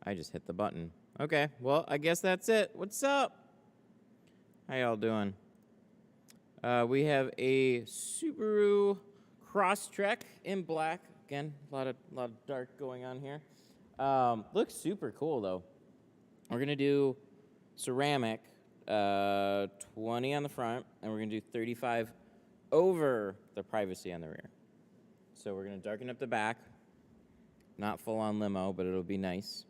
I just hit the button. Okay, well, I guess that's it. What's up? How y'all doing? We have a Subaru Crosstrek in black. Again, a lot of dark going on here. Looks super cool though. We're gonna do ceramic, 20 on the front, and we're gonna do 35 over the privacy on the rear. So we're gonna darken up the back. Not full on limo, but it'll be nice.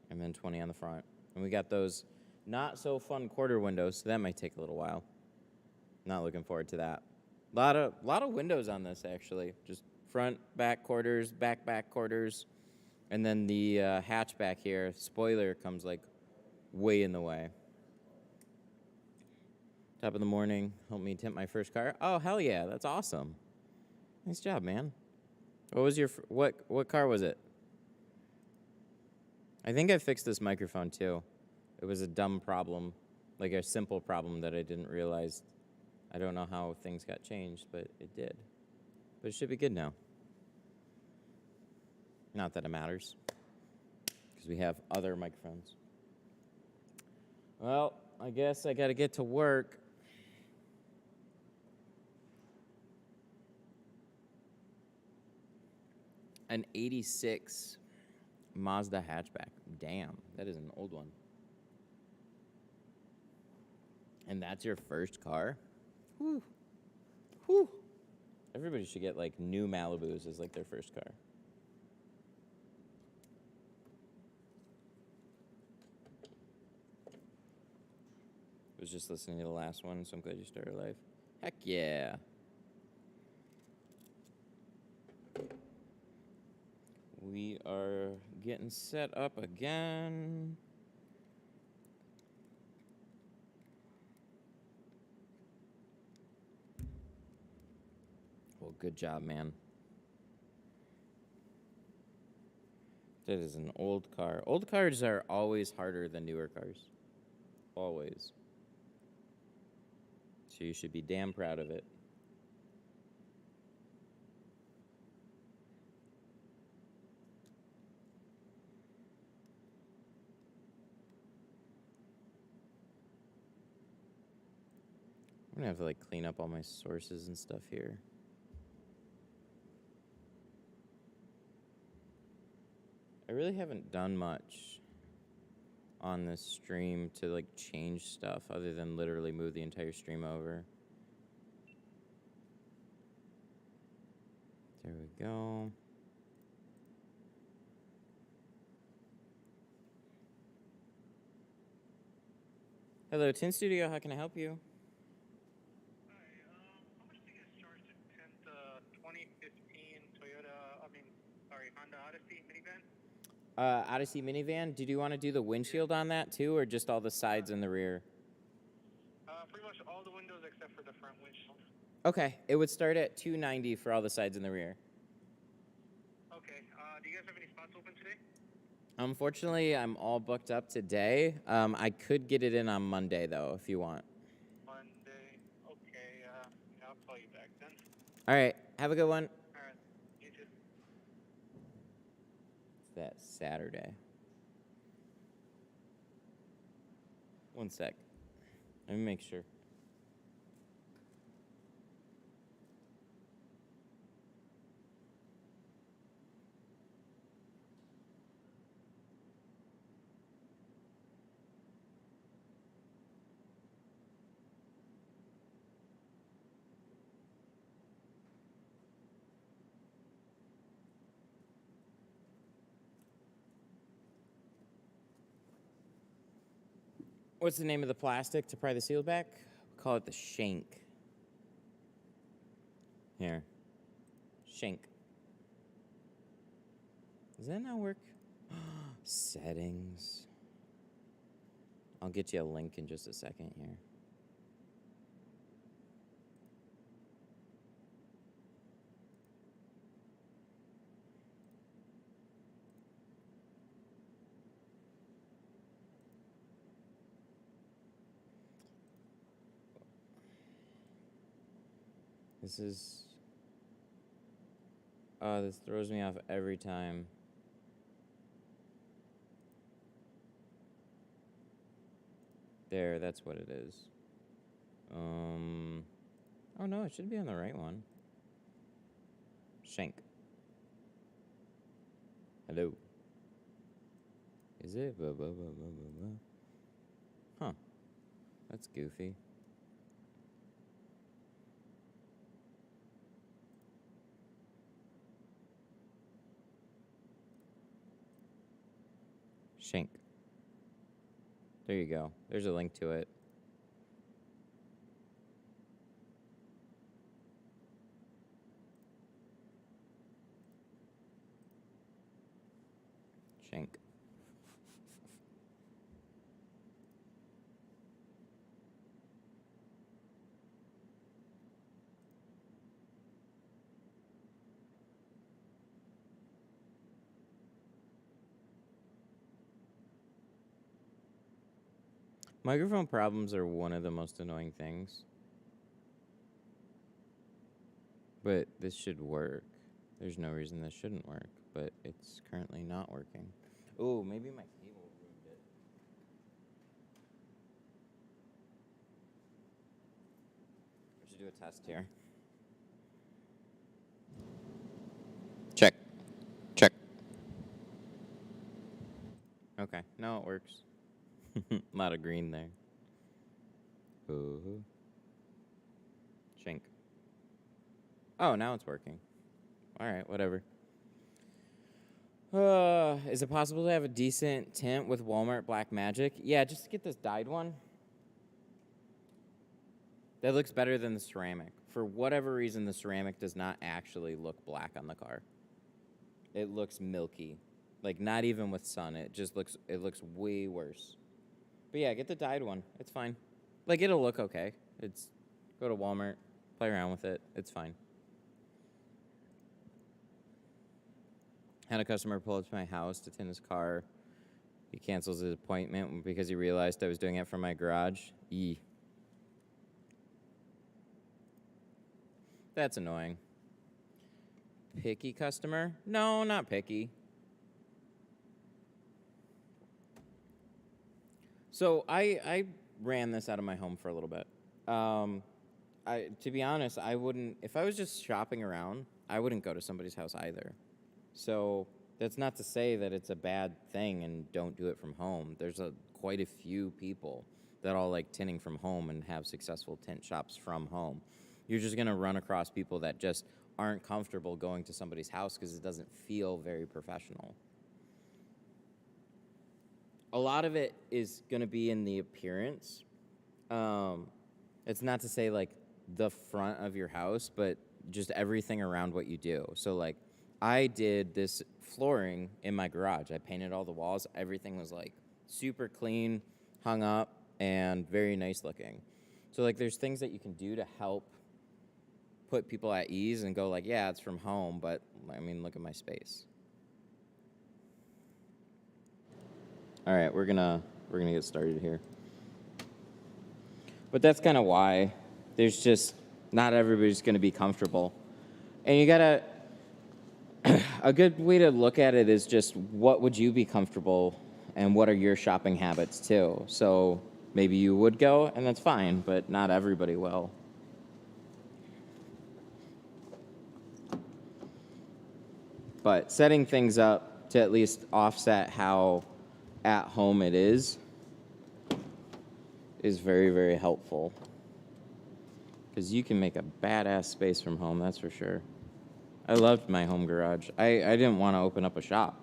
And then 20 on the front. And we got those not so fun quarter windows, so that might take a little while. Not looking forward to that. Lot of windows on this actually. Just front, back quarters, back quarters. And then the hatchback here, spoiler comes like way in the way. Top of the morning, help me tint my first car. Oh, hell yeah, that's awesome. Nice job, man. What was your, what car was it? I think I fixed this microphone too. It was a dumb problem, like a simple problem that I didn't realize. I don't know how things got changed, but it did. But it should be good now. Not that it matters, because we have other microphones. Well, I guess I gotta get to work. An 86 Mazda hatchback. Damn, that is an old one. And that's your first car? Whew. Whew. Everybody should get like new Malibus as like their first car. I was just listening to the last one, so I'm glad you started live. Heck yeah. We are getting set up again. Well, good job, man. That is an old car. Old cars are always harder than newer cars. Always. So you should be damn proud of it. I'm gonna have to like clean up all my sources and stuff here. I really haven't done much on this stream to like change stuff other than literally move the entire stream over. There we go. Hello, Tint Studio, how can I help you? Hi, how much do you guys charge to tint the 2015 Honda Odyssey minivan? Odyssey minivan. Did you want to do the windshield on that too, or just all the sides and the rear? Pretty much all the windows except for the front windshield. Okay, it would start at $290 for all the sides and the rear. Okay, do you guys have any spots open today? Unfortunately, I'm all booked up today. I could get it in on Monday, though, if you want. Monday. Okay, yeah, I'll call you back then. All right, have a good one. All right, you too. It's that Saturday. One sec. Let me make sure. What's the name of the plastic to pry the seal back? We call it the shank. Here. Shank. Does that not work? Settings. I'll get you a link in just a second here. This throws me off every time. There, that's what it is. Oh no, it should be on the right one. Shank. Hello. Is it? Huh. That's goofy. Shank. There you go. There's a link to it. Shank. Microphone problems are one of the most annoying things. But this should work. There's no reason this shouldn't work, but it's currently not working. Oh, maybe my cable ruined it. I should do a test here. Check. Check. Okay, now it works. A lot of green there. Ooh. Shank. Oh, now it's working. All right, whatever. Is it possible to have a decent tint with Walmart Black Magic? Yeah, just get this dyed one. That looks better than the ceramic. For whatever reason, the ceramic does not actually look black on the car. It looks milky. Like, not even with sun. It looks way worse. But yeah, get the dyed one. It's fine. Like, it'll look okay. Go to Walmart, play around with it. It's fine. Had a customer pull up to my house to tint his car. He cancels his appointment because he realized I was doing it from my garage. Eee. That's annoying. Picky customer? No, not picky. So I ran this out of my home for a little bit. To be honest, I wouldn't, if I was just shopping around, I wouldn't go to somebody's house either. So that's not to say that it's a bad thing and don't do it from home. There's quite a few people that all like tinting from home and have successful tint shops from home. You're just going to run across people that just aren't comfortable going to somebody's house because it doesn't feel very professional. A lot of it is going to be in the appearance. It's not to say like the front of your house, but just everything around what you do. So like I did this flooring in my garage. I painted all the walls. Everything was like super clean, hung up, and very nice looking. So like there's things that you can do to help put people at ease and go like, yeah, it's from home, but I mean, look at my space. All right, we're gonna get started here. But that's kind of why there's just not everybody's gonna be comfortable. And you gotta, a good way to look at it is just what would you be comfortable and what are your shopping habits too. So maybe you would go and that's fine, but not everybody will. But setting things up to at least offset how at home it is very, very helpful. Because you can make a badass space from home, that's for sure. I loved my home garage. I didn't want to open up a shop.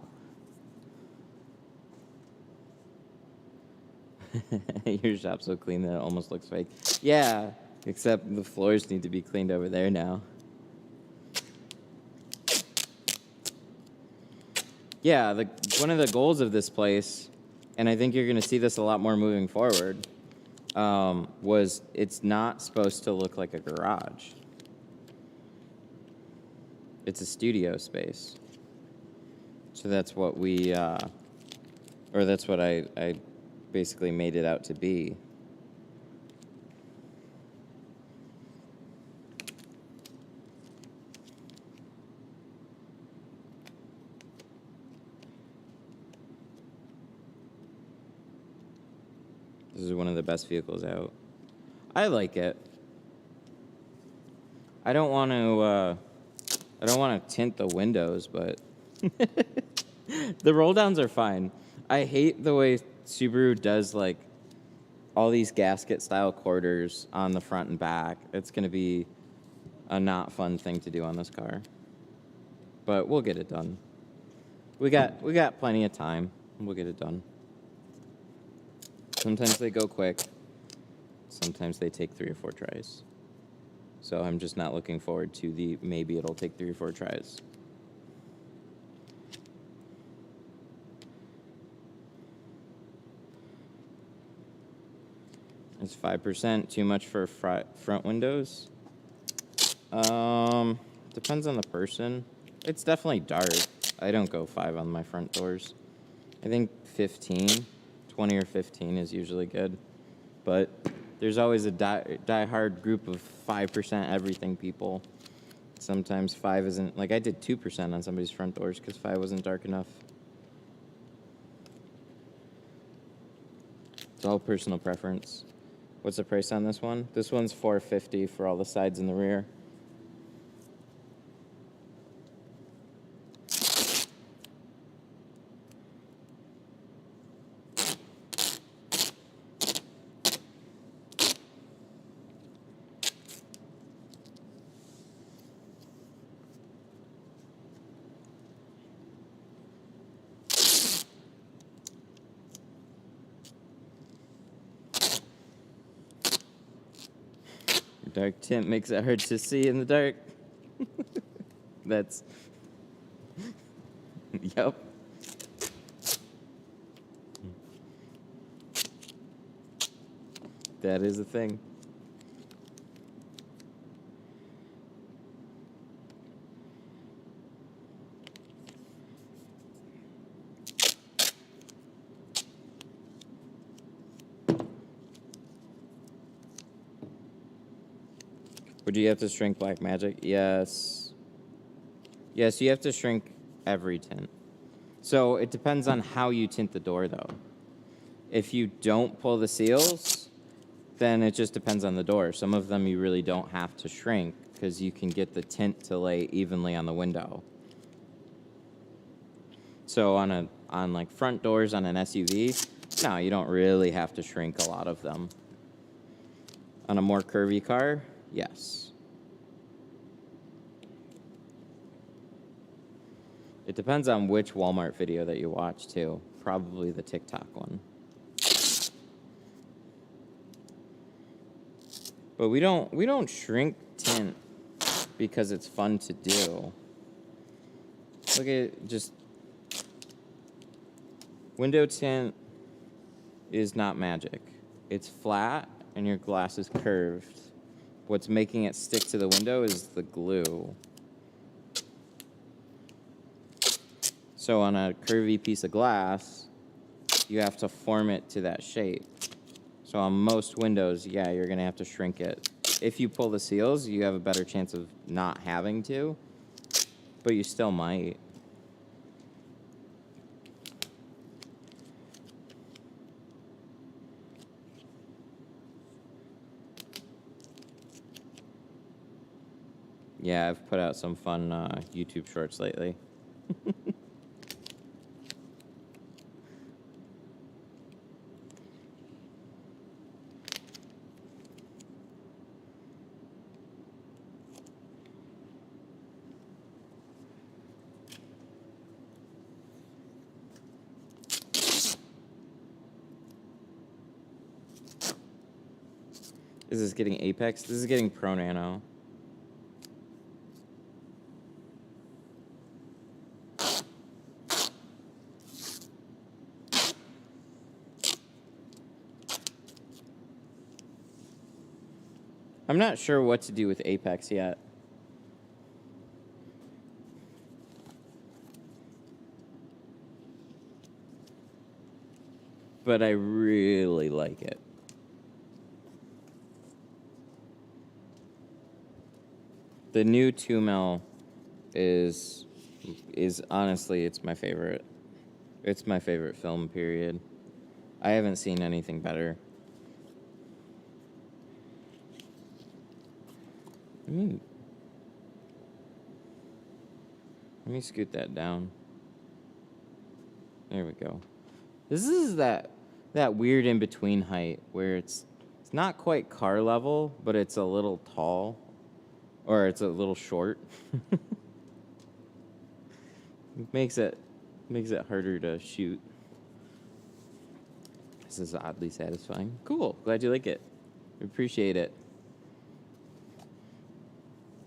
Your shop's so clean that it almost looks fake. Yeah, except the floors need to be cleaned over there now. Yeah, one of the goals of this place, and I think you're going to see this a lot more moving forward, was it's not supposed to look like a garage. It's a studio space. So that's what that's what I basically made it out to be. This is one of the best vehicles out. I like it. I don't want to tint the windows, but the roll downs are fine. I hate the way Subaru does like all these gasket style quarters on the front and back. It's going to be a not fun thing to do on this car. But we'll get it done. We got plenty of time. We'll get it done. Sometimes they go quick. Sometimes they take 3 or 4 tries. So I'm just not looking forward to the maybe it'll take 3 or 4 tries. Is 5% too much for front windows? Depends on the person. It's definitely dark. I don't go 5 on my front doors. I think 15, 20 or 15 is usually good. But there's always a die-hard group of 5% everything people. Sometimes 5 isn't, like I did 2% on somebody's front doors because 5 wasn't dark enough. It's all personal preference. What's the price on this one? This one's $450 for all the sides and the rear. Dark tint makes it hard to see in the dark. That's... Yep. That is a thing. Would you have to shrink Black Magic? Yes. Yes, you have to shrink every tint. So it depends on how you tint the door, though. If you don't pull the seals, then it just depends on the door. Some of them you really don't have to shrink because you can get the tint to lay evenly on the window. So on like front doors on an SUV, no, you don't really have to shrink a lot of them. On a more curvy car, yes. It depends on which Walmart video that you watch, too. Probably the TikTok one. But we don't shrink tint because it's fun to do. Look at just... Window tint is not magic. It's flat and your glass is curved. What's making it stick to the window is the glue. So on a curvy piece of glass, you have to form it to that shape. So on most windows, yeah, you're going to have to shrink it. If you pull the seals, you have a better chance of not having to, but you still might. Yeah, I've put out some fun YouTube shorts lately. Is this getting Apex? This is getting Pro Nano. I'm not sure what to do with Apex yet. But I really like it. The new 2mm is honestly, it's my favorite. It's my favorite film, period. I haven't seen anything better. Let me scoot that down. There we go. This is that weird in-between height where it's not quite car level, but it's a little tall, or it's a little short. Makes it harder to shoot. This is oddly satisfying. Cool. Glad you like it. Appreciate it.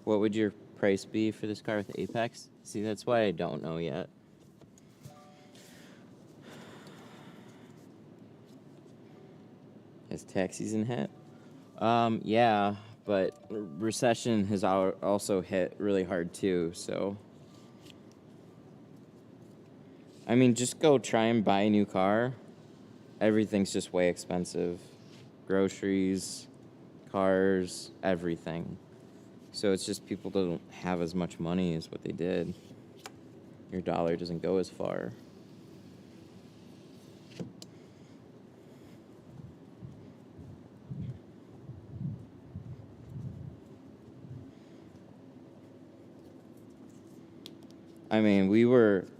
What would your price be for this car with Apex? See, that's why I don't know yet. Has tax season hit? Yeah, but recession has also hit really hard too, so. I mean, just go try and buy a new car. Everything's just way expensive. Groceries, cars, everything. So it's just people don't have as much money as what they did. Your dollar doesn't go as far. I mean,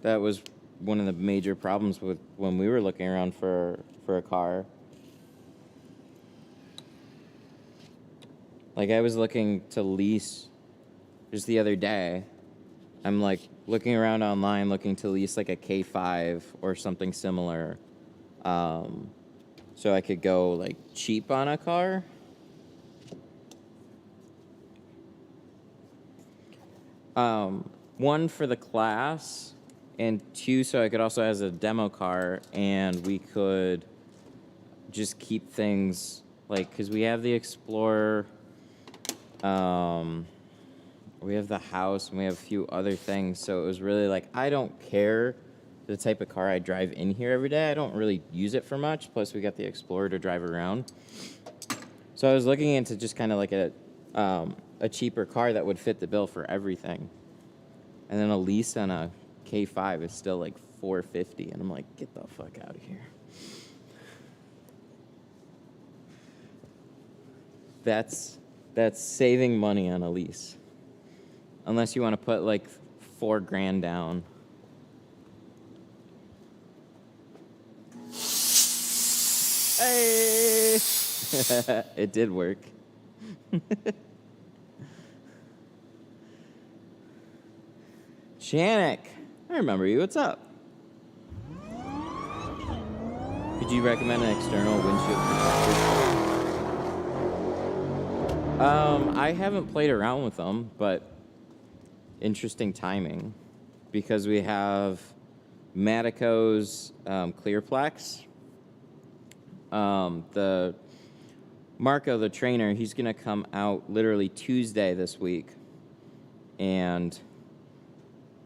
that was one of the major problems with when we were looking around for a car. Like, I was looking to lease just the other day. I'm like looking around online, looking to lease like a K5 or something similar. So I could go like cheap on a car. One, for the class, and two, so I could also have a demo car, and we could just keep things like, because we have the Explorer, we have the house, and we have a few other things, so it was really like, I don't care the type of car I drive in here every day. I don't really use it for much, plus we got the Explorer to drive around. So I was looking into just kind of like a cheaper car that would fit the bill for everything. And then a lease on a K5 is still like $450, and I'm like, get the fuck out of here. That's saving money on a lease, unless you want to put like $4,000 down. Hey, it did work. Janik, I remember you. What's up? Could you recommend an external windshield protector? I haven't played around with them, but interesting timing, because we have Matico's Clearplex. The Marco, the trainer, he's going to come out literally Tuesday this week, and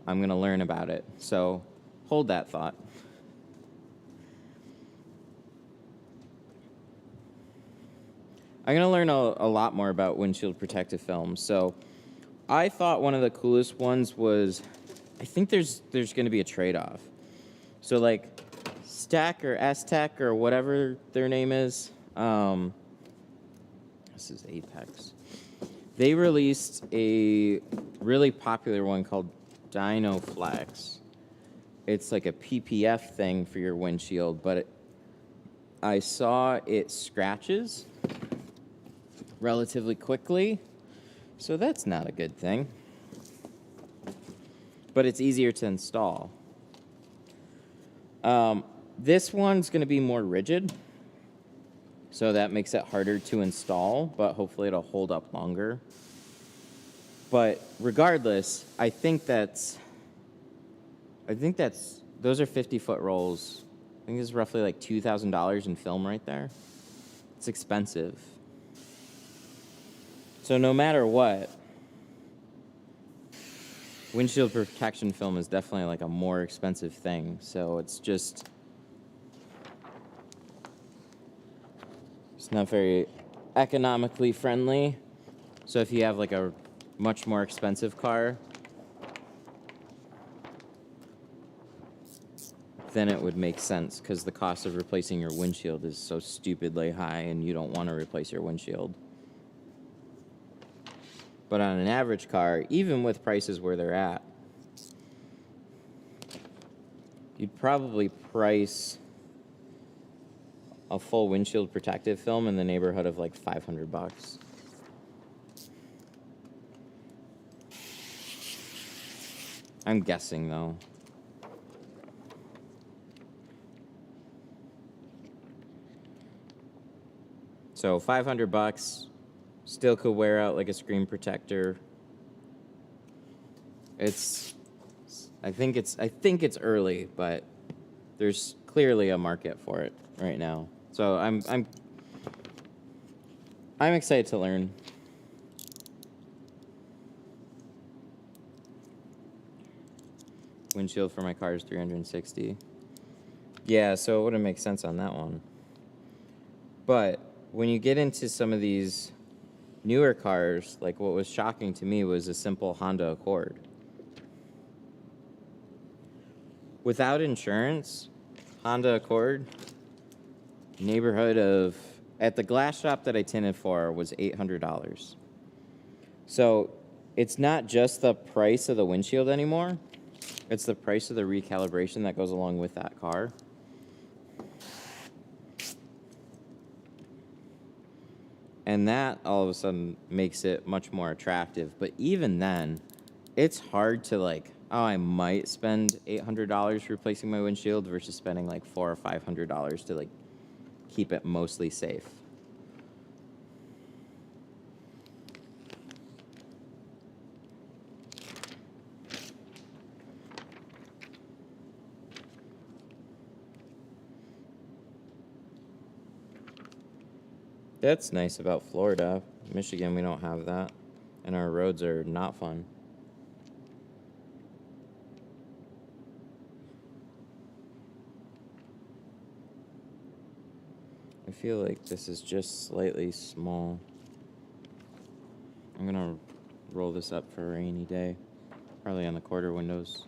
I'm going to learn about it. So hold that thought. I'm going to learn a lot more about windshield protective films. So I thought one of the coolest ones was, I think there's going to be a trade-off. So like Stack or S-Tech or whatever their name is, this is Apex. They released a really popular one called DynoFlex. It's like a PPF thing for your windshield, but I saw it scratches relatively quickly, so that's not a good thing. But it's easier to install. This one's going to be more rigid, so that makes it harder to install, but hopefully it'll hold up longer. But regardless, I think that's those are 50-foot rolls. I think it's roughly like $2,000 in film right there. It's expensive. So no matter what, windshield protection film is definitely like a more expensive thing. So it's not very economically friendly. So if you have like a much more expensive car, then it would make sense, because the cost of replacing your windshield is so stupidly high and you don't want to replace your windshield. But on an average car, even with prices where they're at, you'd probably price a full windshield protective film in the neighborhood of like $500. I'm guessing though. So $500 still could wear out like a screen protector. I think it's early, but there's clearly a market for it right now. So I'm excited to learn. Windshield for my car is $360. Yeah, so it wouldn't make sense on that one. But when you get into some of these newer cars, like what was shocking to me was a simple Honda Accord. Without insurance, Honda Accord, neighborhood of, at the glass shop that I tinted for, was $800. So it's not just the price of the windshield anymore. It's the price of the recalibration that goes along with that car. And that all of a sudden makes it much more attractive. But even then, it's hard to like, oh, I might spend $800 replacing my windshield versus spending like $400 or $500 to like keep it mostly safe. That's nice about Florida. Michigan, we don't have that. And our roads are not fun. I feel like this is just slightly small. I'm gonna roll this up for a rainy day. Probably on the quarter windows.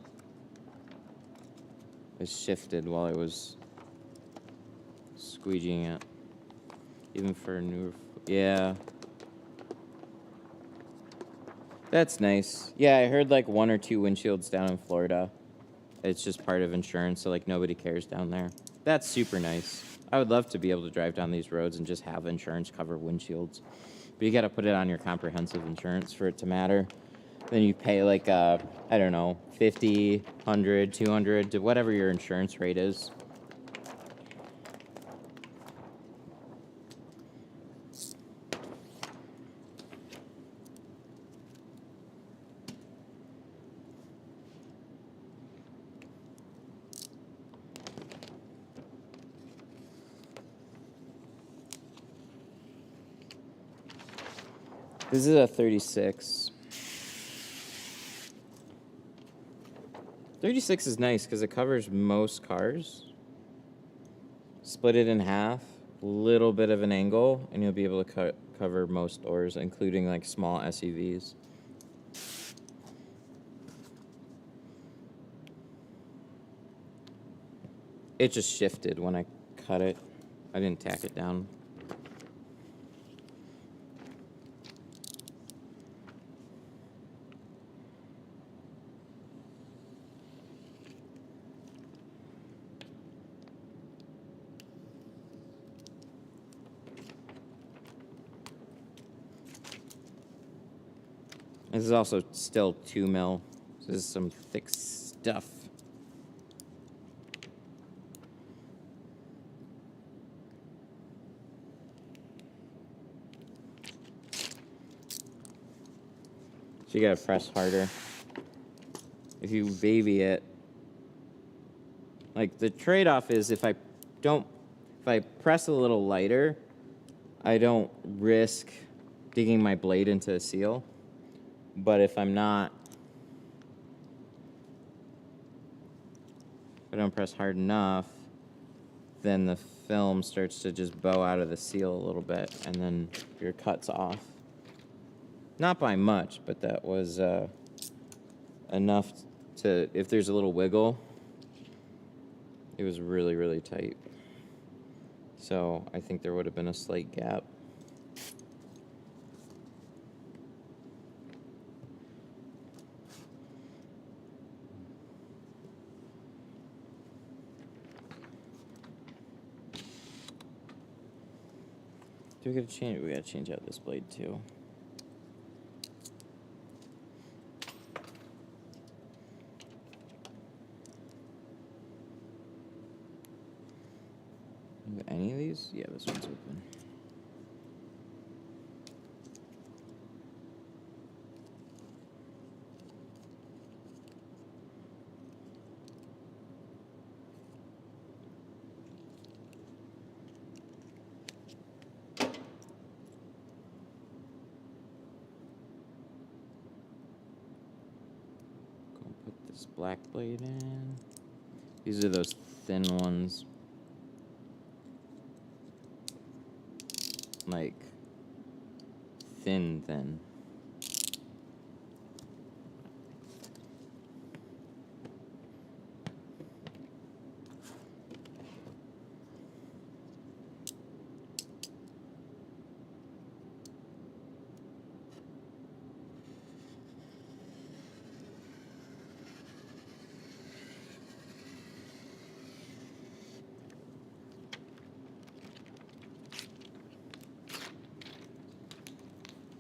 It shifted while I was squeegeeing it. Even for a newer, yeah. That's nice. Yeah, I heard like 1 or 2 windshields down in Florida. It's just part of insurance, so like nobody cares down there. That's super nice. I would love to be able to drive down these roads and just have insurance cover windshields. But you gotta put it on your comprehensive insurance for it to matter. Then you pay like, I don't know, 50, 100, 200, to whatever your insurance rate is. This is a 36. 36 is nice because it covers most cars. Split it in half, little bit of an angle, and you'll be able to cover most doors, including like small SUVs. It just shifted when I cut it. I didn't tack it down. This is also still 2 mil. This is some thick stuff. So you gotta press harder. If you baby it, like the trade-off is if I press a little lighter, I don't risk digging my blade into a seal. But if I'm not, if I don't press hard enough, then the film starts to just bow out of the seal a little bit, and then your cut's off. Not by much, but that was enough to, if there's a little wiggle, it was really, really tight. So I think there would have been a slight gap. Do we gotta change? We gotta change out this blade too. Any of these? Yeah, this one's open. Go put this black blade in. These are those thin ones. Like, thin.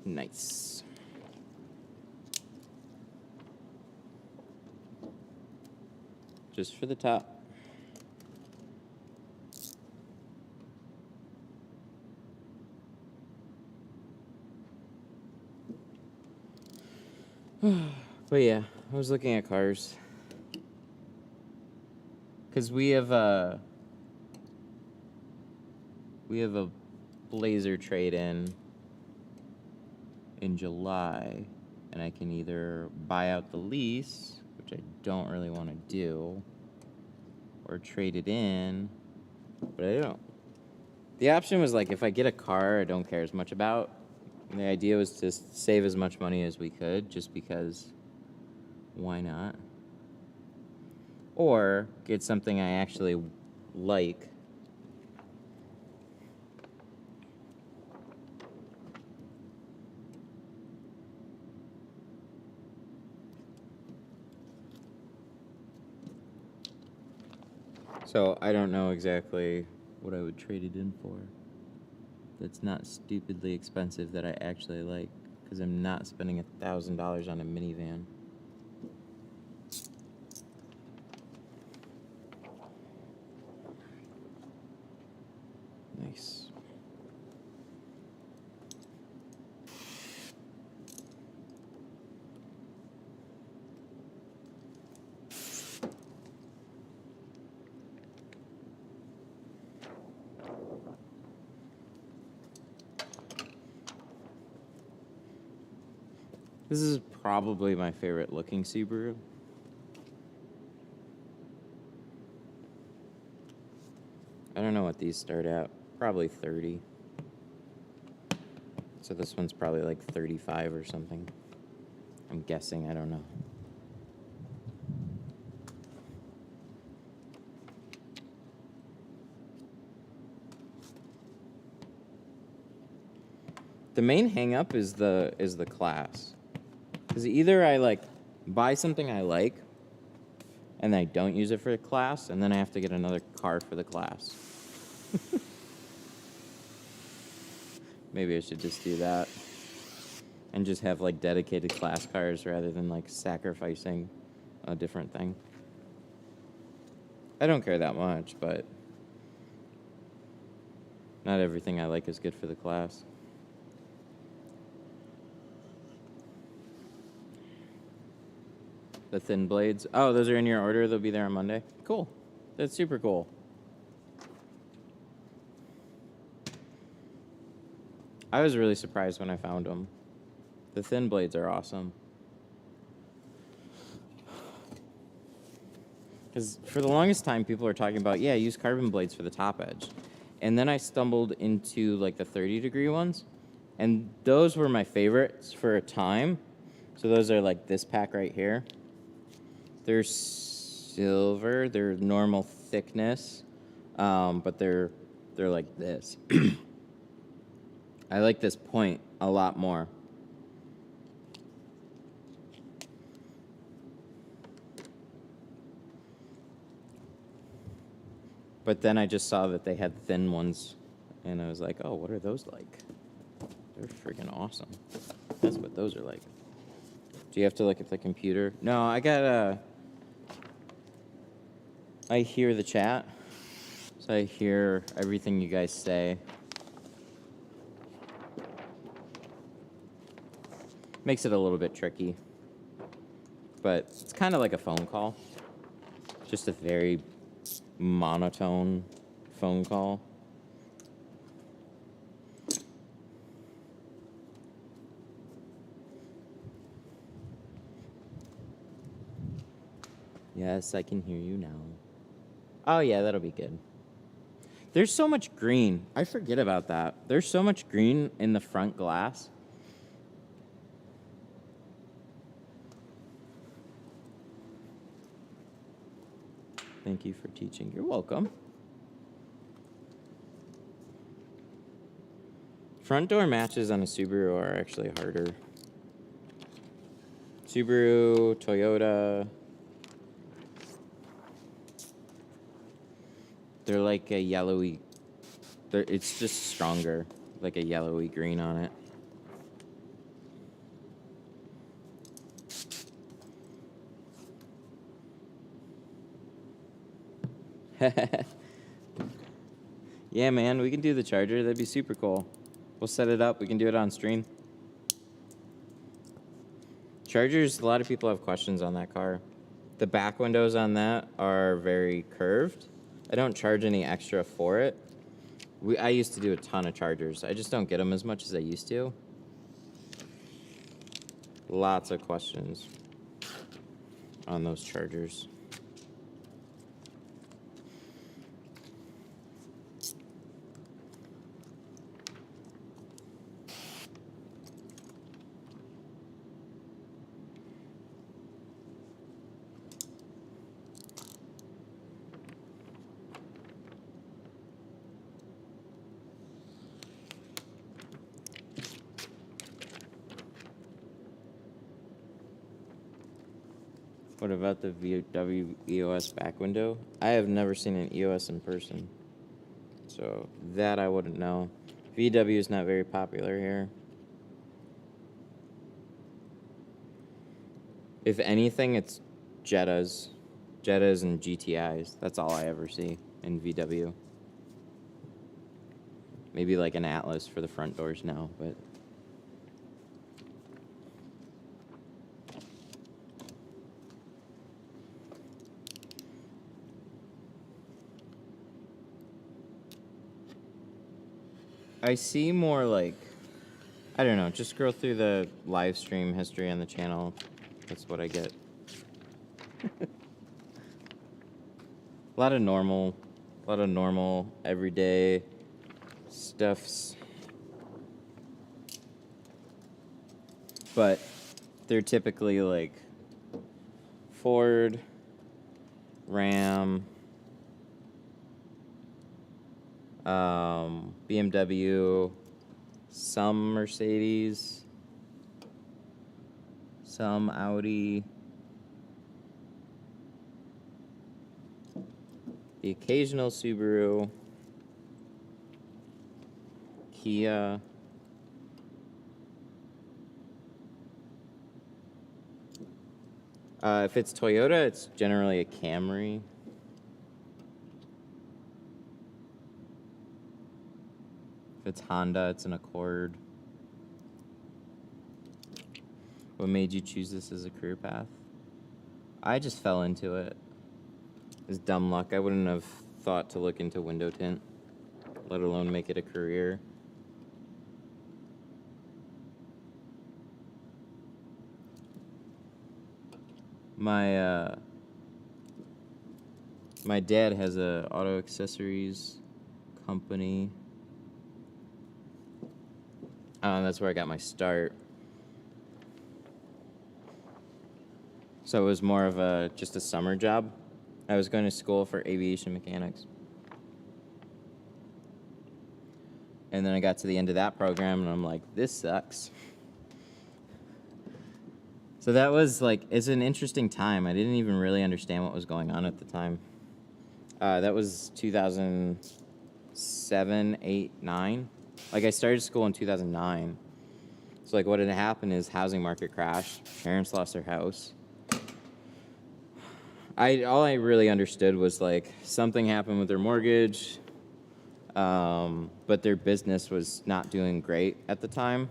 Nice. Just for the top. But yeah, I was looking at cars. Cause we have a Blazer trade-in in July, and I can either buy out the lease, which I don't really want to do, or trade it in, but I don't. The option was like, if I get a car I don't care as much about, and the idea was to save as much money as we could, just because, why not? Or get something I actually like. So I don't know exactly what I would trade it in for. That's not stupidly expensive that I actually like, because I'm not spending $1,000 on a minivan. Nice. This is probably my favorite looking Subaru. I don't know what these start at. Probably 30. So this one's probably like 35 or something. I'm guessing, I don't know. The main hang up is the class. Because either I like buy something I like and I don't use it for the class, and then I have to get another car for the class. Maybe I should just do that and just have like dedicated class cars rather than like sacrificing a different thing. I don't care that much, but not everything I like is good for the class. The thin blades. Oh, those are in your order. They'll be there on Monday. Cool. That's super cool. I was really surprised when I found them. The thin blades are awesome. Because for the longest time, people were talking about, yeah, use carbon blades for the top edge. And then I stumbled into like the 30-degree ones. And those were my favorites for a time. So those are like this pack right here. They're silver. They're normal thickness, but they're like this. I like this point a lot more. But then I just saw that they had thin ones And I was like, oh, what are those like? They're freaking awesome. That's what those are like. Do you have to look at the computer? No, I got I hear the chat. So I hear everything you guys say. Makes it a little bit tricky. But it's kind of like a phone call. Just a very monotone phone call. Yes, I can hear you now. Oh, yeah, that'll be good. There's so much green. I forget about that. There's so much green in the front glass. Thank you for teaching. You're welcome. Front door matches on a Subaru are actually harder. Subaru, Toyota. They're like a yellowy. It's just stronger, like a yellowy green on it. Yeah, man, we can do the Charger. That'd be super cool. We'll set it up. We can do it on stream. Chargers, a lot of people have questions on that car. The back windows on that are very curved. I don't charge any extra for it. I used to do a ton of Chargers. I just don't get them as much as I used to. Lots of questions on those Chargers. What about the VW EOS back window? I have never seen an EOS in person, so that I wouldn't know. VW is not very popular here. If anything, it's Jettas and GTIs. That's all I ever see in VW. Maybe like an Atlas for the front doors now, but... I see more like, I don't know, just scroll through the live stream history on the channel. That's what I get. A lot of normal, everyday stuffs. But they're typically like Ford, Ram, BMW, some Mercedes, some Audi, the occasional Subaru, Kia, if it's Toyota, it's generally a Camry. If it's Honda, it's an Accord. What made you choose this as a career path? I just fell into it. It's dumb luck. I wouldn't have thought to look into window tint, let alone make it a career. My dad has a auto accessories company. That's where I got my start. So it was more of just a summer job. I was going to school for aviation mechanics. And then I got to the end of that program and I'm like, this sucks. So that was like, it's an interesting time. I didn't even really understand what was going on at the time. That was 2006, 7, 8, 9. Like, I started school in 2009. So, like, what had happened is housing market crashed. Parents lost their house. All I really understood was, like, something happened with their mortgage, but their business was not doing great at the time.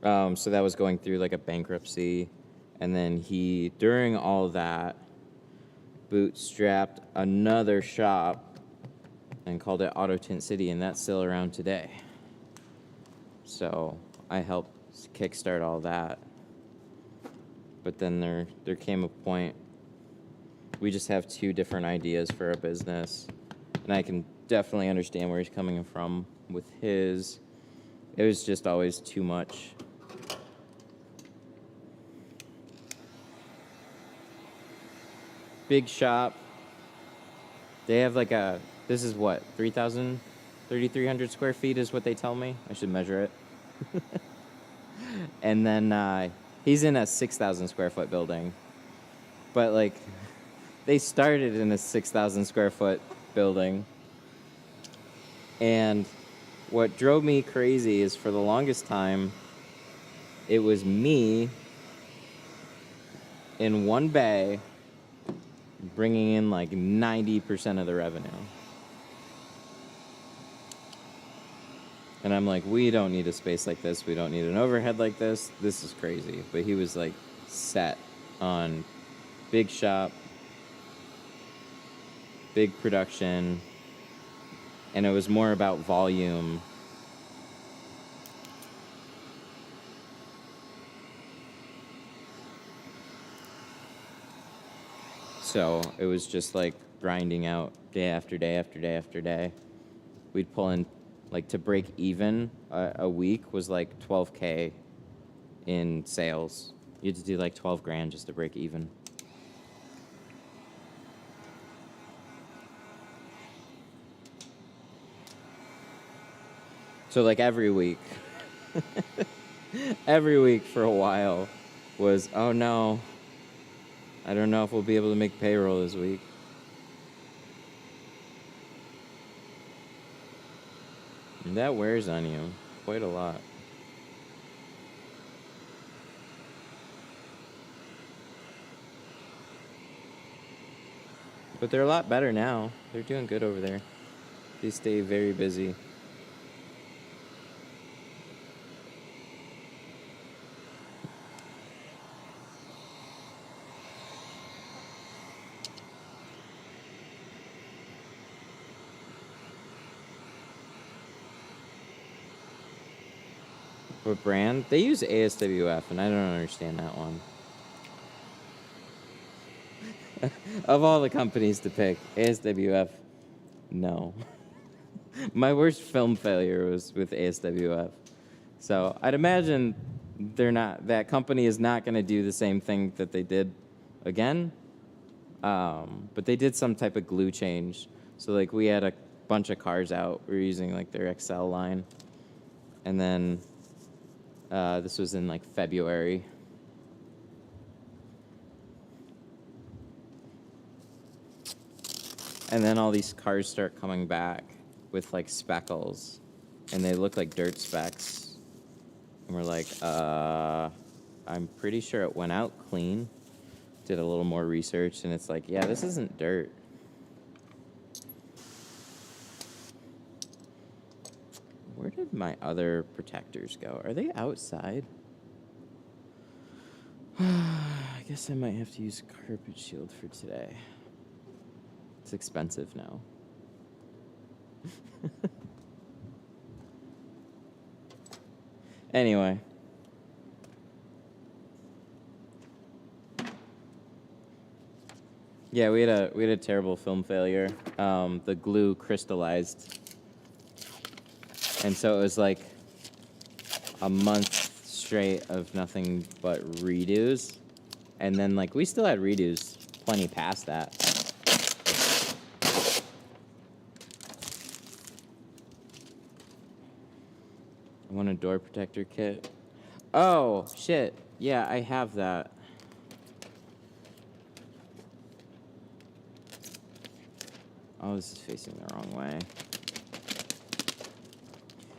So that was going through, like, a bankruptcy. And then he, during all of that, bootstrapped another shop and called it Auto Tint City, and that's still around today. So I helped kickstart all that. But then there came a point, we just have two different ideas for a business. And I can definitely understand where he's coming from with his. It was just always too much. Big shop. They have like this is what, 3,300 square feet is what they tell me. I should measure it. And then he's in a 6,000 square foot building. But like, they started in a 6,000 square foot building. And what drove me crazy is for the longest time, it was me in one bay bringing in like 90% of the revenue. And I'm like, we don't need a space like this. We don't need an overhead like this. This is crazy. But he was like set on big shop, big production, and it was more about volume. So it was just like grinding out day after day after day after day. We'd pull in, like, to break even a week was like 12K in sales. You had to do like 12 grand just to break even. So like every week, every week for a while was, oh no, I don't know if we'll be able to make payroll this week. And that wears on you quite a lot. But they're a lot better now. They're doing good over there. They stay very busy. What brand? They use ASWF, and I don't understand that one. Of all the companies to pick, ASWF, no. My worst film failure was with ASWF. So I'd imagine that company is not going to do the same thing that they did again. But they did some type of glue change. So like we had a bunch of cars out. We were using like their XL line. And then this was in like February. And then all these cars start coming back with like speckles, and they look like dirt specks. And we're like, I'm pretty sure it went out clean. Did a little more research, and it's like, yeah, this isn't dirt. Where did my other protectors go? Are they outside? I guess I might have to use carpet shield for today. It's expensive now. Anyway. Yeah, we had a terrible film failure. The glue crystallized. And so it was like a month straight of nothing but redos. And then like we still had redos plenty past that. I want a door protector kit. Oh, shit. Yeah, I have that. Oh, this is facing the wrong way.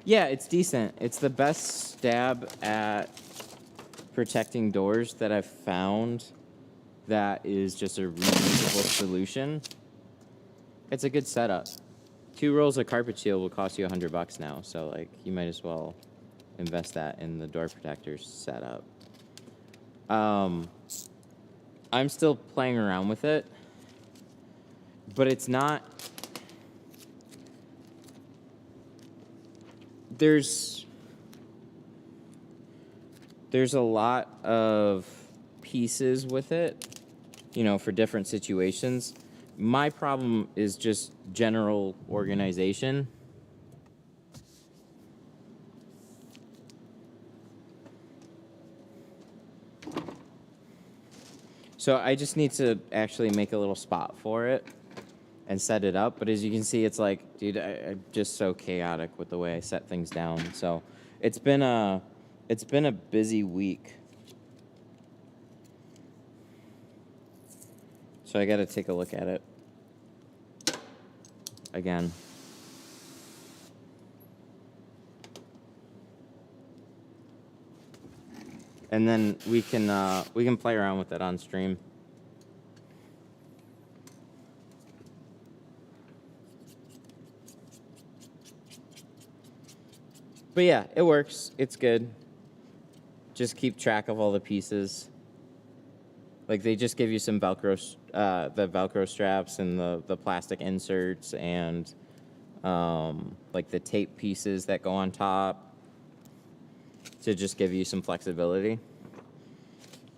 Yeah, it's decent. It's the best stab at protecting doors that I've found that is just a reusable solution. It's a good setup. 2 rolls of carpet shield will cost you $100 now, so like you might as well invest that in the door protector setup. I'm still playing around with it, but it's not. There's a lot of pieces with it, you know, for different situations. My problem is just general organization. So I just need to actually make a little spot for it and set it up. But as you can see, it's like, dude, I'm just so chaotic with the way I set things down. So it's been a busy week. So I got to take a look at it again. And then we can play around with it on stream. But yeah, it works. It's good. Just keep track of all the pieces. Like they just give you some Velcro, the Velcro straps and the plastic inserts and like the tape pieces that go on top to just give you some flexibility.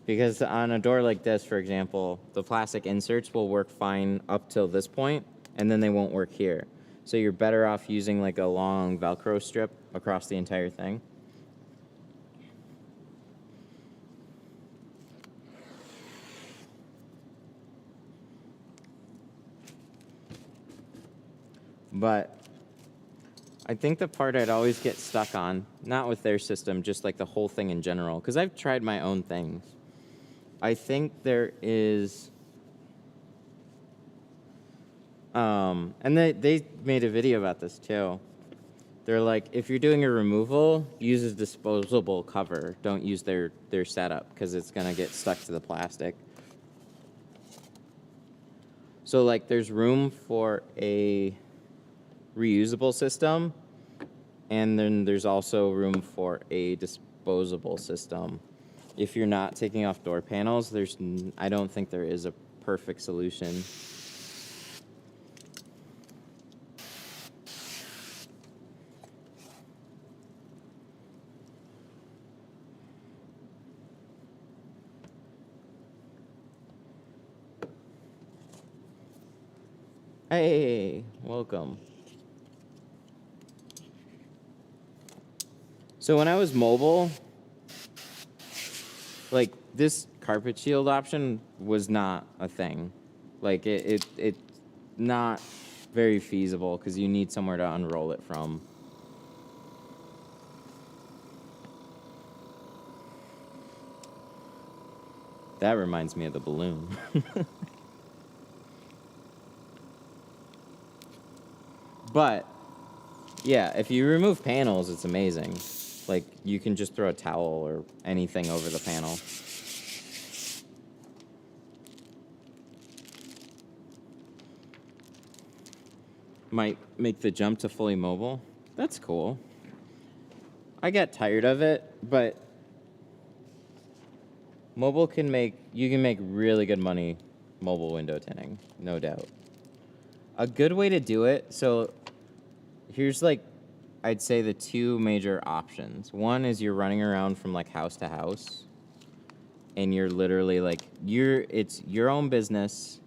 Because on a door like this, for example, the plastic inserts will work fine up till this point, and then they won't work here. So you're better off using like a long Velcro strip across the entire thing. But I think the part I'd always get stuck on, not with their system, just like the whole thing in general, because I've tried my own things. I think there is, and they made a video about this too. They're like, if you're doing a removal, use a disposable cover. Don't use their setup, because it's going to get stuck to the plastic. So like there's room for a reusable system, and then there's also room for a disposable system. If you're not taking off door panels, I don't think there is a perfect solution. Hey, welcome. So when I was mobile, like this carpet shield option was not a thing. Like it's not very feasible because you need somewhere to unroll it from. That reminds me of the balloon. But yeah, if you remove panels, it's amazing. Like you can just throw a towel or anything over the panel. Might make the jump to fully mobile. That's cool. I got tired of it, but you can make really good money mobile window tinting, no doubt. A good way to do it, so here's like, I'd say the 2 major options. One is you're running around from like house to house, and you're literally like, it's your own business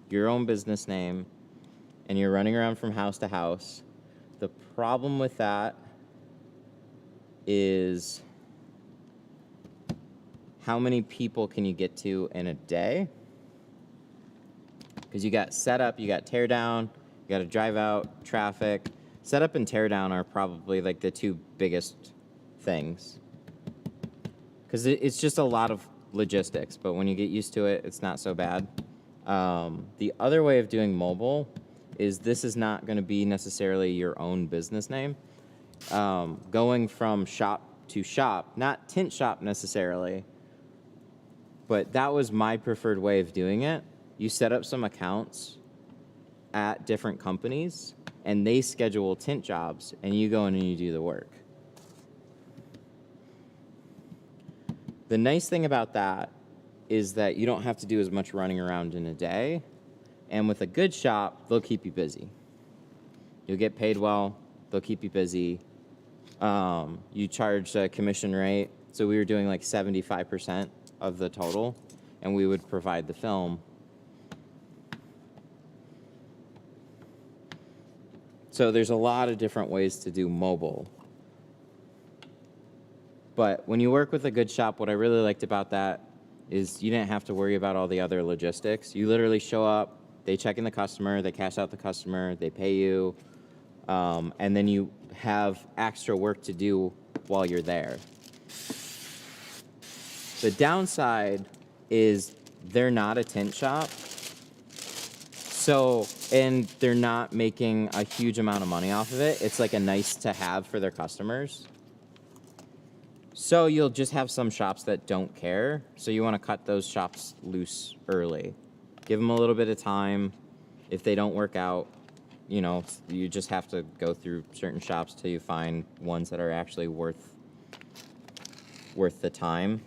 name, and you're running around from house to house. The problem with that is how many people can you get to in a day? Because you got setup, you got tear down, you got to drive out, traffic. Setup and tear down are probably like the 2 biggest things. Because it's just a lot of logistics, but when you get used to it, it's not so bad. The other way of doing mobile is this is not going to be necessarily your own business name. Going from shop to shop, not tint shop necessarily, but that was my preferred way of doing it. You set up some accounts at different companies, and they schedule tint jobs, and you go in and you do the work. The nice thing about that is that you don't have to do as much running around in a day, and with a good shop, they'll keep you busy. You'll get paid well, they'll keep you busy. You charge a commission rate, so we were doing like 75% of the total, and we would provide the film. So there's a lot of different ways to do mobile. But when you work with a good shop, what I really liked about that is you didn't have to worry about all the other logistics. You literally show up, they check in the customer, they cash out the customer, they pay you, and then you have extra work to do while you're there. The downside is they're not a tint shop, and they're not making a huge amount of money off of it. It's like a nice to have for their customers. So you'll just have some shops that don't care. So you want to cut those shops loose early. Give them a little bit of time. If they don't work out, you know, you just have to go through certain shops till you find ones that are actually worth the time.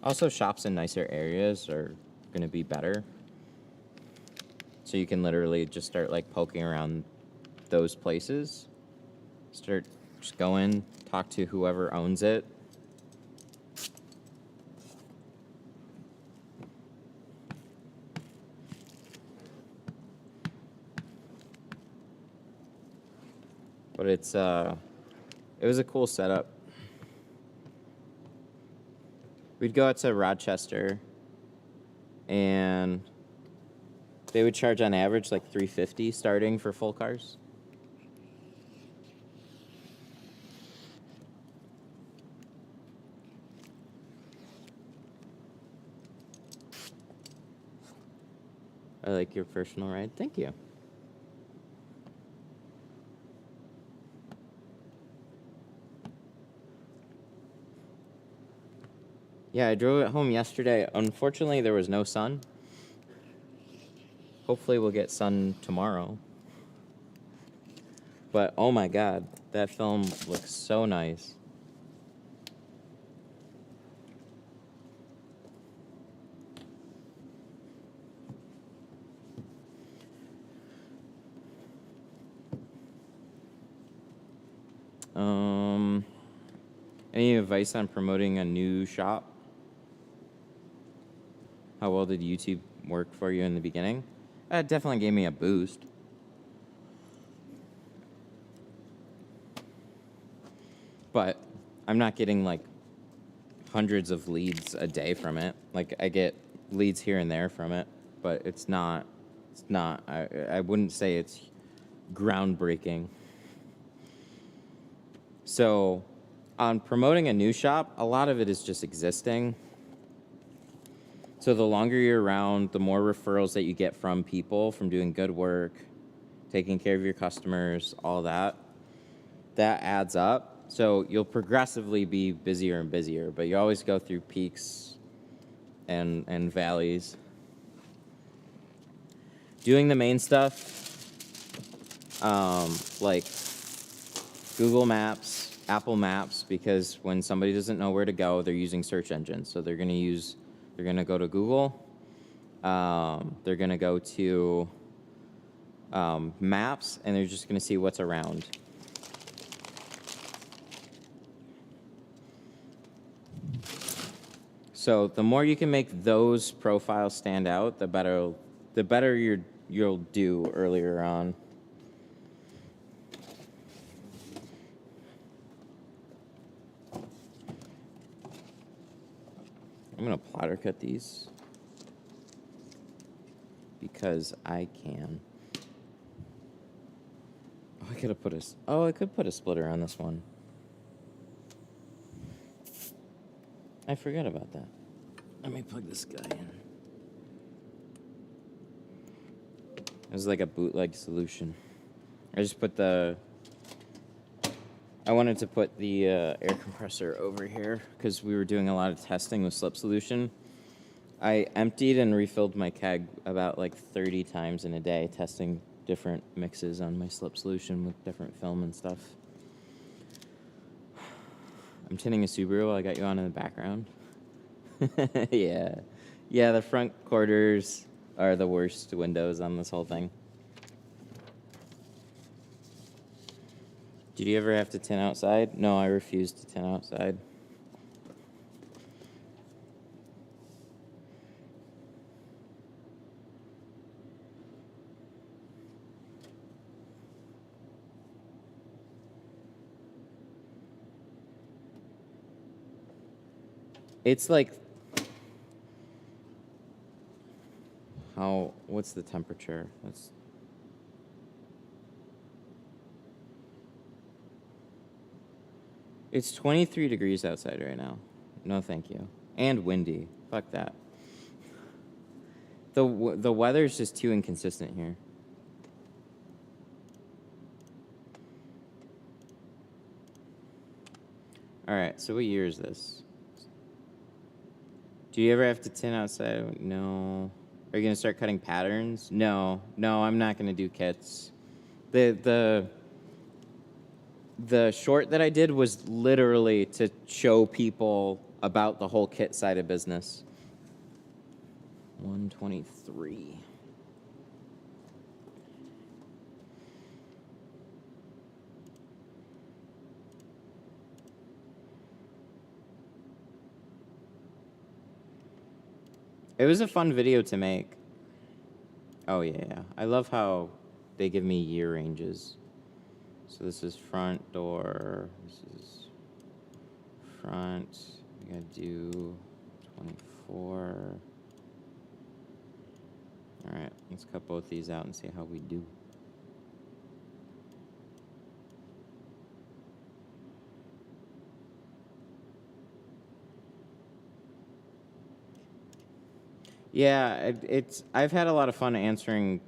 Also, shops in nicer areas are going to be better. So you can literally just start like poking around those places. Just go in, talk to whoever owns it. But it was a cool setup. We'd go out to Rochester, and they would charge on average like $350 starting for full cars. I like your personal ride. Thank you. Yeah, I drove it home yesterday. Unfortunately, there was no sun. Hopefully, we'll get sun tomorrow. But, oh my God, that film looks so nice. Any advice on promoting a new shop? How well did YouTube work for you in the beginning? It definitely gave me a boost. But I'm not getting like hundreds of leads a day from it. Like I get leads here and there from it, but it's not, I wouldn't say it's groundbreaking. So on promoting a new shop, a lot of it is just existing. So the longer you're around, the more referrals that you get from people, from doing good work, taking care of your customers, all that adds up. So you'll progressively be busier and busier, but you always go through peaks and valleys. Doing the main stuff, like Google Maps, Apple Maps, because when somebody doesn't know where to go, they're using search engines. So they're going to go to Google. They're going to go to Maps, and they're just going to see what's around. So the more you can make those profiles stand out, the better you'll do earlier on. I'm going to plotter cut these because I can. Oh, I could put a splitter on this one. I forgot about that. Let me plug this guy in. was like a bootleg solution. I just put the... I wanted to put the air compressor over here because we were doing a lot of testing with slip solution. I emptied and refilled my keg about like 30 times in a day, testing different mixes on my slip solution with different film and stuff. I'm tinting a Subaru while I got you on in the background. Yeah. Yeah, the front quarters are the worst windows on this whole thing. Did you ever have to tint outside? No, I refused to tint outside. It's like, what's the temperature? It's 23 degrees outside right now. No, thank you. And windy. Fuck that. The weather's just too inconsistent here. All right, so what year is this? Do you ever have to tint outside? No. Are you gonna start cutting patterns? No, I'm not gonna do kits. The short that I did was literally to show people about the whole kit side of business. 123. It was a fun video to make. Oh, yeah. I love how they give me year ranges. So this is front door. This is front. We gotta do 24. All right, let's cut both these out and see how we do. Yeah, I've had a lot of fun answering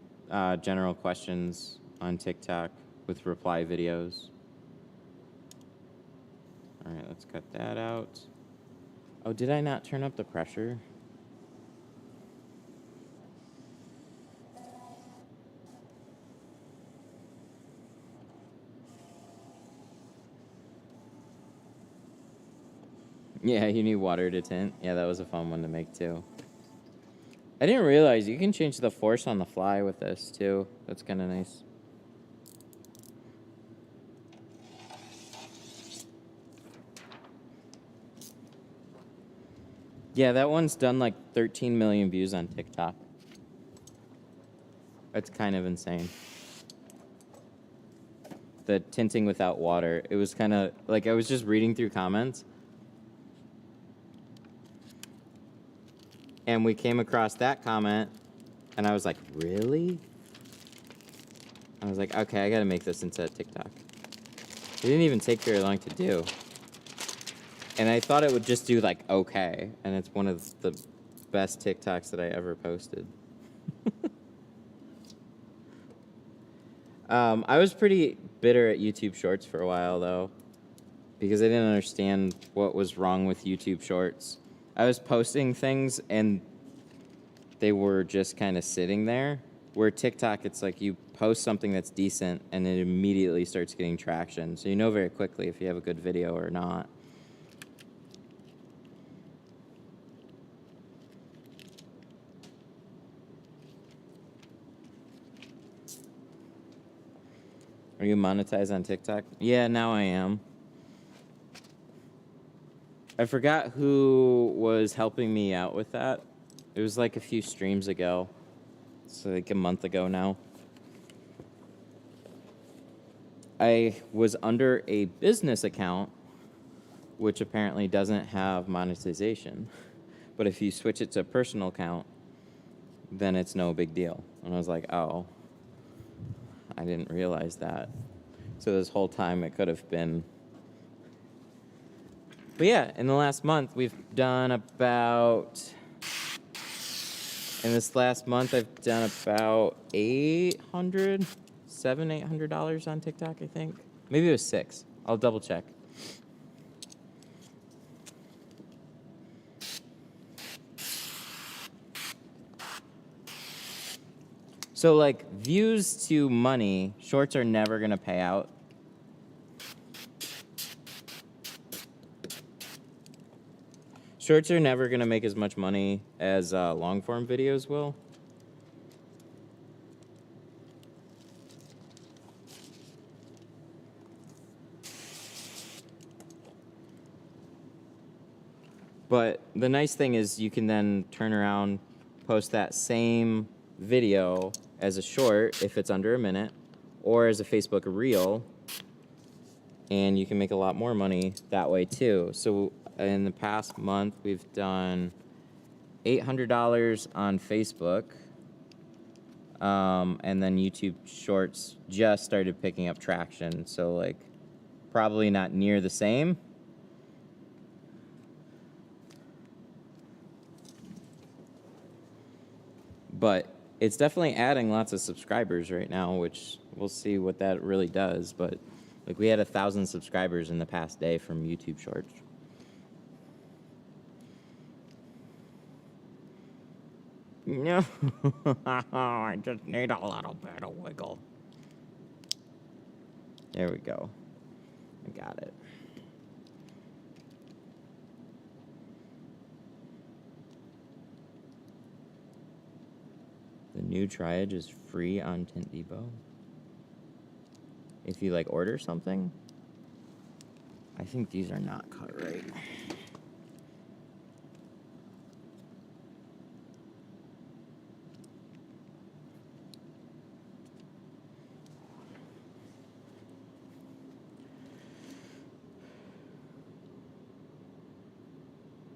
general questions on TikTok with reply videos. All right, let's cut that out. Oh, did I not turn up the pressure? Yeah, you need water to tint. Yeah, that was a fun one to make too. I didn't realize you can change the force on the fly with this too. That's kind of nice. Yeah, that one's done like 13 million views on TikTok. That's kind of insane. The tinting without water. It was kind of like I was just reading through comments. And we came across that comment, and I was like, really? I was like, okay, I gotta make this into a TikTok. It didn't even take very long to do. And I thought it would just do like, okay. And it's one of the best TikToks that I ever posted. I was pretty bitter at YouTube Shorts for a while, though, because I didn't understand what was wrong with YouTube Shorts. I was posting things, and they were just kind of sitting there. Where TikTok, it's like you post something that's decent, and it immediately starts getting traction. So you know very quickly if you have a good video or not. Are you monetized on TikTok? Yeah, now I am. I forgot who was helping me out with that. It was like a few streams ago. It's like a month ago now. I was under a business account, which apparently doesn't have monetization. But if you switch it to a personal account, then it's no big deal. And I was like, oh, I didn't realize that. So this whole time it could have been. But yeah, in the last month, we've done about, In this last month, I've done about $800 on TikTok, I think. Maybe it was 6. I'll double check. So, like, views to money, shorts are never going to pay out. Shorts are never going to make as much money as long-form videos will. But the nice thing is you can then turn around, post that same video as a short if it's under a minute, or as a Facebook reel, and you can make a lot more money that way too. So in the past month, we've done $800 on Facebook, and then YouTube Shorts just started picking up traction. So like probably not near the same. But it's definitely adding lots of subscribers right now, which we'll see what that really does. But like we had 1,000 subscribers in the past day from YouTube Shorts. No, I just need a little bit of wiggle. There we go. I got it. The new triage is free on Tint Depot. If you like order something, I think these are not cut right.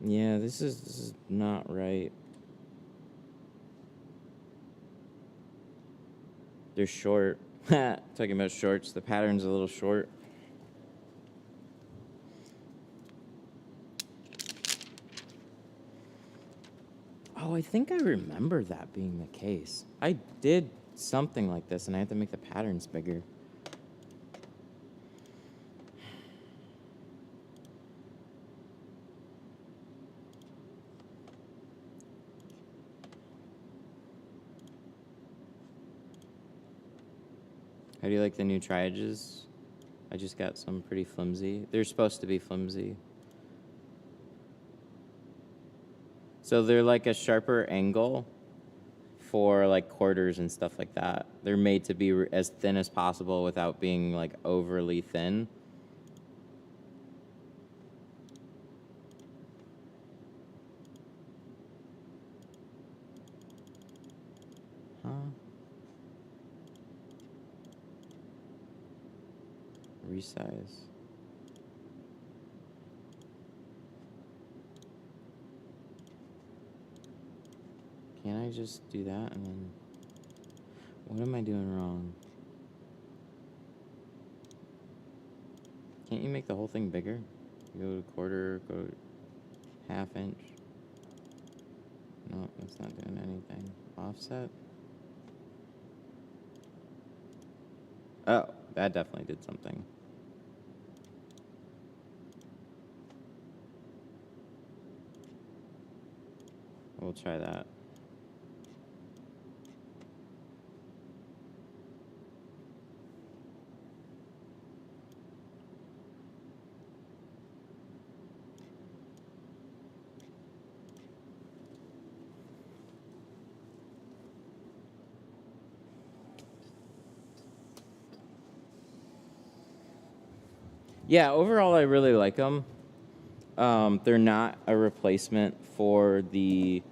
Yeah, this is not right. They're short. Talking about shorts, the pattern's a little short. Oh, I think I remember that being the case. I did something like this, and I had to make the patterns bigger. How do you like the new triages? I just got some pretty flimsy. They're supposed to be flimsy. So they're like a sharper angle for like quarters and stuff like that. They're made to be as thin as possible without being like overly thin. Huh? Resize. Can't I just do that and then... What am I doing wrong? Can't you make the whole thing bigger? Go to quarter, go to half inch. No, that's not doing anything. Offset? Oh, that definitely did something. We'll try that. Yeah, overall I really like them. They're not a replacement for the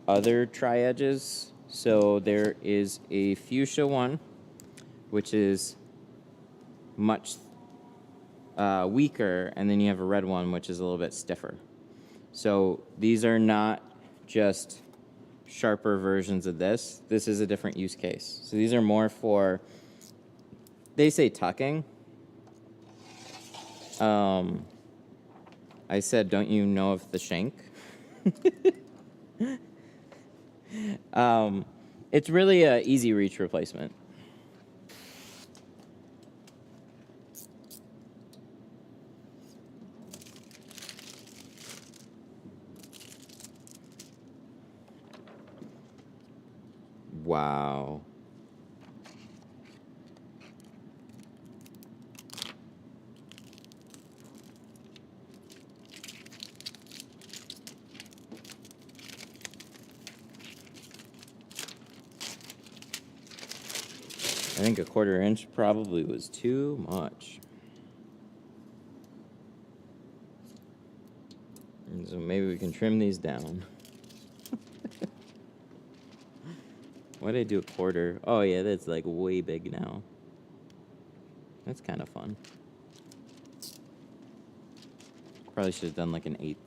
other tri-edges. So there is a fuchsia one, which is much weaker, and then you have a red one, which is a little bit stiffer. So these are not just sharper versions of this. This is a different use case. So these are more for, they say tucking. I said, don't you know of the shank? It's really a easy reach replacement. Wow. I think a 1/4 inch probably was too much. And so maybe we can trim these down. Why did I do a 1/4? Oh yeah, that's like way big now. That's kind of fun. Probably should have done like an 1/8.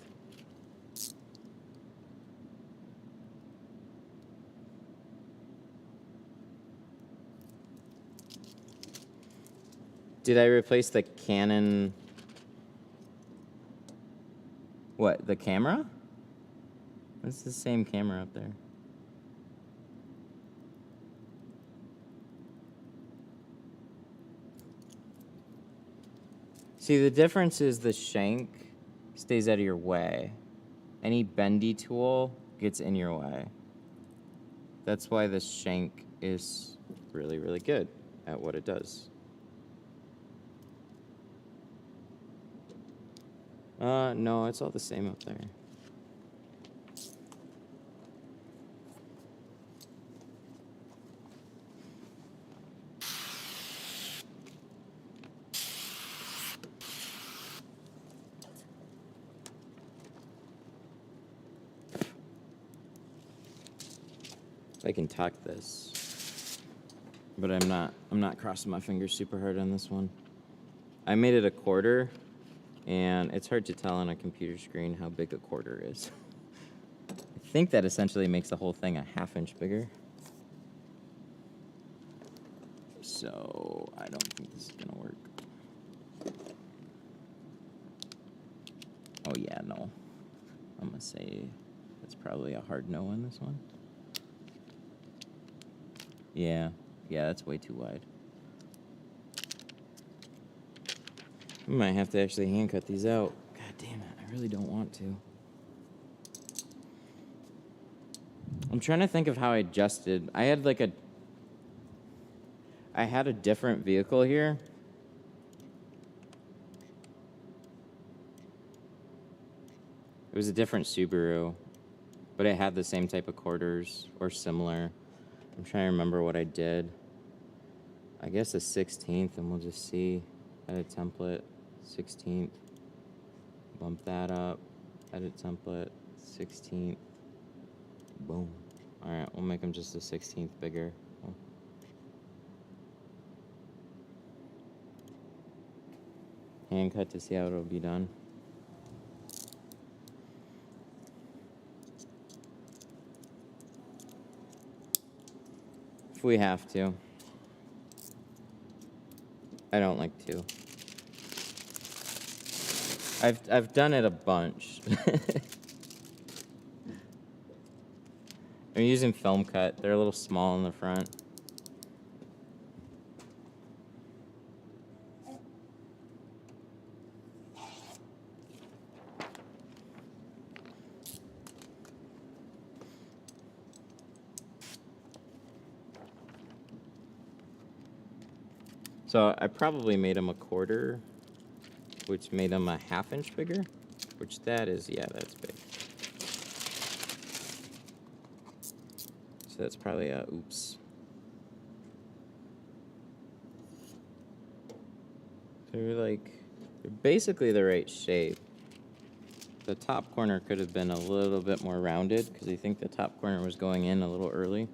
Did I replace the Canon? What, the camera? It's the same camera up there. See, the difference is the shank stays out of your way. Any bendy tool gets in your way. That's why the shank is really, really good at what it does. No, it's all the same up there. I can tack this, but I'm not crossing my fingers super hard on this one. I made it a 1/4, and it's hard to tell on a computer screen how big a 1/4 is. I think that essentially makes the whole thing a 1/2 inch bigger. So I don't think this is gonna work. Oh yeah, no. I'm gonna say that's probably a hard no on this one. Yeah, that's way too wide. I might have to actually hand cut these out. God damn it, I really don't want to. I'm trying to think of how I adjusted. I had a different vehicle here. It was a different Subaru, but it had the same type of 1/4s or similar. I'm trying to remember what I did. I guess a 16th, and we'll just see. Edit template, 16th. Bump that up. Edit template, 16th. Boom. All right, we'll make them just a 16th bigger. Oh. Hand cut to see how it'll be done. If we have to. I don't like to. I've done it a bunch. I'm using film cut. They're a little small in the front. So I probably made them a 1/4, which made them a 1/2 inch bigger, which that is, yeah, that's big. So that's probably a oops. So they're basically the right shape. The top corner could have been a little bit more rounded because I think the top corner was going in a little early.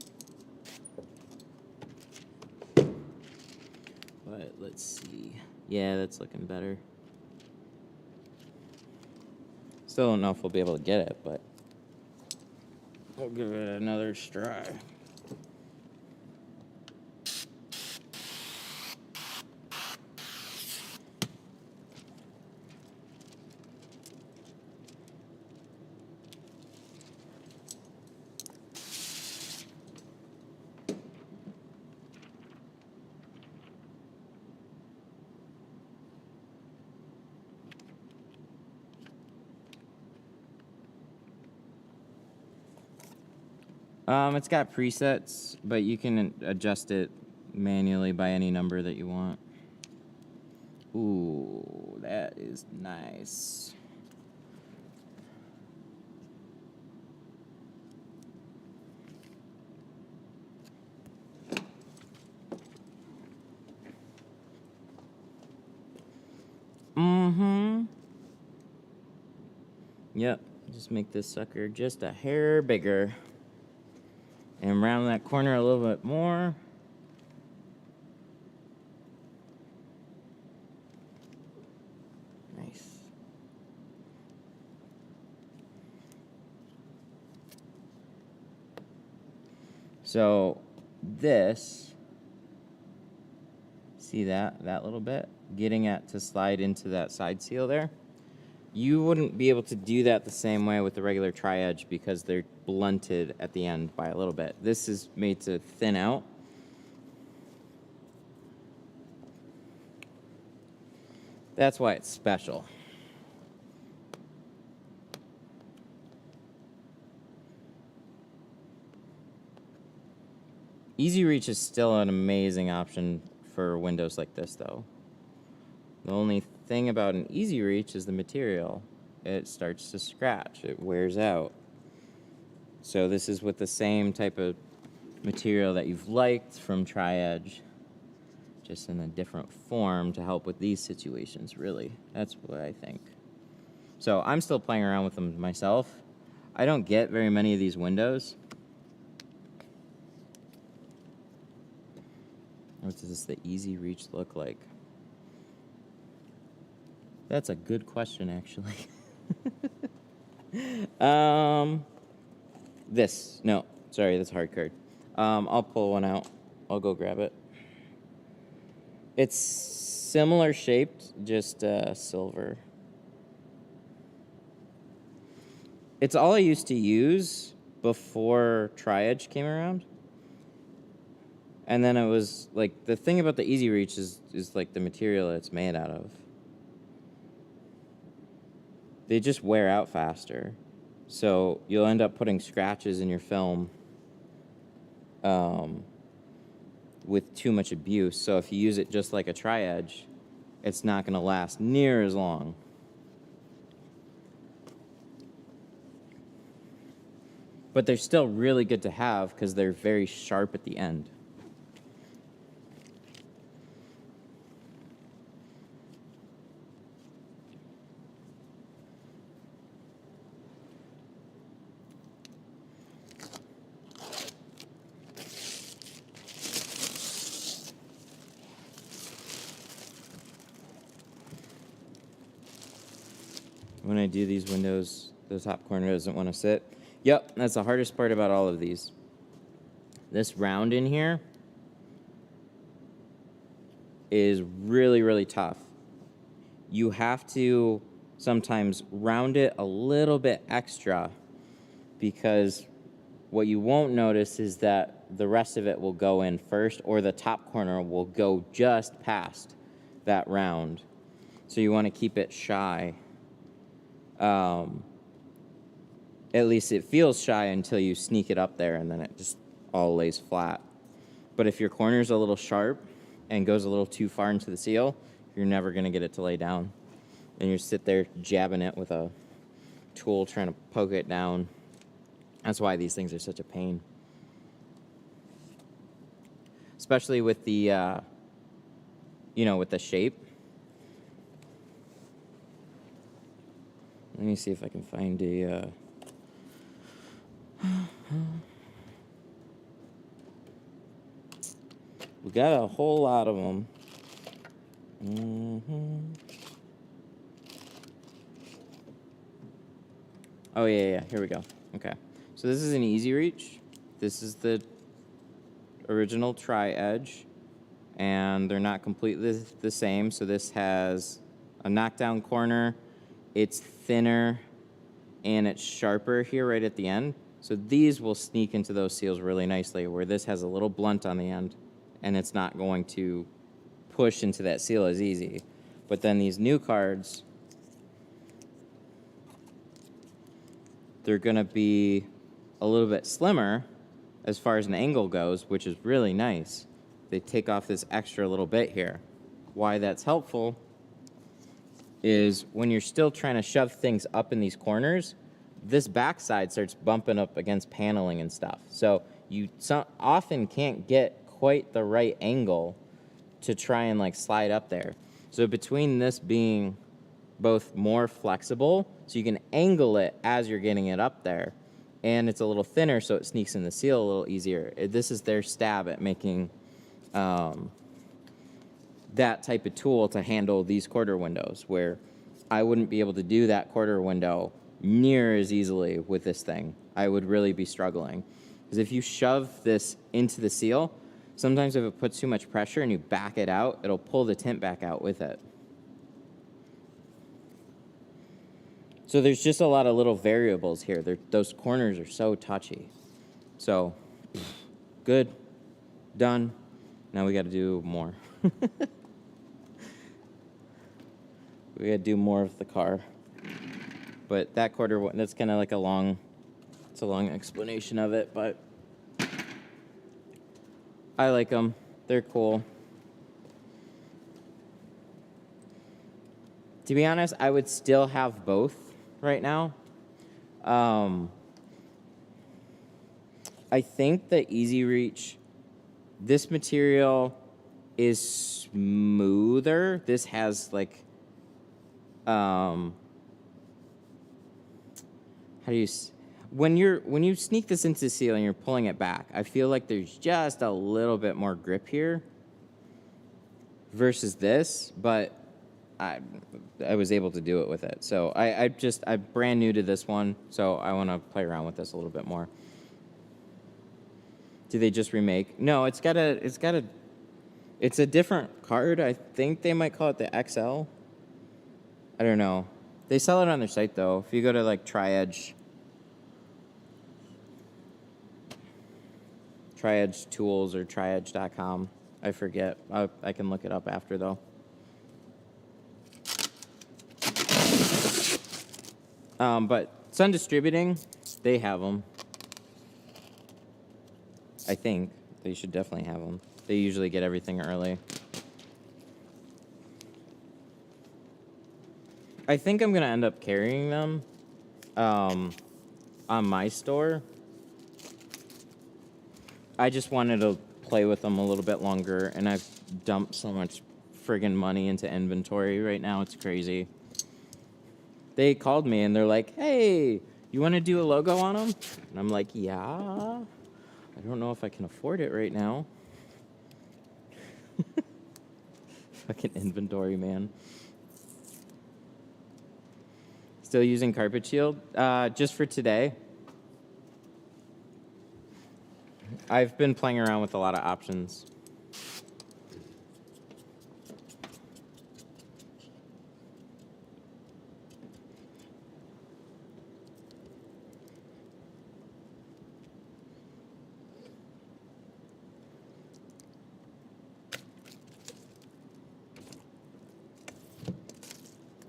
But let's see. Yeah, that's looking better. Still don't know if we'll be able to get it, but we'll give it another try. It's got presets, but you can adjust it manually by any number that you want. Ooh, that is nice. Mm-hmm. Yep, just make this sucker just a hair bigger. And round that corner a little bit more. Nice. So this, see that little bit? Getting it to slide into that side seal there. You wouldn't be able to do that the same way with the regular tri-edge because they're blunted at the end by a little bit. This is made to thin out. That's why it's special. Easy Reach is still an amazing option for windows like this, though. The only thing about an Easy Reach is the material. It starts to scratch. It wears out. So this is with the same type of material that you've liked from Tri-Edge, just in a different form to help with these situations, really. That's what I think. So I'm still playing around with them myself. I don't get very many of these windows. What does the Easy Reach look like? That's a good question, actually. No, sorry, that's a hard card. I'll pull one out. I'll go grab it. It's similar shaped, just silver. It's all I used to use before Tri-Edge came around. And then it was like, the thing about the Easy Reach is like the material it's made out of. They just wear out faster. So you'll end up putting scratches in your film with too much abuse. So if you use it just like a Tri-Edge, it's not going to last near as long. But they're still really good to have because they're very sharp at the end. When I do these windows, the top corner doesn't want to sit. Yep, that's the hardest part about all of these. This round in here is really, really tough. You have to sometimes round it a little bit extra because what you won't notice is that the rest of it will go in first, or the top corner will go just past that round. So you want to keep it shy. At least it feels shy until you sneak it up there and then it just all lays flat. But if your corner's a little sharp and goes a little too far into the seal, you're never going to get it to lay down. And you sit there jabbing it with a tool trying to poke it down. That's why these things are such a pain. Especially with the, with the shape. Let me see if I can find a... We got a whole lot of them. Oh, yeah, here we go. Okay. So this is an Easy Reach. This is the original Tri-Edge. And they're not completely the same. So this has a knockdown corner. It's thinner. And it's sharper here right at the end. So these will sneak into those seals really nicely, where this has a little blunt on the end, and it's not going to push into that seal as easy. But then these new cards, they're going to be a little bit slimmer, as far as an angle goes, which is really nice. They take off this extra little bit here. Why that's helpful is when you're still trying to shove things up in these corners, this backside starts bumping up against paneling and stuff. So you often can't get quite the right angle to try and like slide up there. So between this being both more flexible, so you can angle it as you're getting it up there, and it's a little thinner so it sneaks in the seal a little easier. This is their stab at making that type of tool to handle these quarter windows, where I wouldn't be able to do that quarter window near as easily with this thing. I would really be struggling. Because if you shove this into the seal, sometimes if it puts too much pressure and you back it out, it'll pull the tint back out with it. So there's just a lot of little variables here. Those corners are so touchy. So, good, done. Now we got to do more. We got to do more of the car. But that quarter, that's kind of like it's a long explanation of it, but I like them. They're cool. To be honest, I would still have both right now. I think the Easy Reach, this material is smoother. This has like, how do you, when you sneak this into the seal and you're pulling it back, I feel like there's just a little bit more grip here versus this, but I was able to do it with it. So I'm brand new to this one, so I want to play around with this a little bit more. Do they just remake? No, it's a different card. I think they might call it the XL. I don't know. They sell it on their site though. If you go to like Tri-Edge Tools or triedge.com, I forget. I can look it up after though. But Sun Distributing, they have them. I think they should definitely have them. They usually get everything early. I think I'm going to end up carrying them on my store. I just wanted to play with them a little bit longer, and I've dumped so much friggin' money into inventory right now. It's crazy. They called me, and they're like, hey, you want to do a logo on them? And I'm like, yeah. I don't know if I can afford it right now. Fucking inventory, man. Still using Carpet Shield? Just for today. I've been playing around with a lot of options.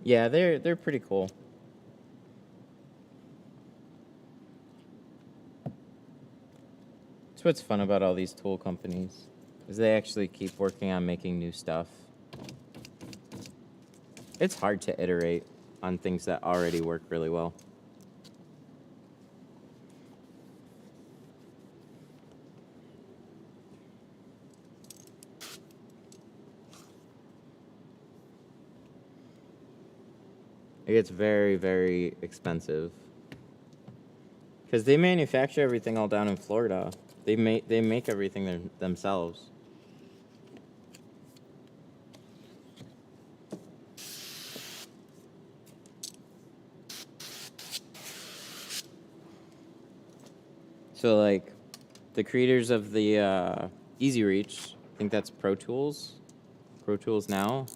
Yeah, they're pretty cool. That's what's fun about all these tool companies, is they actually keep working on making new stuff. It's hard to iterate on things that already work really well. It gets very, very expensive. Because they manufacture everything all down in Florida. They make everything themselves. So like the creators of the Easy Reach, I think that's Pro Tools now.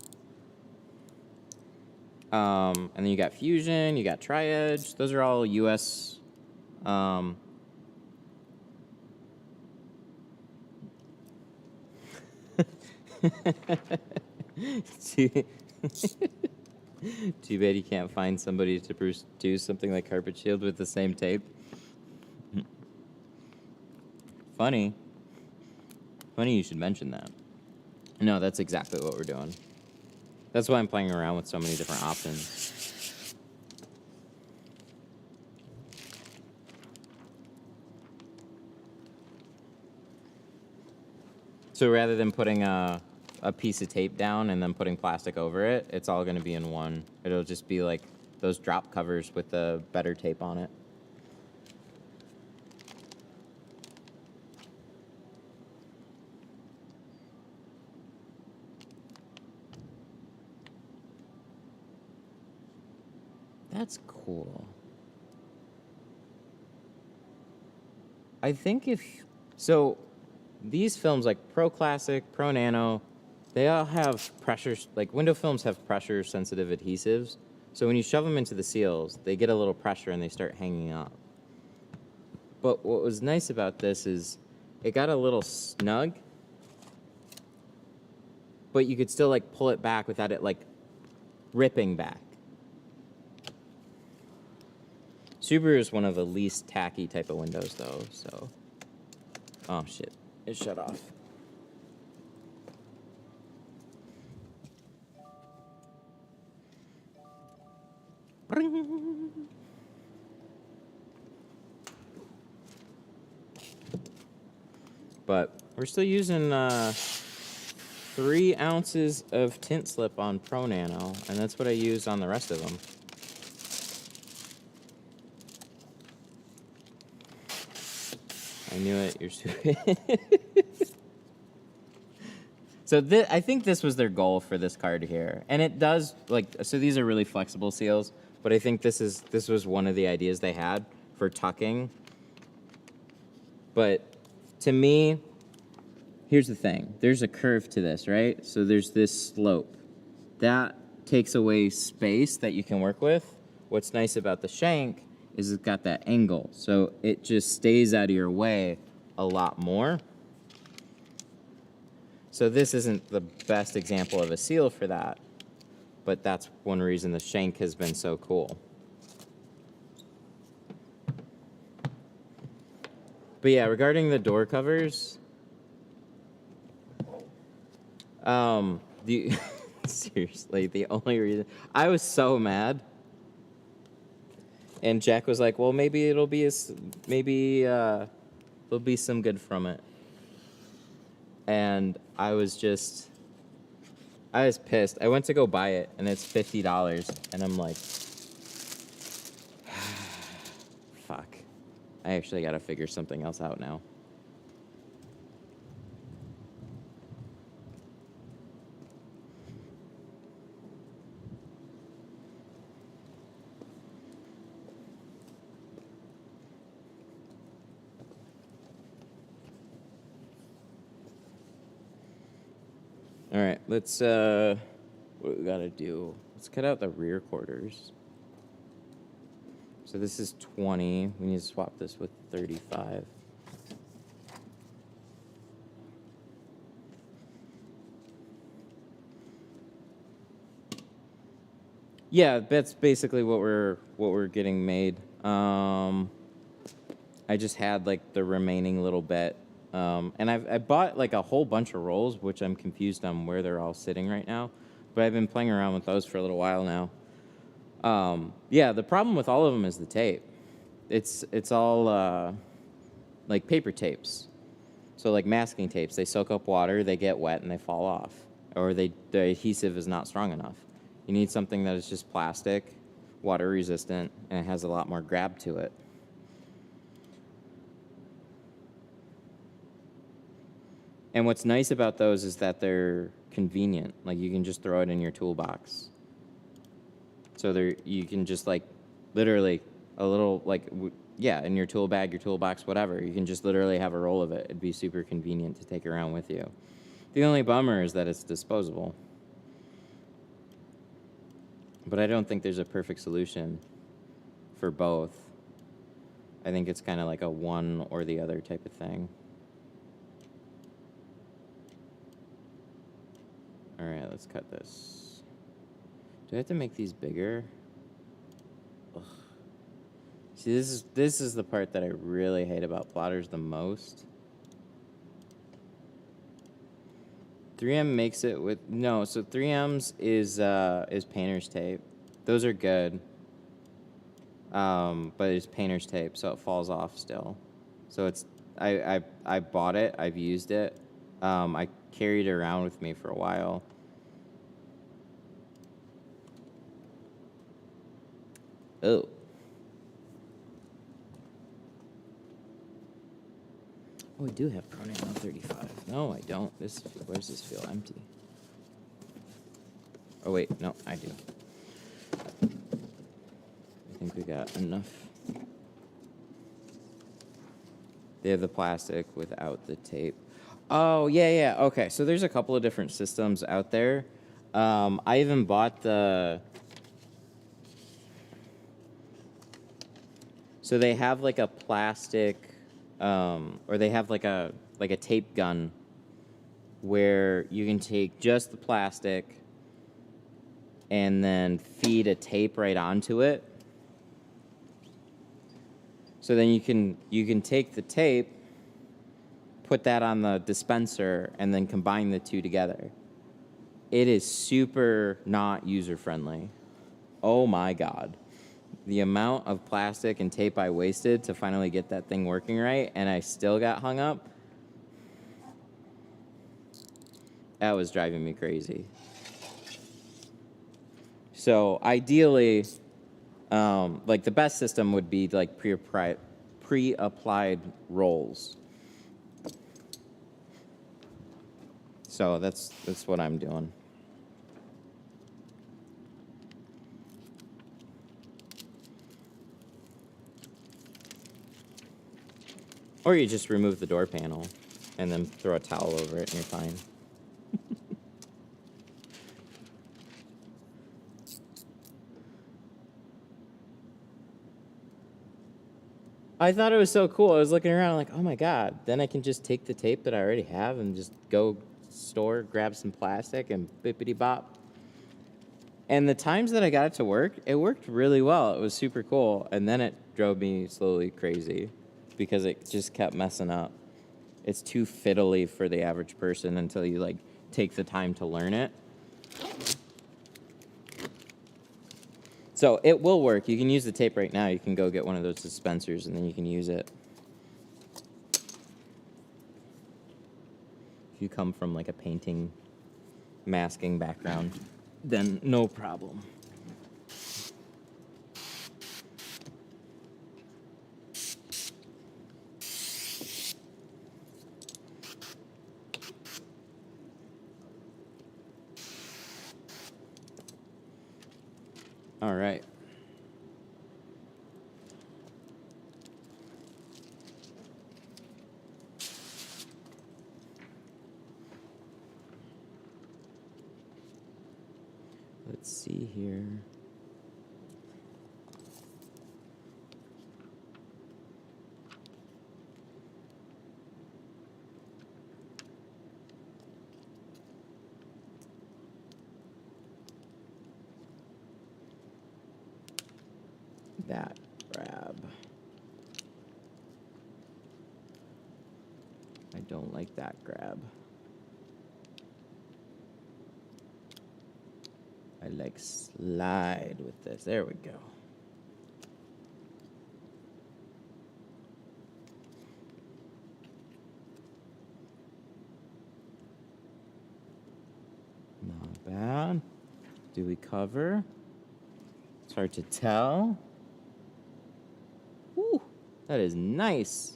And then you got Fusion, you got Tri-Edge. Those are all U.S. Too bad you can't find somebody to produce something like Carpet Shield with the same tape. Funny. Funny you should mention that. No, that's exactly what we're doing. That's why I'm playing around with so many different options. So rather than putting a piece of tape down and then putting plastic over it, it's all going to be in one. It'll just be like those drop covers with the better tape on it. That's cool. I think so these films like Pro Classic, Pro Nano, they all have pressures, like window films have pressure sensitive adhesives. So when you shove them into the seals, they get a little pressure and they start hanging up. But what was nice about this is it got a little snug, but you could still like pull it back without it like ripping back. Subaru is one of the least tacky type of windows though, so. Oh shit, it shut off. But we're still using 3 ounces of tint slip on Pro Nano, and that's what I use on the rest of them. I knew it. You're stupid. So I think this was their goal for this card here, and it does like. So these are really flexible seals, but I think this was one of the ideas they had for tucking. But to me, here's the thing: there's a curve to this, right? So there's this slope that takes away space that you can work with. What's nice about the shank is it's got that angle, so it just stays out of your way a lot more. So this isn't the best example of a seal for that, but that's one reason the shank has been so cool. But yeah, regarding the door covers, seriously, the only reason I was so mad. And Jack was like, "Well, maybe there'll be some good from it." And I was pissed. I went to go buy it, and it's $50, and I'm like, fuck. I actually got to figure something else out now. All right, let's, what we gotta do? Let's cut out the rear quarters. So this is 20. We need to swap this with 35. Yeah, that's basically what we're getting made. I just had like the remaining little bit. And I bought like a whole bunch of rolls, which I'm confused on where they're all sitting right now. But I've been playing around with those for a little while now. Yeah, the problem with all of them is the tape. It's all like paper tapes. So like masking tapes, they soak up water, they get wet, and they fall off. Or the adhesive is not strong enough. You need something that is just plastic, water resistant, and it has a lot more grab to it. And what's nice about those is that they're convenient. Like you can just throw it in your toolbox. So you can just like literally a little like, yeah, in your tool bag, your toolbox, whatever. You can just literally have a roll of it. It'd be super convenient to take around with you. The only bummer is that it's disposable. But I don't think there's a perfect solution for both. I think it's kind of like a one or the other type of thing. All right, let's cut this. Do I have to make these bigger? Ugh. See, this is the part that I really hate about plotters the most. 3M makes it with no. So 3M's is painter's tape. Those are good. But it's painter's tape, so it falls off still. So it's I bought it. I've used it. I carried it around with me for a while. Oh. Oh, I do have pronoun 35. No, I don't. Where does this feel empty? Oh, wait. No, I do. I think we got enough. They have the plastic without the tape. Oh, yeah. Okay, so there's a couple of different systems out there. I even bought the... So they have like a plastic... or they have like a tape gun where you can take just the plastic and then feed a tape right onto it. So then you can take the tape, put that on the dispenser, and then combine the two together. It is super not user-friendly. Oh my God. The amount of plastic and tape I wasted to finally get that thing working right, and I still got hung up. That was driving me crazy. So ideally, like the best system would be like pre-applied rolls. So that's what I'm doing. Or you just remove the door panel and then throw a towel over it and you're fine. I thought it was so cool. I was looking around like, oh my God. Then I can just take the tape that I already have and just go store, grab some plastic and bippity bop. And the times that I got it to work, it worked really well. It was super cool. And then it drove me slowly crazy because it just kept messing up. It's too fiddly for the average person until you like take the time to learn it. So it will work. You can use the tape right now. You can go get one of those dispensers and then you can use it. If you come from like a painting, masking background, then no problem. All right. Let's see here. That grab. I don't like that grab. I like slide with this. There we go. Not bad. Do we cover? It's hard to tell. Woo, that is nice.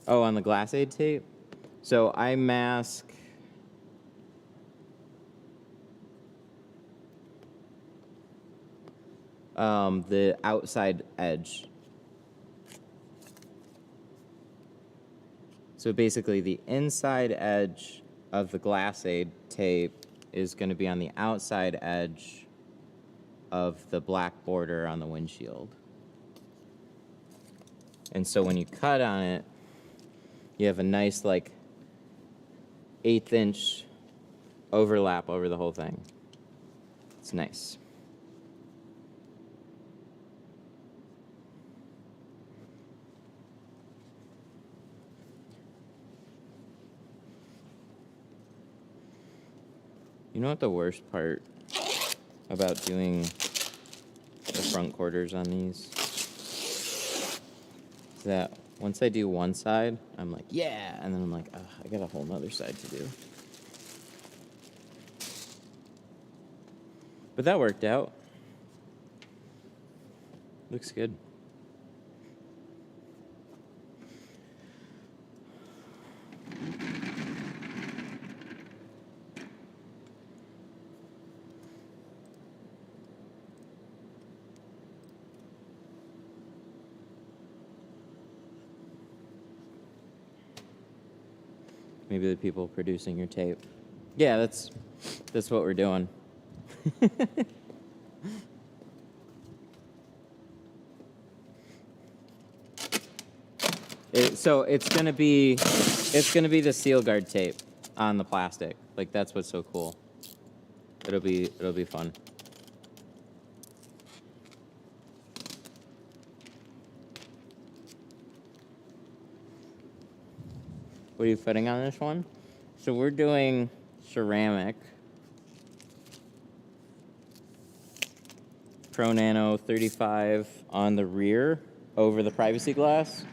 Oh, on the glass aid tape? So I mask the outside edge. So basically the inside edge of the glass aid tape is going to be on the outside edge of the black border on the windshield. And so when you cut on it, you have a nice like 1/8" overlap over the whole thing. It's nice. You know what the worst part about doing the front quarters on these is that once I do one side, I'm like, yeah, and then I'm like, oh, I got a whole nother side to do. But that worked out. Looks good. Maybe the people producing your tape. Yeah, that's what we're doing. So it's gonna be the seal guard tape on the plastic. Like, that's what's so cool. It'll be fun. What are you fitting on this one? So we're doing ceramic, Pro Nano 35 on the rear over the privacy glass,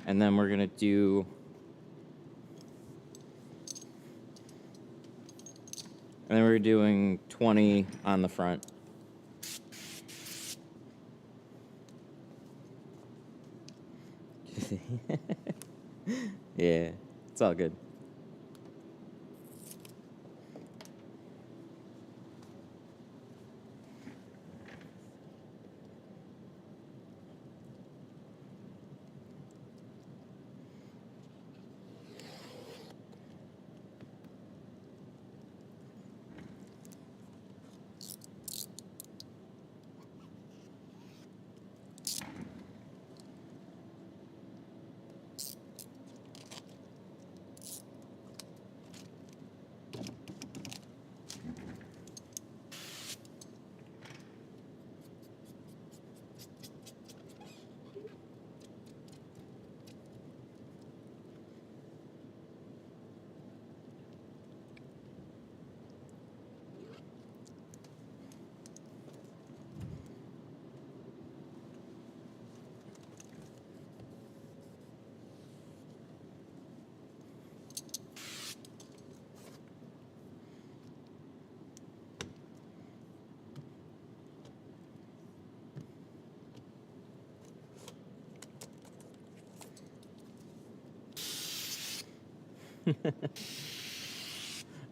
and then we're gonna do and then we're doing 20 on the front. Yeah, it's all good.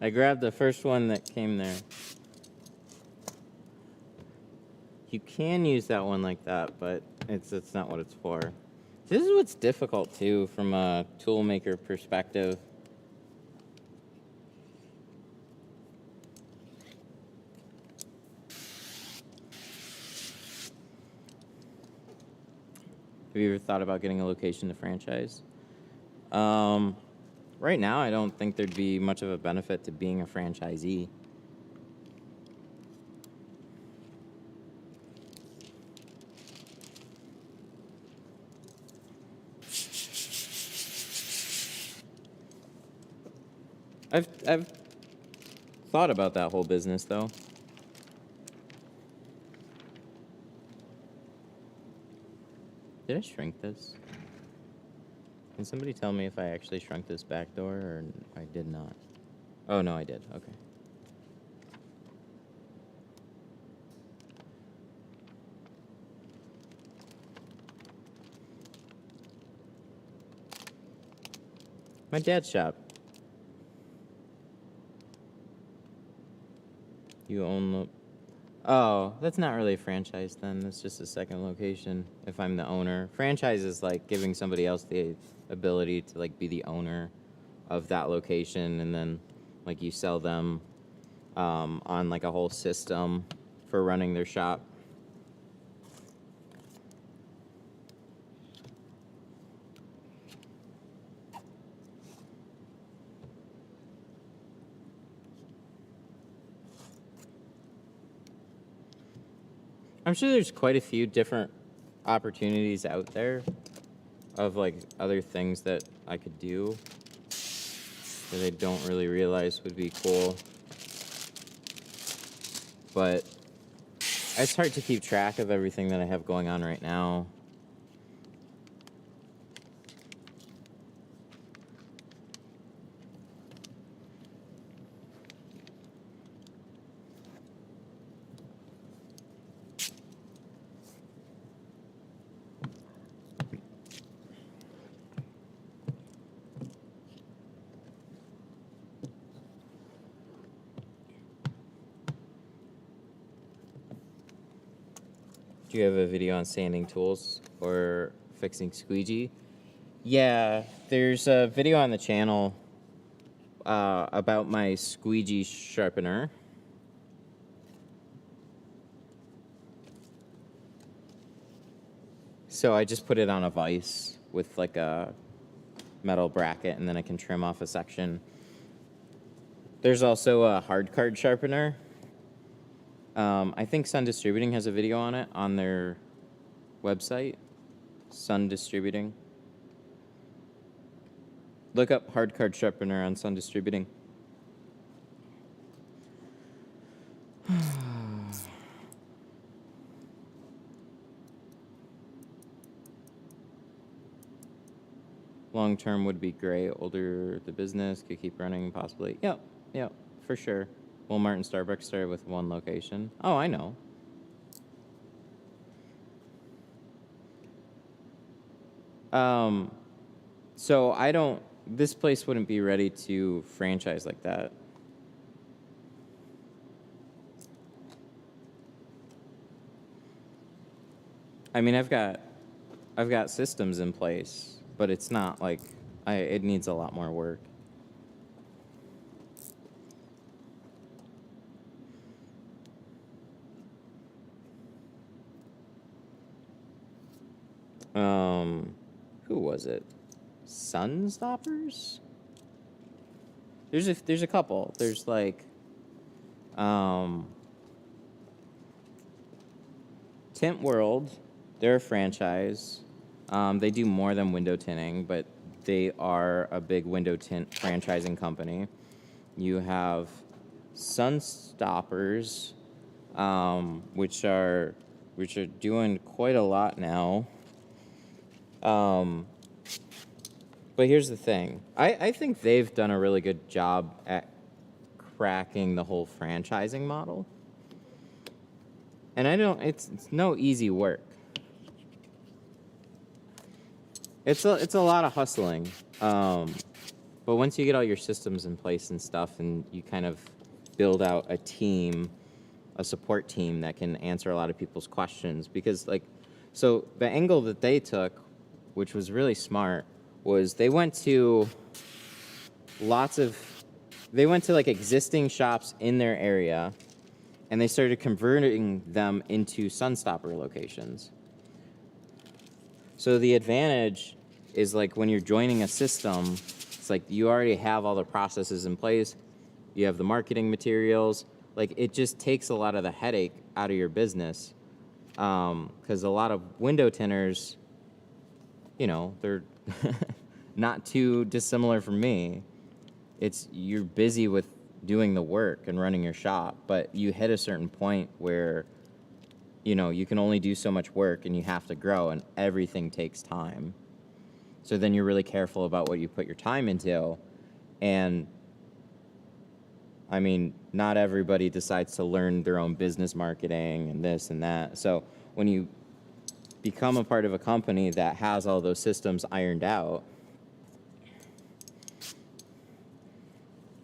I grabbed the first one that came there. You can use that one like that, but it's not what it's for. This is what's difficult too from a toolmaker perspective. Have you ever thought about getting a location to franchise? Right now, I don't think there'd be much of a benefit to being a franchisee. I've thought about that whole business though. Did I shrink this? Can somebody tell me if I actually shrunk this back door or I did not? Oh, no, I did. Okay. My dad's shop. You own the... Oh, that's not really a franchise then. That's just a second location if I'm the owner. Franchise is like giving somebody else the ability to like be the owner of that location, and then like you sell them on like a whole system for running their shop. I'm sure there's quite a few different opportunities out there of like other things that I could do that I don't really realize would be cool. But it's hard to keep track of everything that I have going on right now. Do you have a video on sanding tools or fixing squeegee? Yeah, there's a video on the channel about my squeegee sharpener. So I just put it on a vise with like a metal bracket, and then I can trim off a section. There's also a hard card sharpener. I think Sun Distributing has a video on it on their website. Sun Distributing. Look up hard card sharpener on Sun Distributing. Long term would be great. Older, the business could keep running possibly. Yep, for sure. Walmart and Starbucks started with one location. Oh, I know. So I don't, this place wouldn't be ready to franchise like that. I mean, I've got systems in place, but it's not like, it needs a lot more work. Who was it? Sunstoppers? There's a couple. There's like, Tint World. They're a franchise. They do more than window tinting, but they are a big window tint franchising company. You have Sunstoppers, which are doing quite a lot now. But here's the thing. I think they've done a really good job at cracking the whole franchising model. And it's no easy work. It's a lot of hustling. But once you get all your systems in place and stuff, and you kind of build out a team, a support team that can answer a lot of people's questions, because like, so the angle that they took, which was really smart, was they went to like existing shops in their area, and they started converting them into Sunstopper locations. So the advantage is like when you're joining a system, it's like you already have all the processes in place, you have the marketing materials, like it just takes a lot of the headache out of your business. Because a lot of window tinters, you know, they're not too dissimilar from me. You're busy with doing the work and running your shop, but you hit a certain point where, you know, you can only do so much work and you have to grow, and everything takes time. So then you're really careful about what you put your time into. And I mean, not everybody decides to learn their own business marketing and this and that. So when you become a part of a company that has all those systems ironed out,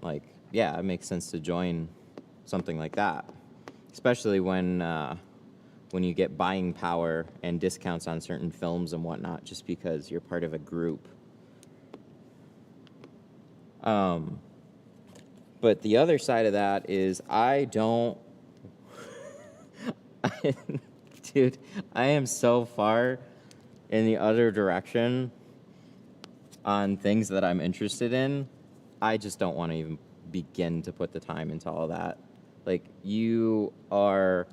like, yeah, it makes sense to join something like that, especially when you get buying power and discounts on certain films and whatnot, just because you're part of a group. But the other side of that is dude, I am so far in the other direction on things that I'm interested in. I just don't want to even begin to put the time into all that. Like, you are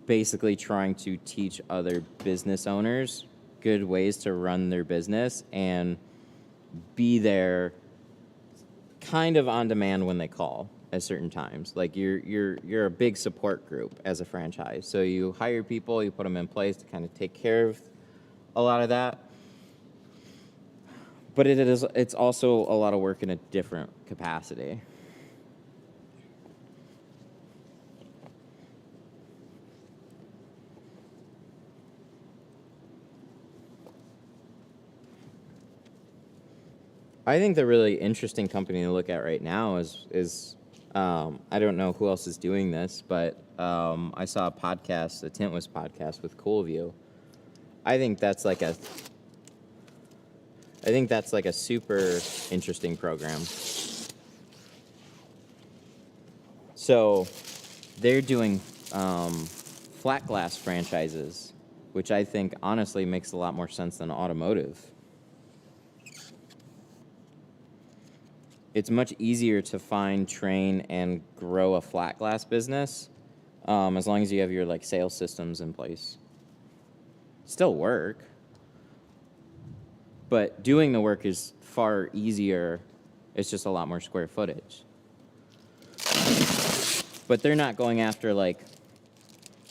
basically trying to teach other business owners good ways to run their business and be there kind of on demand when they call at certain times. Like you're a big support group as a franchise. So you hire people, you put them in place to kind of take care of a lot of that. But it's also a lot of work in a different capacity. I think the really interesting company to look at right now is I don't know who else is doing this, but I saw a podcast, a Tint podcast with Coolview. I think that's like a super interesting program. So they're doing flat glass franchises, which I think honestly makes a lot more sense than automotive. It's much easier to find, train, and grow a flat glass business as long as you have your like sales systems in place. Still work, but doing the work is far easier. It's just a lot more square footage. But they're not going after like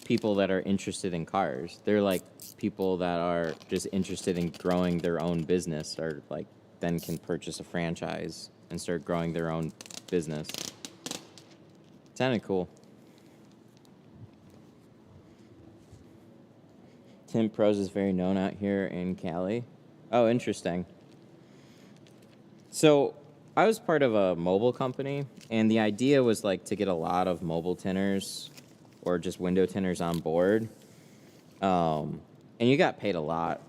people that are interested in cars. They're like people that are just interested in growing their own business, or like then can purchase a franchise and start growing their own business. Sounded cool. Tint Pros is very known out here in Cali. Oh, interesting. So I was part of a mobile company, and the idea was like to get a lot of mobile tinters or just window tinters on board. And you got paid a lot.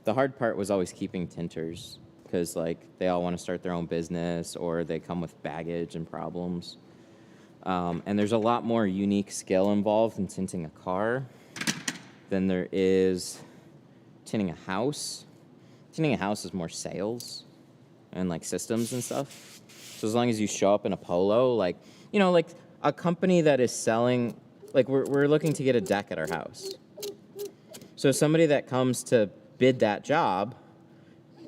The hard part was always keeping tinters, because like they all want to start their own business, or they come with baggage and problems. And there's a lot more unique skill involved in tinting a car than there is tinting a house. Tinting a house is more sales and like systems and stuff. So as long as you show up in a polo, like, you know, like a company that is selling, like we're looking to get a deck at our house. So somebody that comes to bid that job,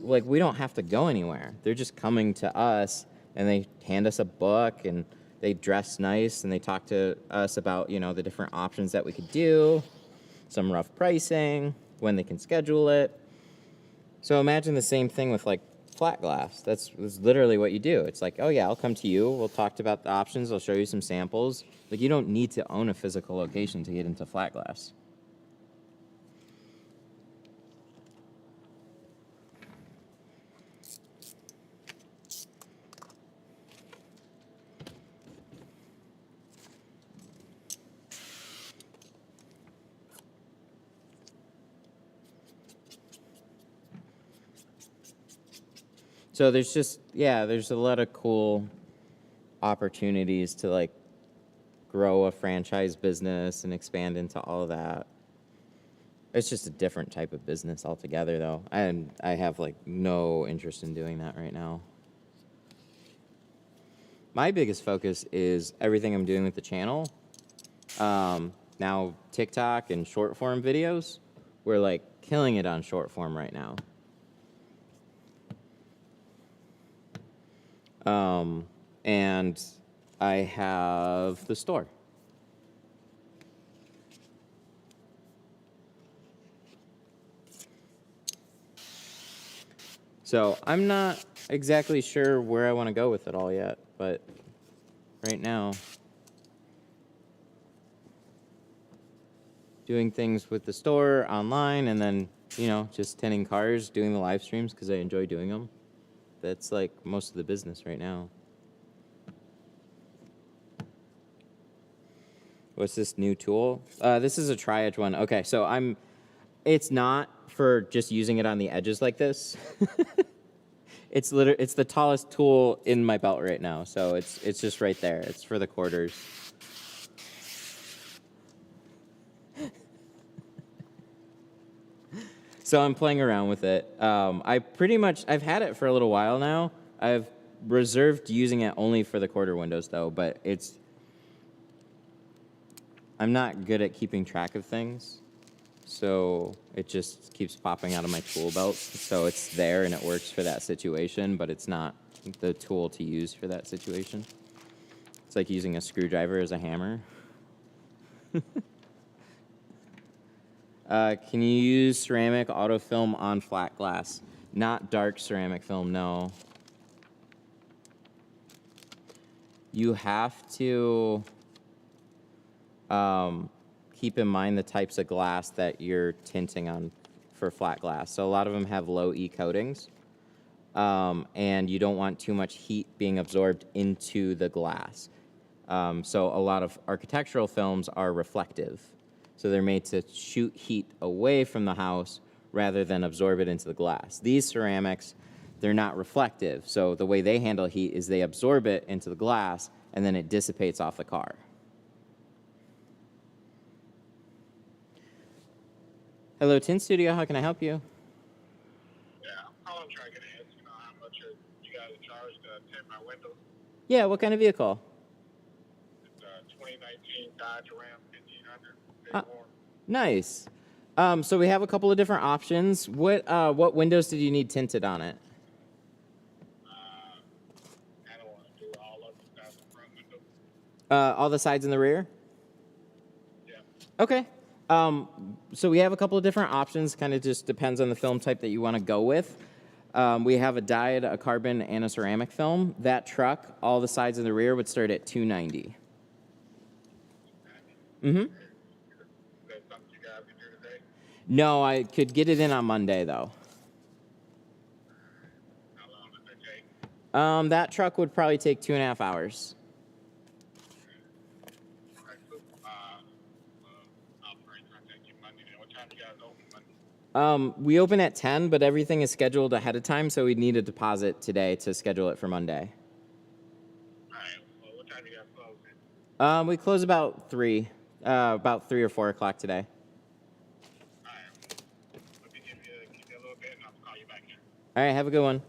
like we don't have to go anywhere. They're just coming to us, and they hand us a book, and they dress nice, and they talk to us about, you know, the different options that we could do, some rough pricing, when they can schedule it. So imagine the same thing with like flat glass. That's literally what you do. It's like, oh yeah, I'll come to you. We'll talk about the options. I'll show you some samples. Like you don't need to own a physical location to get into flat glass. So there's just, yeah, there's a lot of cool opportunities to like grow a franchise business and expand into all of that. It's just a different type of business altogether, though. And I have like no interest in doing that right now. My biggest focus is everything I'm doing with the channel. Now TikTok and short form videos, we're like killing it on short form right now. And I have the store. So I'm not exactly sure where I want to go with it all yet, but right now, doing things with the store online, and then, you know, just tinting cars, doing the live streams because I enjoy doing them. That's like most of the business right now. What's this new tool? This is a tri-edge one. Okay, so it's not for just using it on the edges like this. It's the tallest tool in my belt right now, so it's just right there. It's for the quarters. So I'm playing around with it. I've had it for a little while now. I've reserved using it only for the quarter windows though, but I'm not good at keeping track of things, so it just keeps popping out of my tool belt. So it's there and it works for that situation, but it's not the tool to use for that situation. It's like using a screwdriver as a hammer. Can you use ceramic autofilm on flat glass? Not dark ceramic film, no. You have to keep in mind the types of glass that you're tinting on for flat glass. So a lot of them have low E coatings, and you don't want too much heat being absorbed into the glass. So a lot of architectural films are reflective. So they're made to shoot heat away from the house rather than absorb it into the glass. These ceramics, they're not reflective. So the way they handle heat is they absorb it into the glass and then it dissipates off the car. Hello, Tint Studio. How can I help you? Yeah, I'm trying to get an answer. You know how much you guys charge to tint my windows? Yeah, what kind of vehicle? It's a 2019 Dodge Ram 1500. Big more. Nice. So we have a couple of different options. What windows did you need tinted on it? I don't want to do all of it. That's the front window. All the sides and the rear? Yeah. Okay. So we have a couple of different options. Kind of just depends on the film type that you want to go with. We have a dyed, a carbon, and a ceramic film. That truck, all the sides and the rear would start at $290. Mm-hmm. Is that something you guys can do today? No, I could get it in on Monday, though. How long does it take? That truck would probably take 2.5 hours. Okay, so, I'll probably contact you Monday. Then what time you guys open Monday? We open at 10, but everything is scheduled ahead of time, so we'd need a deposit today to schedule it for Monday. All right. Well, what time you guys close it? We close about 3 or 4 o'clock today. All right. Let me give you a little bit, and I'll call you back here. All right, have a good one.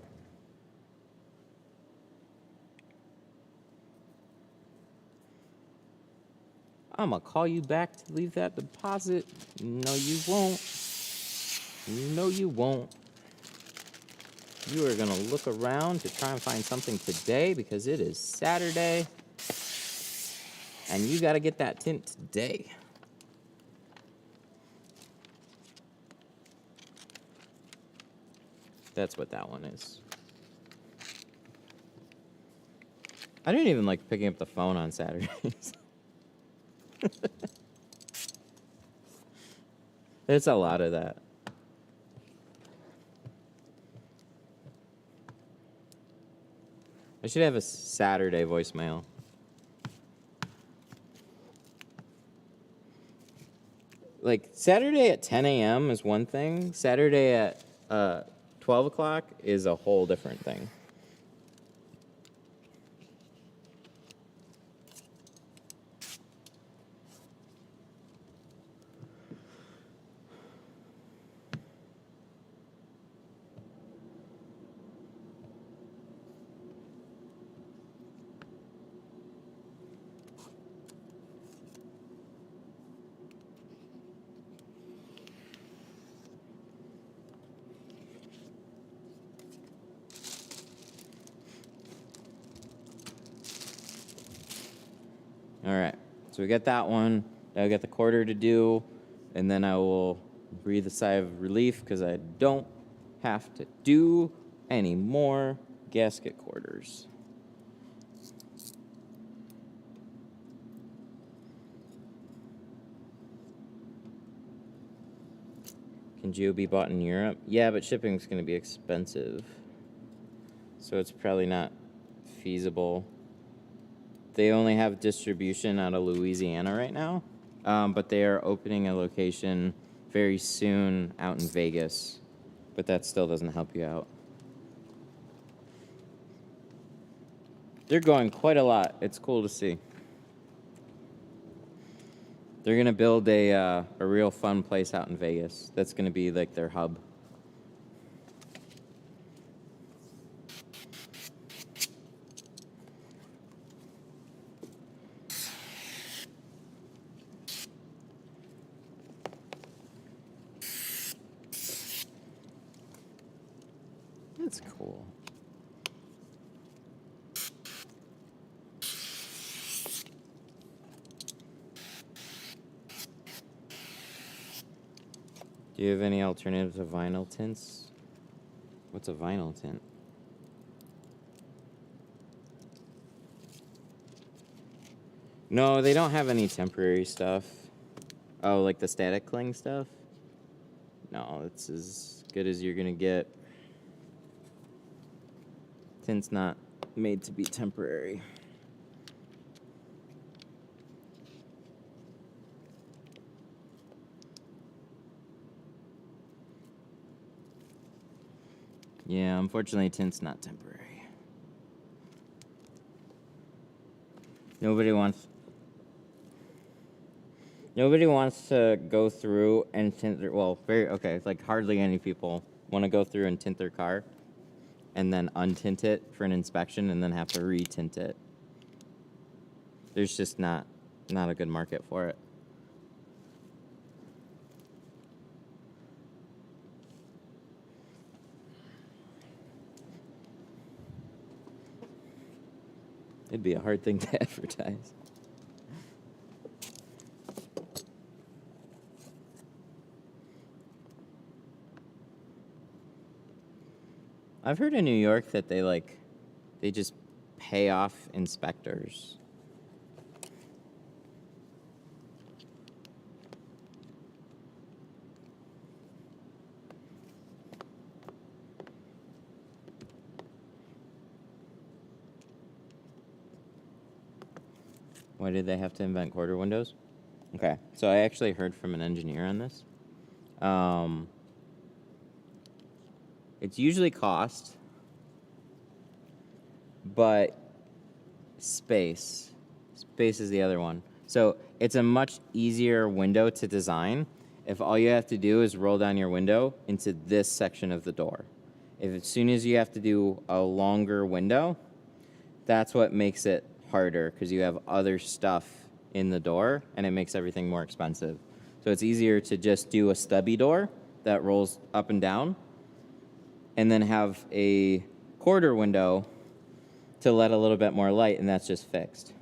I'm going to call you back to leave that deposit. No, you won't. No, you won't. You are going to look around to try and find something today because it is Saturday. And you got to get that tint today. That's what that one is. I didn't even like picking up the phone on Saturdays. There's a lot of that. I should have a Saturday voicemail. Like, Saturday at 10 a.m. is one thing. Saturday at 12 o'clock is a whole different thing. All right, so we got that one. Now I got the quarter to do, and then I will breathe a sigh of relief because I don't have to do any more gasket quarters. Can Geo be bought in Europe? Yeah, but shipping's going to be expensive, so it's probably not feasible. They only have distribution out of Louisiana right now, but they are opening a location very soon out in Vegas, but that still doesn't help you out. They're going quite a lot. It's cool to see. They're going to build a real fun place out in Vegas. That's going to be like their hub. That's cool. Do you have any alternatives to vinyl tints? What's a vinyl tint? No, they don't have any temporary stuff. Oh, like the static cling stuff? No, it's as good as you're gonna get. Tint's not made to be temporary. Yeah, unfortunately, tint's not temporary. Nobody wants to go through and tint their, well, it's like hardly any people want to go through and tint their car and then untint it for an inspection and then have to retint it. There's just not a good market for it. It'd be a hard thing to advertise. I've heard in New York that they just pay off inspectors. Why did they have to invent quarter windows? Okay, so I actually heard from an engineer on this. It's usually cost, but space is the other one. So it's a much easier window to design if all you have to do is roll down your window into this section of the door. If as soon as you have to do a longer window, that's what makes it harder, because you have other stuff in the door and it makes everything more expensive. So it's easier to just do a stubby door that rolls up and down and then have a quarter window to let a little bit more light, and that's just fixed.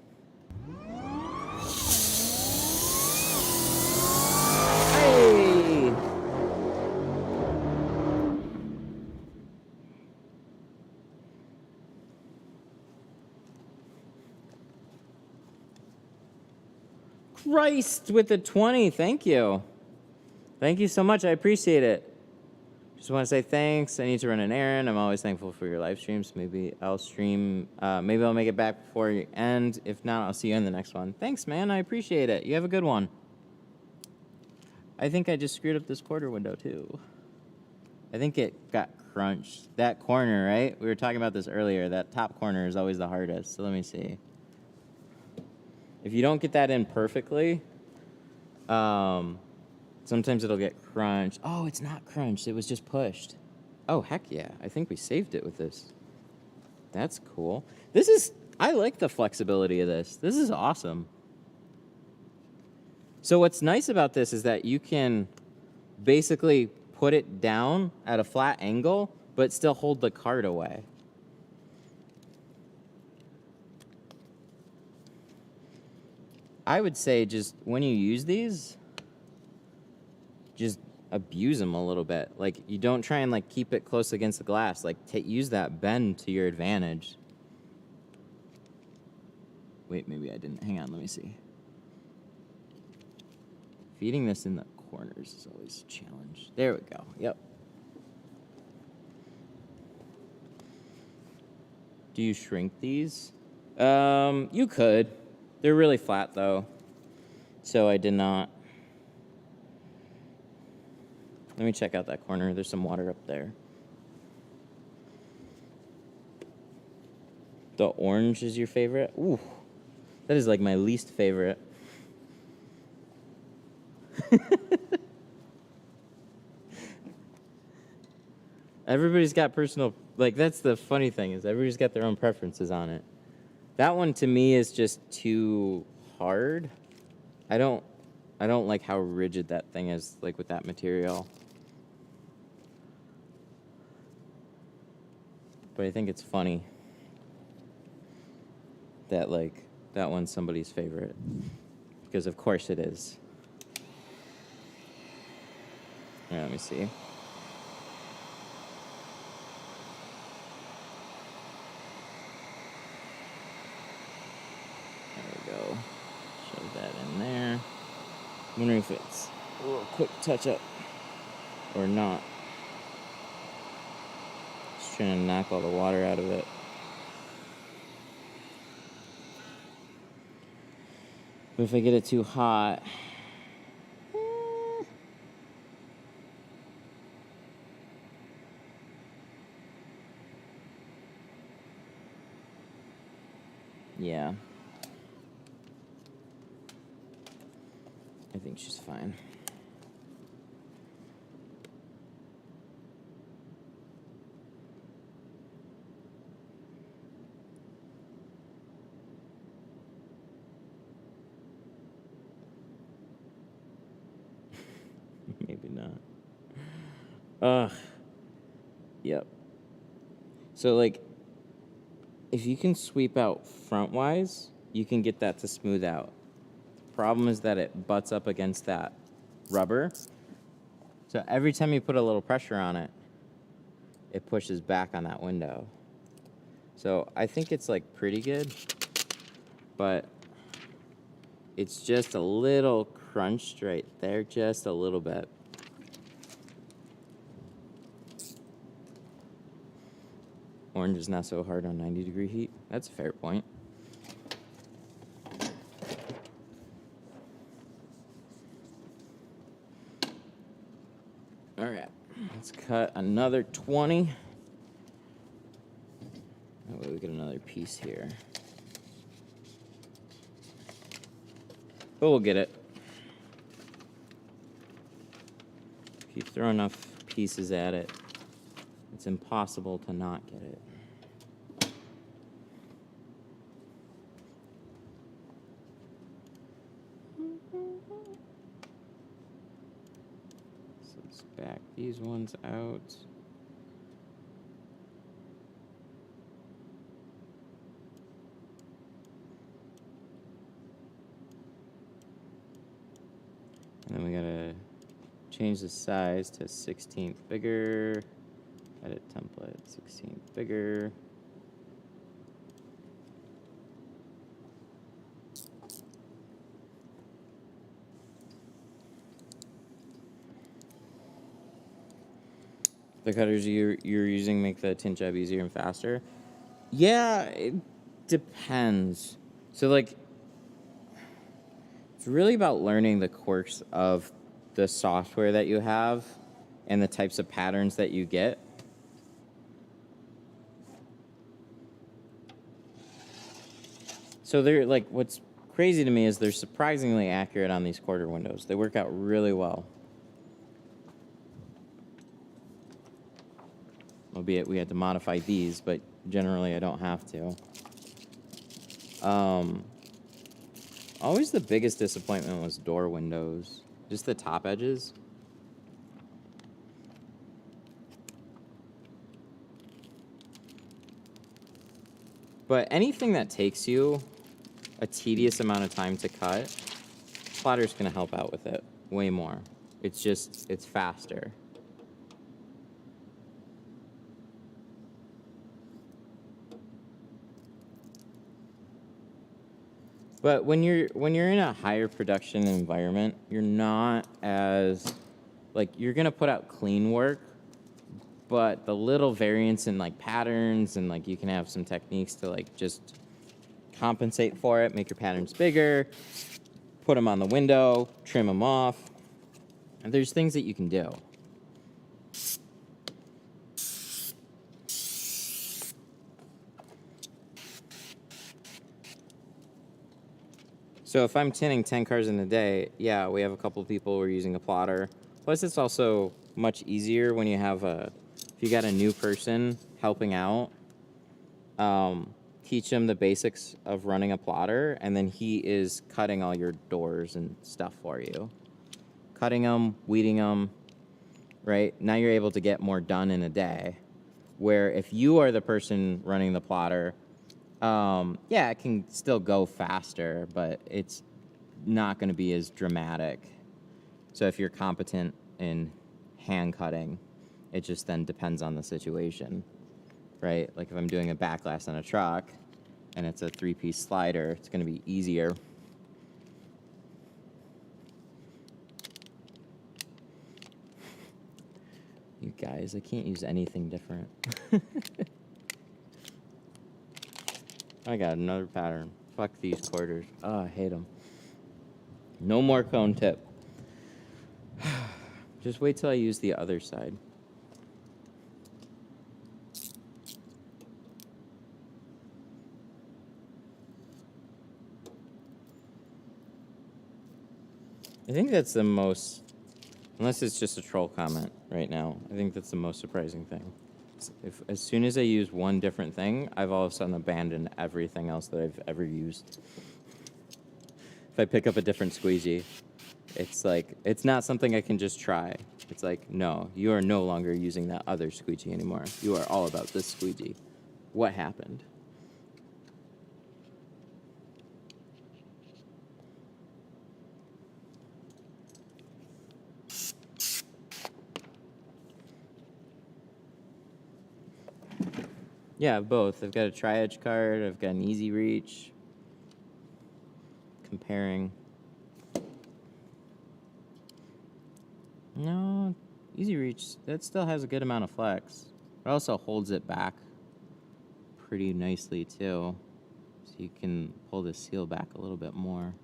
Hey! Christ with the 20, thank you. Thank you so much, I appreciate it. Just want to say thanks. I need to run an errand. I'm always thankful for your live streams. Maybe I'll stream, maybe I'll make it back before you end. If not, I'll see you in the next one. Thanks, man, I appreciate it. You have a good one. I think I just screwed up this quarter window, too. I think it got crunched. That corner, right? We were talking about this earlier. That top corner is always the hardest. So let me see. If you don't get that in perfectly, sometimes it'll get crunched. Oh, it's not crunched. It was just pushed. Oh, heck yeah. I think we saved it with this. That's cool. I like the flexibility of this. This is awesome. So what's nice about this is that you can basically put it down at a flat angle, but still hold the cart away. I would say just when you use these, just abuse them a little bit. Like, you don't try and keep it close against the glass. Use that bend to your advantage. Wait, maybe I didn't. Hang on, let me see. Feeding this in the corners is always a challenge. There we go. Yep. Do you shrink these? You could. They're really flat, though. So I did not. Let me check out that corner. There's some water up there. The orange is your favorite? Ooh, that is my least favorite. Everybody's got personal, that's the funny thing, is everybody's got their own preferences on it. That one to me is just too hard. I don't like how rigid that thing is, with that material. but I think it's funny that, like, that one's somebody's favorite. Because of course it is. All right, let me see. There we go. Shove that in there. I'm wondering if it's a little quick touch-up or not. Just trying to knock all the water out of it. But if I get it too hot... Yeah. I think she's fine. Maybe not. Ugh. Yep. So, like, if you can sweep out front-wise, you can get that to smooth out. The problem is that it butts up against that rubber. So every time you put a little pressure on it, it pushes back on that window. So I think it's, like, pretty good, but it's just a little crunched right there, just a little bit. Orange is not so hard on 90-degree heat. That's a fair point. All right, let's cut another 20. That way we get another piece here. But we'll get it. If you throw enough pieces at it, it's impossible to not get it. So let's back these ones out. And then we gotta change the size to 16th bigger. Edit template, 16th bigger. The cutters you're using make the tint job easier and faster? Yeah, it depends. So, like, it's really about learning the quirks of the software that you have and the types of patterns that you get. So they're, like, what's crazy to me is they're surprisingly accurate on these quarter windows. They work out really well. Albeit we had to modify these, but generally I don't have to. Always the biggest disappointment was door windows. Just the top edges. But anything that takes you a tedious amount of time to cut, Plotter's gonna help out with it way more. It's just, it's faster. But when you're in a higher production environment, you're not as, like, you're gonna put out clean work, but the little variance in, like, patterns and, like, you can have some techniques to, like, just compensate for it, make your patterns bigger, put them on the window, trim them off. And there's things that you can do. So if I'm tinting 10 cars in a day, yeah, we have a couple of people who are using a plotter. Plus, it's also much easier when you have if you got a new person helping out, teach them the basics of running a plotter, and then he is cutting all your doors and stuff for you. Cutting them, weeding them, right? Now you're able to get more done in a day. where if you are the person running the plotter, yeah, it can still go faster, but it's not going to be as dramatic. So if you're competent in hand cutting, it just then depends on the situation, right? Like if I'm doing a backlash on a truck and it's a 3-piece slider, it's going to be easier. You guys, I can't use anything different. I got another pattern. Fuck these quarters. Oh, I hate them. No more cone tip. Just wait till I use the other side. I think that's the most, unless it's just a troll comment right now, I think that's the most surprising thing. If as soon as I use one different thing, I've all of a sudden abandoned everything else that I've ever used. If I pick up a different squeegee, it's like, it's not something I can just try. It's like, no, you are no longer using that other squeegee anymore. You are all about this squeegee. What happened? Yeah, both. I've got a tri-edge card. I've got an easy reach. Comparing. No, easy reach. That still has a good amount of flex. It also holds it back pretty nicely too. So you can pull the seal back a little bit more.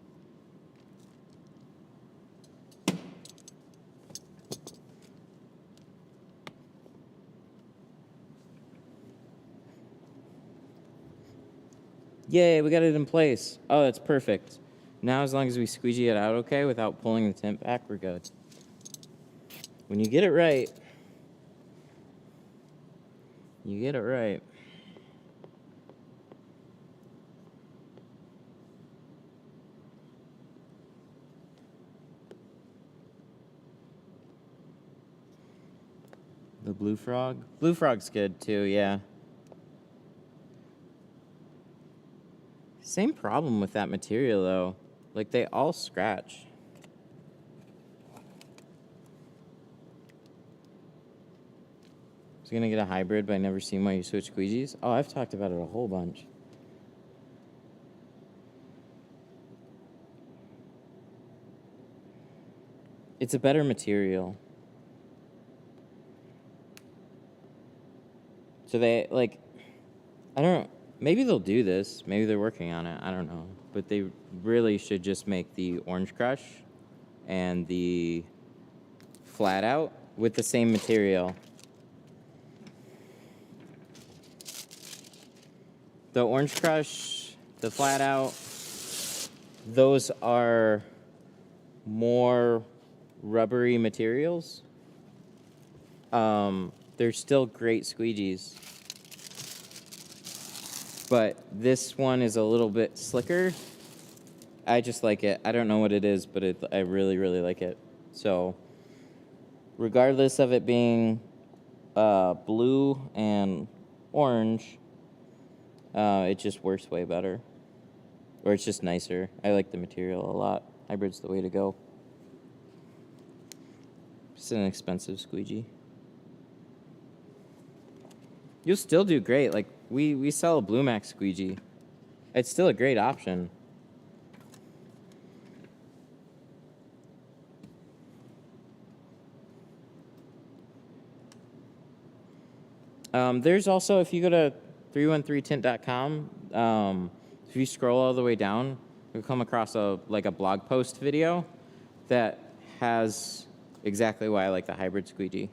Yay, we got it in place. Oh, that's perfect. Now as long as we squeegee it out okay without pulling the tint back, we're good. When you get it right, you get it right. The blue frog? Blue frog's good too, yeah. Same problem with that material though. Like they all scratch. I was gonna get a hybrid, but I never seen why you switch squeegees. Oh, I've talked about it a whole bunch. It's a better material. So they, like, I don't, maybe they'll do this. Maybe they're working on it. I don't know. But they really should just make the Orange Crush and the Flat Out with the same material. The Orange Crush, the Flat Out, those are more rubbery materials. They're still great squeegees. But this one is a little bit slicker. I just like it. I don't know what it is, but I really, really like it. So, regardless of it being blue and orange, it just works way better. Or it's just nicer. I like the material a lot. Hybrid's the way to go. It's an expensive squeegee. You'll still do great. Like, we sell a Blue Max squeegee. It's still a great option. There's also, if you go to 313tint.com, if you scroll all the way down, you'll come across a blog post video that has exactly why I like the hybrid squeegee.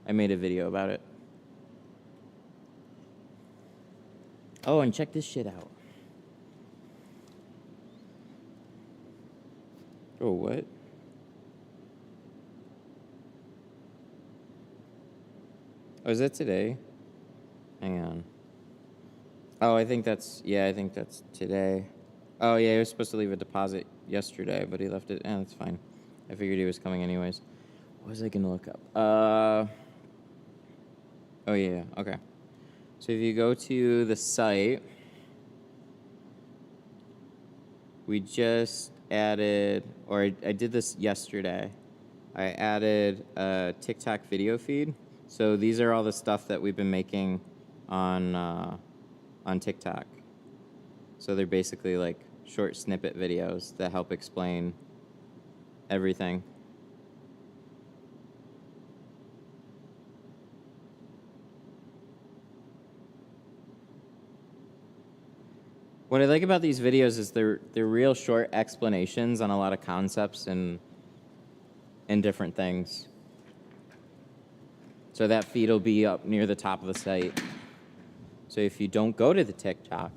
I made a video about it. Oh, and check this shit out. Oh, what? Oh, is that today? Hang on. Oh, I think that's today. Oh, yeah, he was supposed to leave a deposit yesterday, but he left it. That's fine. I figured he was coming anyways. What was I going to look up? Oh, yeah, okay. So if you go to the site, we just added, or I did this yesterday. I added a TikTok video feed. So these are all the stuff that we've been making on TikTok. So they're basically like short snippet videos that help explain everything. What I like about these videos is they're real short explanations on a lot of concepts and different things. So that feed will be up near the top of the site. So if you don't go to the TikTok,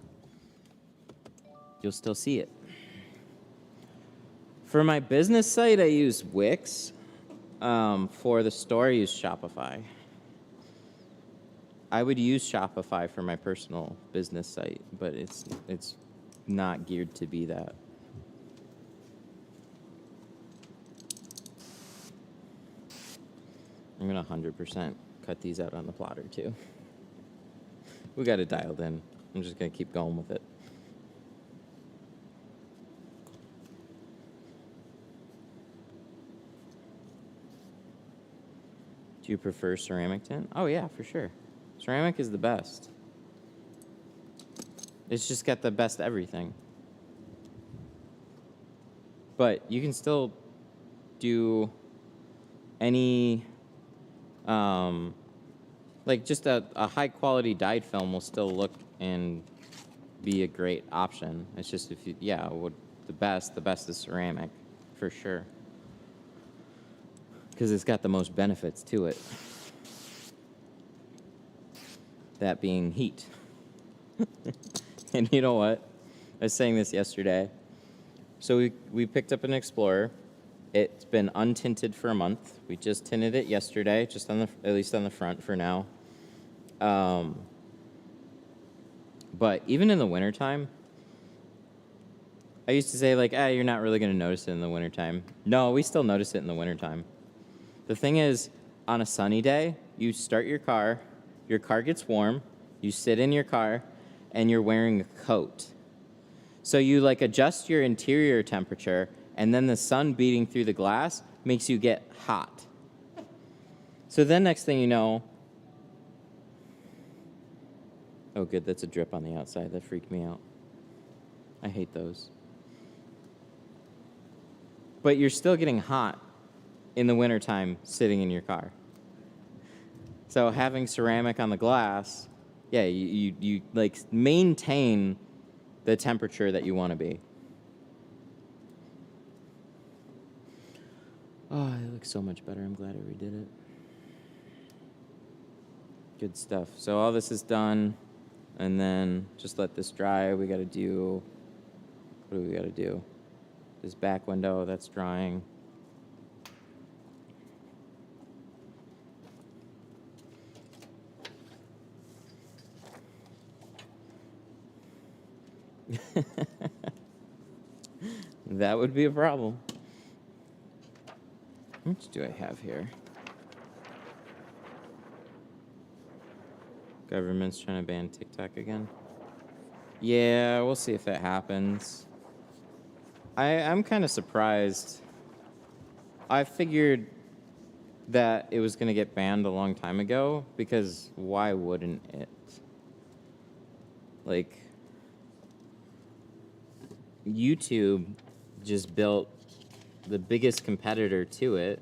you'll still see it. For my business site, I use Wix. For the store, I use Shopify. I would use Shopify for my personal business site, but it's not geared to be that. I'm gonna 100% cut these out on the plotter too. We got it dialed in. I'm just gonna keep going with it. Do you prefer ceramic tint? Oh yeah, for sure. Ceramic is the best. It's just got the best everything. But you can still do any, like just a high quality dyed film will still look and be a great option. It's just if you, yeah, the best is ceramic, for sure. Because it's got the most benefits to it. That being heat. And you know what? I was saying this yesterday. So we picked up an Explorer. It's been untinted for a month. We just tinted it yesterday, just at least on the front for now. But even in the wintertime, I used to say like, you're not really going to notice it in the wintertime. No, we still notice it in the wintertime. The thing is, on a sunny day, you start your car gets warm, you sit in your car, and you're wearing a coat. So you like adjust your interior temperature, and then the sun beating through the glass makes you get hot. So then next thing you know, oh good, that's a drip on the outside. That freaked me out. I hate those. But you're still getting hot in the wintertime sitting in your car. So having ceramic on the glass, yeah, you like maintain the temperature that you want to be. Oh, it looks so much better. I'm glad I redid it. Good stuff. So all this is done, and then just let this dry. We got to do, what do we got to do? This back window, that's drying. That would be a problem. How much do I have here? Government's trying to ban TikTok again. Yeah, we'll see if that happens. I'm kind of surprised. I figured that it was going to get banned a long time ago, because why wouldn't it? Like, YouTube just built the biggest competitor to it.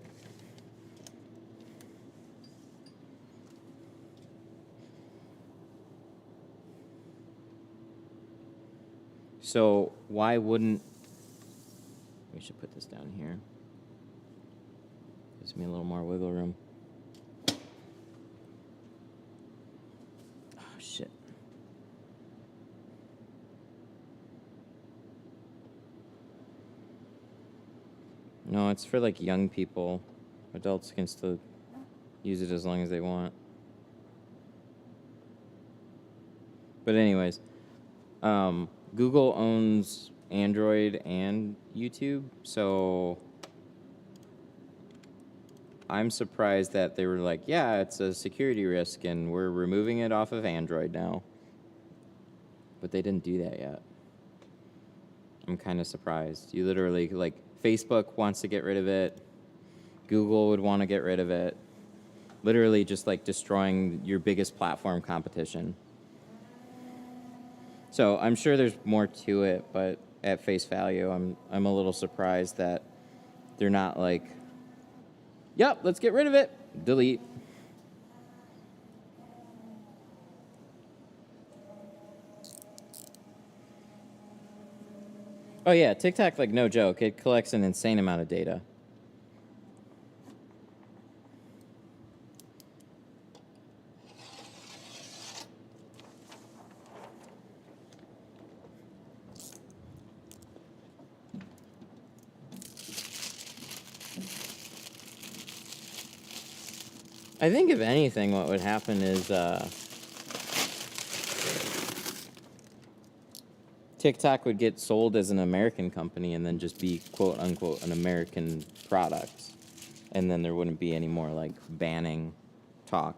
So why wouldn't, we should put this down here. Gives me a little more wiggle room. Oh, shit. No, it's for like young people. Adults can still use it as long as they want. But anyways, Google owns Android and YouTube, so I'm surprised that they were like, yeah, it's a security risk and we're removing it off of Android now. But they didn't do that yet. I'm kind of surprised. You literally, like, Facebook wants to get rid of it. Google would want to get rid of it. Literally just like destroying your biggest platform competition. So I'm sure there's more to it, but at face value, I'm a little surprised that they're not like, yep, let's get rid of it. Delete. Oh yeah, TikTok, like, no joke, it collects an insane amount of data. I think if anything, what would happen is TikTok would get sold as an American company and then just be, quote unquote, an American product. And then there wouldn't be any more like banning talk.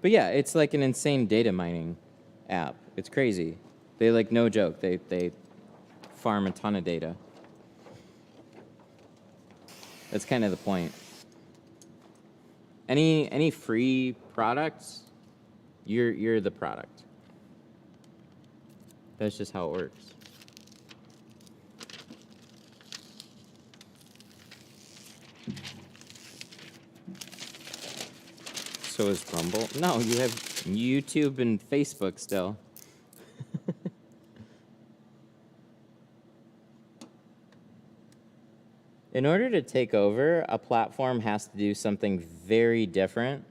But yeah, it's like an insane data mining app. It's crazy. They, like, no joke, they farm a ton of data. That's kind of the point. Any free products, you're the product. That's just how it works. So is Rumble? No, you have YouTube and Facebook still. In order to take over, a platform has to do something very different.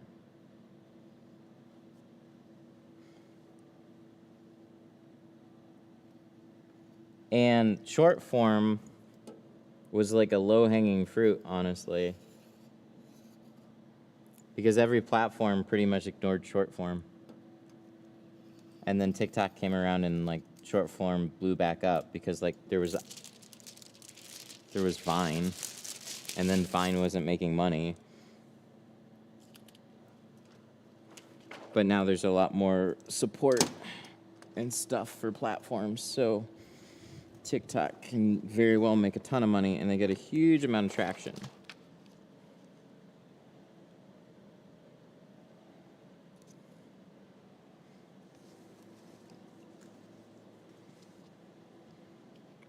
And short form was like a low-hanging fruit, honestly. Because every platform pretty much ignored short form. And then TikTok came around and, like, short form blew back up because, like, there was Vine, and then Vine wasn't making money. But now there's a lot more support and stuff for platforms, so TikTok can very well make a ton of money, and they get a huge amount of traction.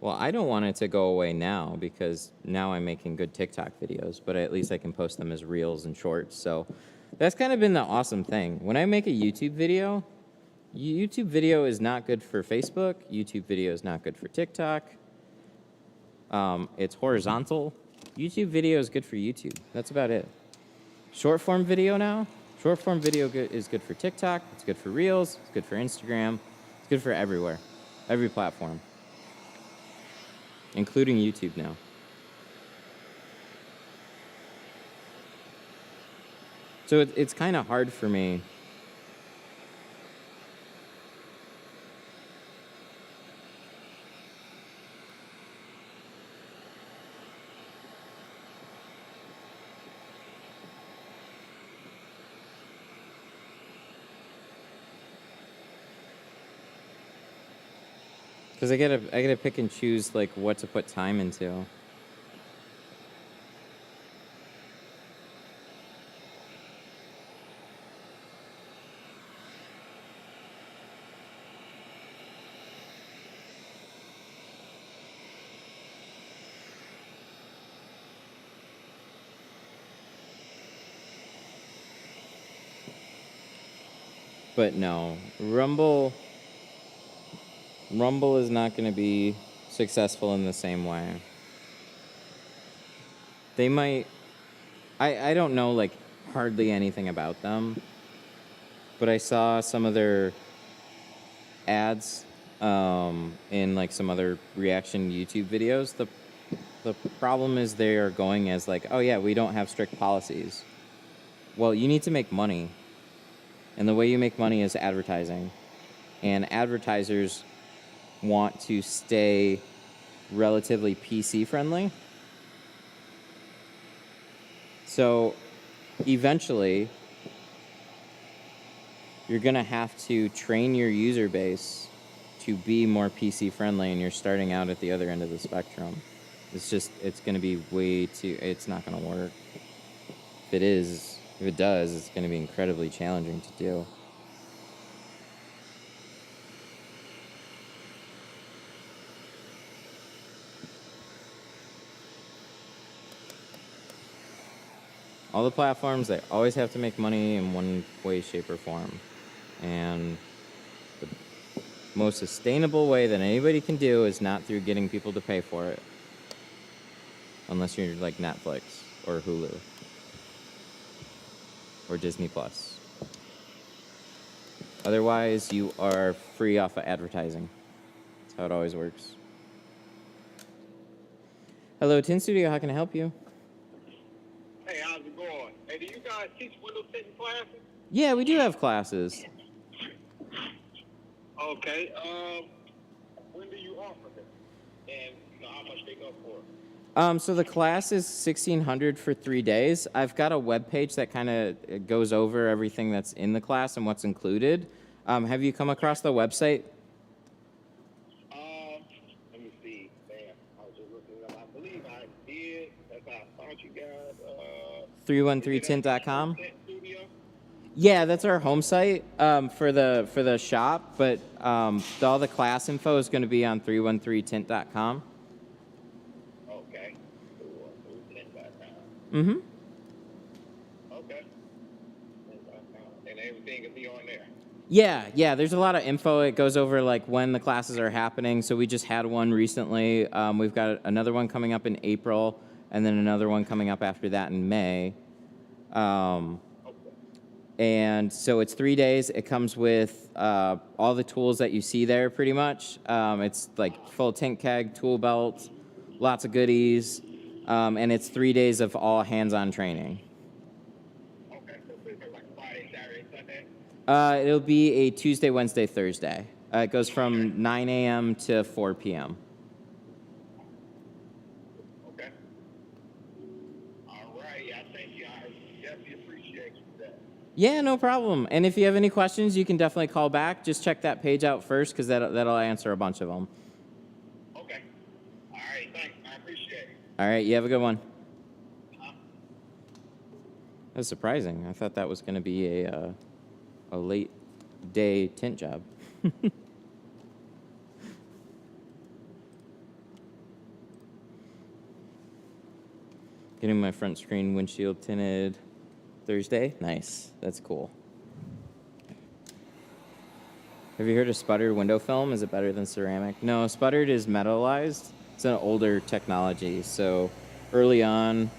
Well, I don't want it to go away now because now I'm making good TikTok videos, but at least I can post them as reels and shorts. So that's kind of been the awesome thing. When I make a YouTube video is not good for Facebook. YouTube video is not good for TikTok. It's horizontal. YouTube video is good for YouTube. That's about it. Short form video now. Short form video is good for TikTok. It's good for Reels. It's good for Instagram. It's good for everywhere. Every platform. Including YouTube now. So it's kind of hard for me. Because I gotta pick and choose, like, what to put time into. But no, Rumble is not going to be successful in the same way. They might... I don't know, like, hardly anything about them. But I saw some of their ads in, like, some other reaction YouTube videos. The problem is they are going as, like, oh, yeah, we don't have strict policies. Well, you need to make money. And the way you make money is advertising. And advertisers want to stay relatively PC friendly. So eventually, you're going to have to train your user base to be more PC friendly, and you're starting out at the other end of the spectrum. It's going to be it's not going to work. If it does, it's going to be incredibly challenging to do. All the platforms, they always have to make money in one way, shape, or form. And the most sustainable way that anybody can do is not through getting people to pay for it. Unless you're like Netflix or Hulu or Disney Plus. Otherwise, you are free off of advertising. That's how it always works. Hello, Tint Studio. How can I help you? Hey, how's it going? Hey, do you guys teach window tinting classes? Yeah, we do have classes. Okay. When do you offer them? And how much they go for? So the class is $1,600 for 3 days. I've got a web page that kind of goes over everything that's in the class and what's included. Have you come across the website? Let me see. Man, I was just looking it up. I believe I did. That's how I found you guys. 313tint.com. Tint Studio? Yeah, that's our home site for the shop, but all the class info is going to be on 313tint.com. Okay. Tint.com. Mm-hmm. Okay. And everything will be on there. Yeah, there's a lot of info. It goes over like when the classes are happening. So we just had one recently. We've got another one coming up in April, and then another one coming up after that in May. And so it's 3 days. It comes with all the tools that you see there pretty much. It's like full tint keg, tool belt, lots of goodies. And it's 3 days of all hands-on training. Okay, so it's like Friday, Saturday, Sunday? It'll be a Tuesday, Wednesday, Thursday. It goes from 9 a.m. to 4 p.m. Okay. All right. I thank you. I definitely appreciate you for that. Yeah, no problem. And if you have any questions, you can definitely call back. Just check that page out first, because that'll answer a bunch of them. Okay. All right. Thanks. I appreciate it. All right, you have a good one. That was surprising. I thought that was going to be a late day tint job. Getting my front screen windshield tinted Thursday. Nice. That's cool. Have you heard of sputtered window film? Is it better than ceramic? No, sputtered is metallized. It's an older technology. So early on,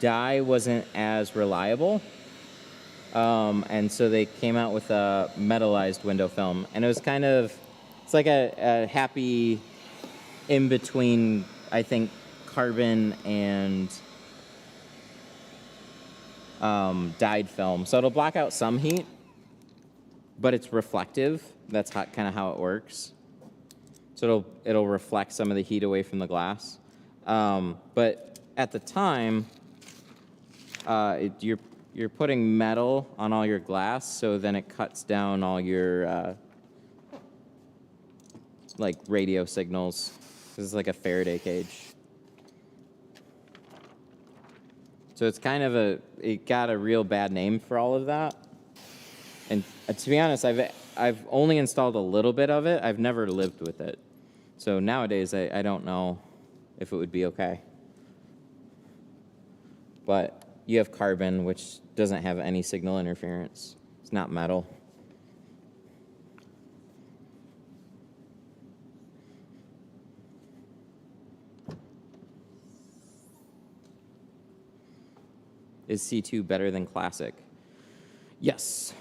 dye wasn't as reliable. And so they came out with a metallized window film. And it was it's like a happy in between, I think, carbon and dyed film. So it'll block out some heat, but it's reflective. That's kind of how it works. So it'll reflect some of the heat away from the glass. But at the time, you're putting metal on all your glass, so then it cuts down all your like radio signals. This is like a Faraday cage. So it's kind of it got a real bad name for all of that. And to be honest, I've only installed a little bit of it. I've never lived with it. So nowadays, I don't know if it would be okay. But you have carbon, which doesn't have any signal interference. It's not metal. Is C2 better than Classic? Yes.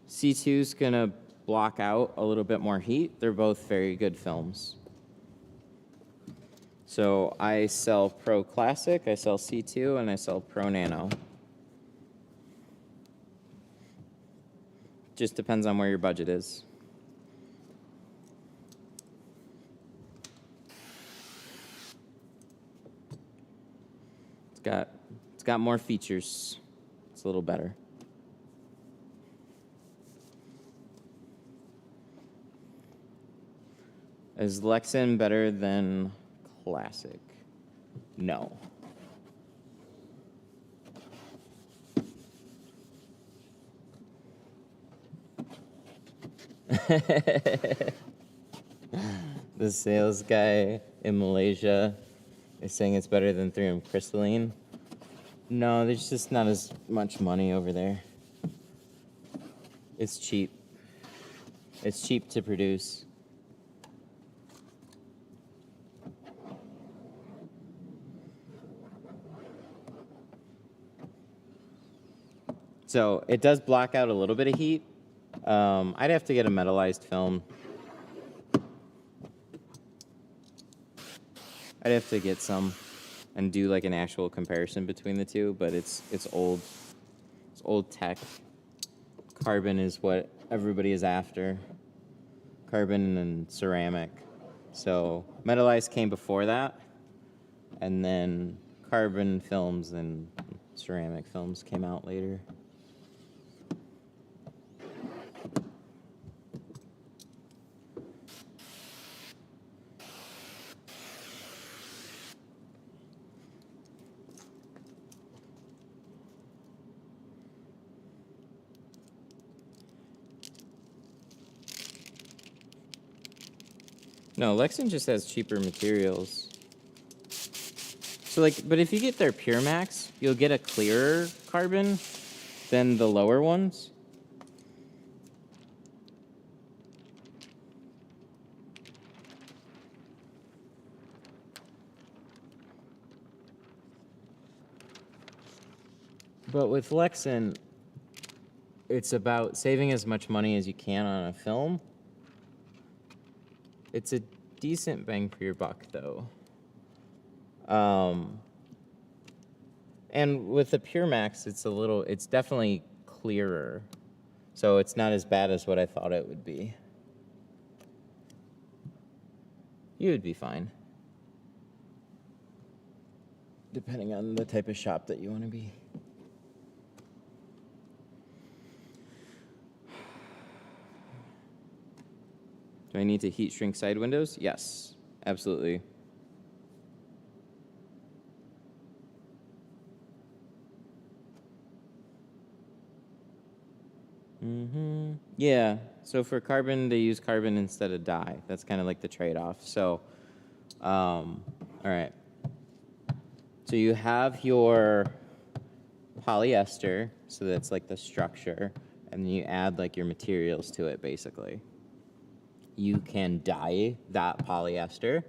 C2's going to block out a little bit more heat. They're both very good films. So I sell Pro Classic, I sell C2, and I sell Pro Nano. Just depends on where your budget is. got more features. It's a little better. Is Lexan better than Classic? No. The sales guy in Malaysia is saying it's better than 3M crystalline. No, there's just not as much money over there. It's cheap. It's cheap to produce. So it does block out a little bit of heat. I'd have to get a metallized film. I'd have to get some and do like an actual comparison between the two, but it's old. It's old tech. Carbon is what everybody is after. Carbon and ceramic. So metallized came before that, and then carbon films and ceramic films came out later. No, Lexan just has cheaper materials. So like, but if you get their Pure Max, you'll get a clearer carbon than the lower ones. But with Lexan, it's about saving as much money as you can on a film. It's a decent bang for your buck, though. And with the Pure Max, it's definitely clearer. So it's not as bad as what I thought it would be. You would be fine. Depending on the type of shop that you want to be. Do I need to heat shrink side windows? Yes, absolutely. Yeah, so for carbon, they use carbon instead of dye. That's kind of like the trade-off. So, all right. So you have your polyester, so that's like the structure, and then you add like your materials to it, basically. You can dye that polyester.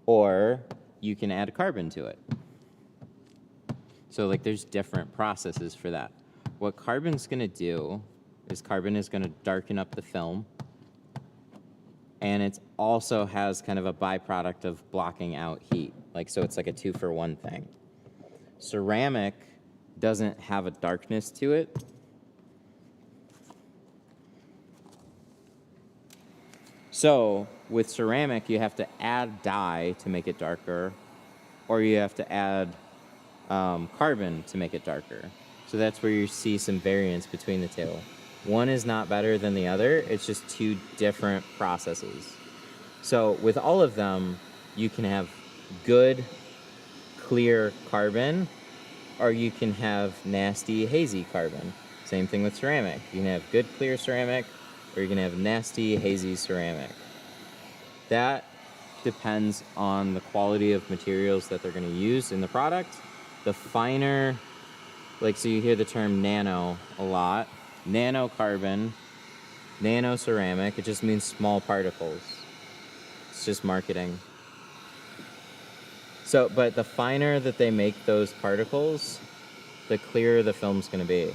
Or you can add carbon to it. So like there's different processes for that. What carbon's gonna do is carbon is gonna darken up the film, and it also has kind of a byproduct of blocking out heat. Like, so it's like a 2-for-1 thing. Ceramic doesn't have a darkness to it. So with ceramic, you have to add dye to make it darker, or you have to add carbon to make it darker. So that's where you see some variance between the two. One is not better than the other. It's just two different processes. So with all of them, you can have good, clear carbon, or you can have nasty, hazy carbon. Same thing with ceramic. You can have good, clear ceramic, or you can have nasty, hazy ceramic. That depends on the quality of materials that they're going to use in the product. The finer, like, so you hear the term nano a lot. Nano carbon, nano ceramic, it just means small particles. It's just marketing. So, but the finer that they make those particles, the clearer the film's going to be.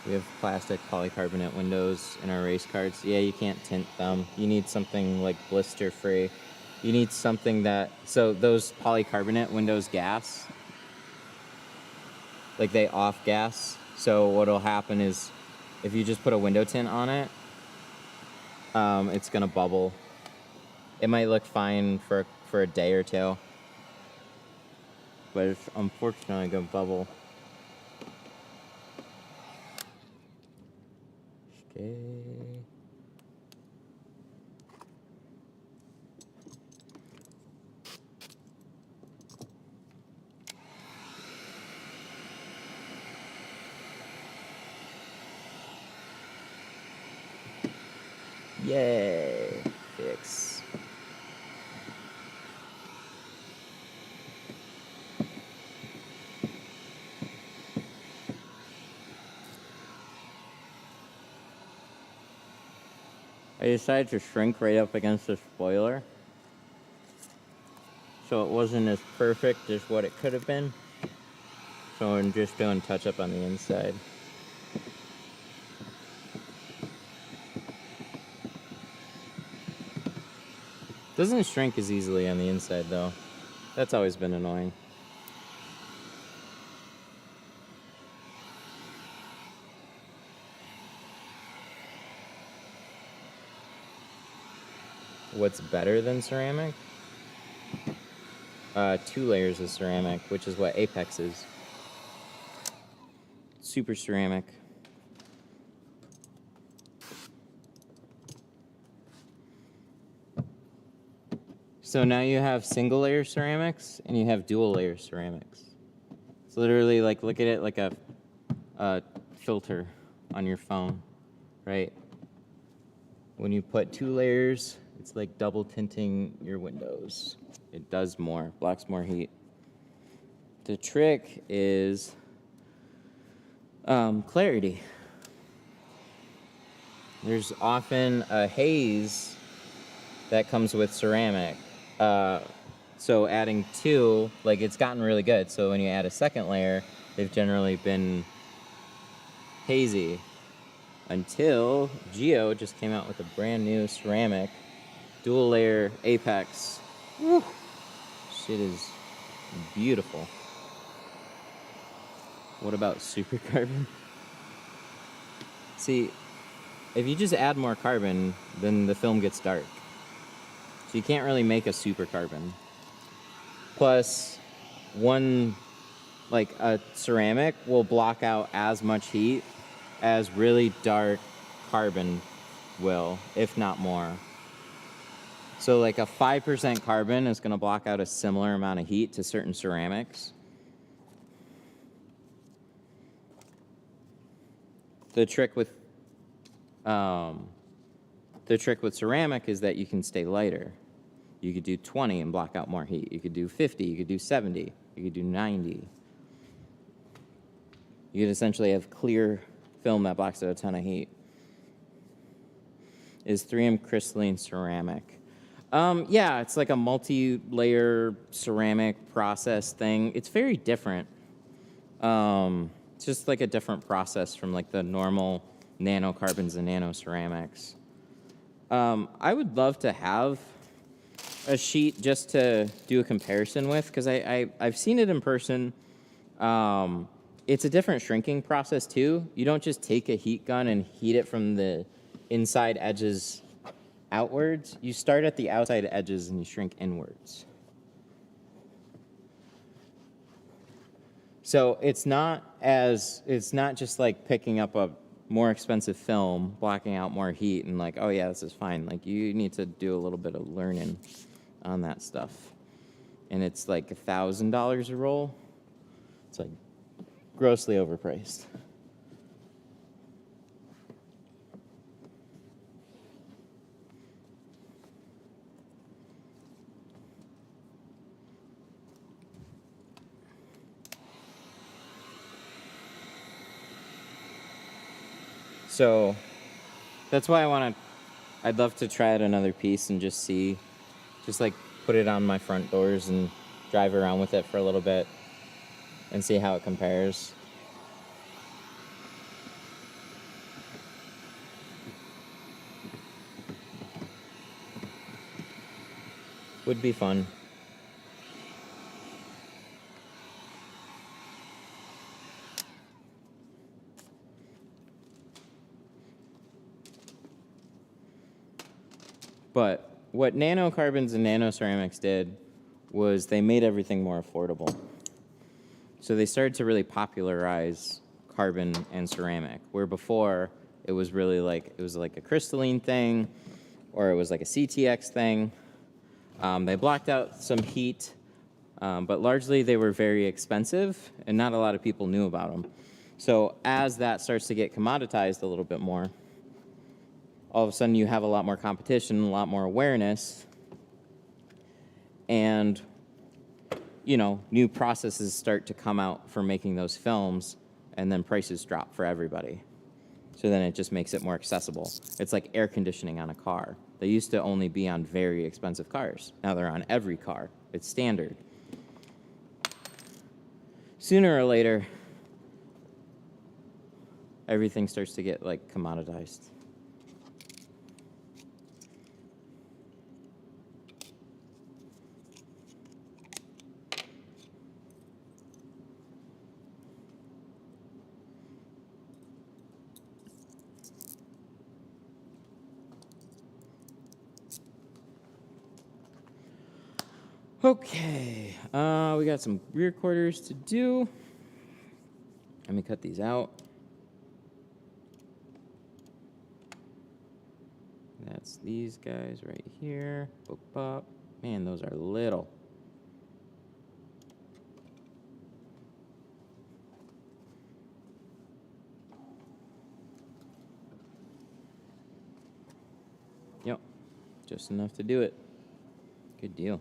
We have plastic polycarbonate windows in our race cars. Yeah, you can't tint them. You need something like blister free. You need something that, so those polycarbonate windows gas, like they off gas. So what'll happen is if you just put a window tint on it, it's gonna bubble. It might look fine for a day or two, but it's unfortunately gonna bubble. Okay. Yay! Fix. I decided to shrink right up against the spoiler, so it wasn't as perfect as what it could have been. So I'm just doing touch-up on the inside. Doesn't shrink as easily on the inside, though. That's always been annoying. What's better than ceramic? 2 layers of ceramic, which is what Apex is. Super ceramic. So now you have single layer ceramics and you have dual layer ceramics. It's literally like, look at it like a filter on your phone, right? When you put 2 layers, it's like double tinting your windows. It does more, blocks more heat. The trick is clarity. There's often a haze that comes with ceramic. So adding 2, like it's gotten really good. So when you add a second layer, they've generally been hazy. Until Geo just came out with a brand new ceramic dual layer Apex. Woo. Shit is beautiful. What about super carbon? See, if you just add more carbon, then the film gets dark. So you can't really make a super carbon. Plus, like a ceramic will block out as much heat as really dark carbon will, if not more. So like a 5% carbon is gonna block out a similar amount of heat to certain ceramics. The trick with ceramic is that you can stay lighter. You could do 20 and block out more heat. You could do 50, you could do 70, you could do 90. You could essentially have clear film that blocks out a ton of heat. Is 3M crystalline ceramic? Yeah, it's like a multi-layer ceramic process thing. It's very different. It's just like a different process from like the normal nanocarbons and nanoceramics. I would love to have a sheet just to do a comparison with, because I've seen it in person. It's a different shrinking process too. You don't just take a heat gun and heat it from the inside edges outwards. You start at the outside edges and you shrink inwards. So it's not just like picking up a more expensive film, blocking out more heat, and like, oh yeah, this is fine. Like you need to do a little bit of learning on that stuff. And it's like $1,000 a roll. It's like grossly overpriced. So that's why I'd love to try out another piece and just see, just like put it on my front doors and drive around with it for a little bit and see how it compares. Would be fun. But what nanocarbons and nanoceramics did was they made everything more affordable. So they started to really popularize carbon and ceramic, where before it was really like, it was like a crystalline thing, or it was like a CTX thing. They blocked out some heat, but largely they were very expensive, and not a lot of people knew about them. So as that starts to get commoditized a little bit more, all of a sudden you have a lot more competition, a lot more awareness, and you know, new processes start to come out for making those films, and then prices drop for everybody. So then it just makes it more accessible. It's like air conditioning on a car. They used to only be on very expensive cars. Now they're on every car. It's standard. Sooner or later, everything starts to get like commoditized. Okay, we got some rear quarters to do. Let me cut these out. That's these guys right here. Boop, bop. Man, those are little. Yep, just enough to do it. Good deal.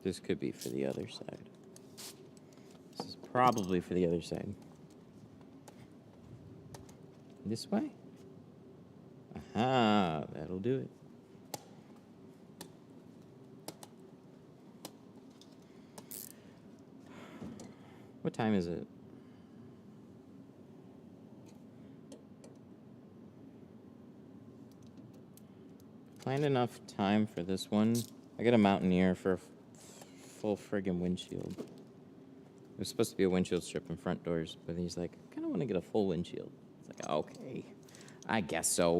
This could be for the other side. This is probably for the other side. This way? Aha, that'll do it. What time is it? Planned enough time for this one. I got a Mountaineer for a full friggin' windshield. There's supposed to be a windshield strip in front doors, but he's like, I kind of want to get a full windshield. It's like, okay, I guess so.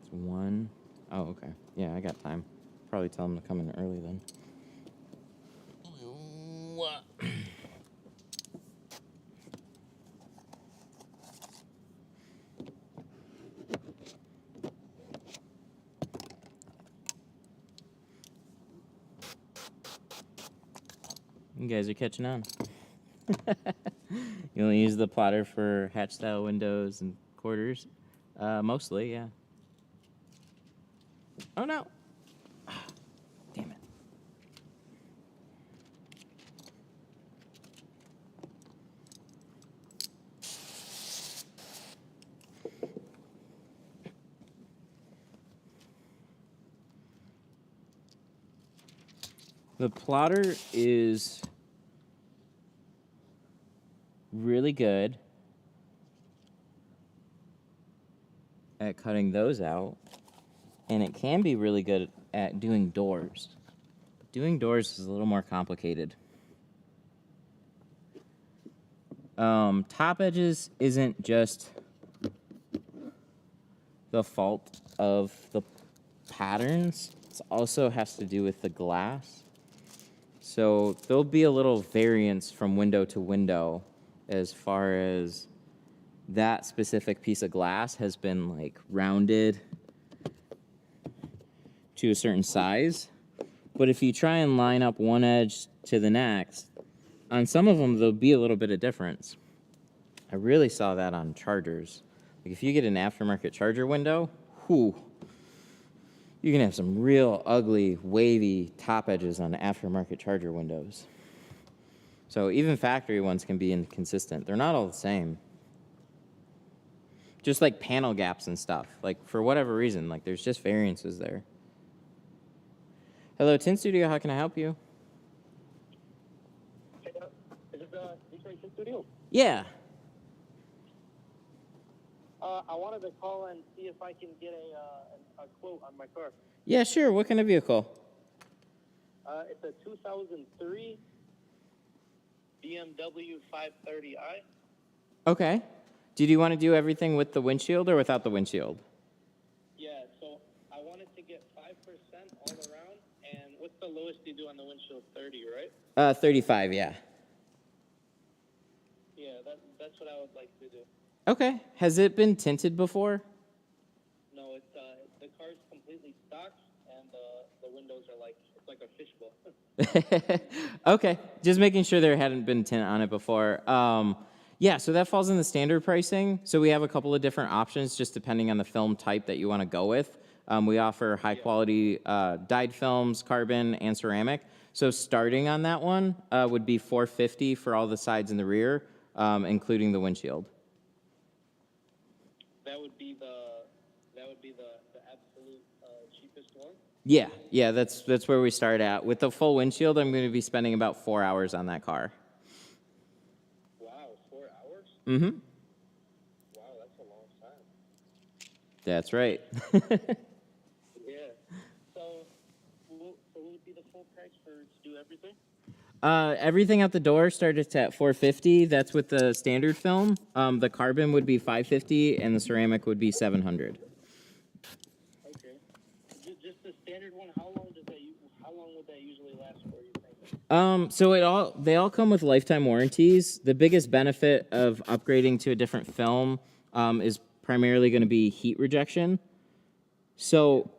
It's one. Oh, okay. Yeah, I got time. Probably tell him to come in early then. You guys are catching on. You only use the plotter for hatch-style windows and quarters? Mostly, yeah. Oh, no. Damn it. The plotter is really good at cutting those out, and it can be really good at doing doors. But doing doors is a little more complicated. Top edges isn't just the fault of the patterns, it also has to do with the glass. So there'll be a little variance from window to window as far as that specific piece of glass has been like rounded to a certain size, But if you try and line up one edge to the next, on some of them, there'll be a little bit of difference. I really saw that on chargers. Like if you get an aftermarket charger window, whew, you can have some real ugly, wavy top edges on aftermarket charger windows. So even factory ones can be inconsistent. They're not all the same. Just like panel gaps and stuff. Like for whatever reason, like there's just variances there. Hello, Tint Studio, how can I help you? Is it the Decoration Studio? Yeah. I wanted to call and see if I can get a quote on my car. Yeah, sure. What kind of vehicle? It's a 2003 BMW 530i. Okay. Did you want to do everything with the windshield or without the windshield? Yeah, so I wanted to get 5% all around, and what's the lowest you do on the windshield? 30, right? 35, yeah. Yeah, that's what I would like to do. Okay. Has it been tinted before? No, it's the car's completely stock, and the windows are like it's like a fishbowl. Okay. Just making sure there hadn't been tint on it before. Yeah, so that falls in the standard pricing. So we have a couple of different options just depending on the film type that you want to go with. We offer high quality dyed films, carbon, and ceramic. So starting on that one would be $450 for all the sides and the rear, including the windshield. That would be the absolute cheapest one. Yeah, that's where we start at. With the full windshield, I'm going to be spending about 4 hours on that car. Wow, 4 hours? Mm-hmm. Wow, that's a long time. That's right. Yeah. So, what would be the full price to do everything? Everything out the door started at $450. That's with the standard film. The carbon would be $550, and the ceramic would be $700. Okay. Just the standard one. How long would that usually last for, you think? So they all come with lifetime warranties. The biggest benefit of upgrading to a different film is primarily going to be heat rejection. So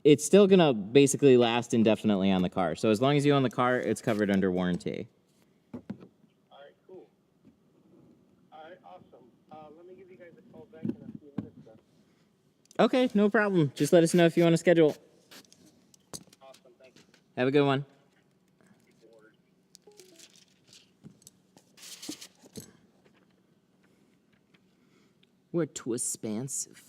it's still going to basically last indefinitely on the car. So as long as you own the car, it's covered under warranty. All right, cool. All right, awesome. Let me give you guys a call back in a few minutes then. Okay, no problem. Just let us know if you want to schedule. Awesome, thank you. Have a good one. We're too expensive.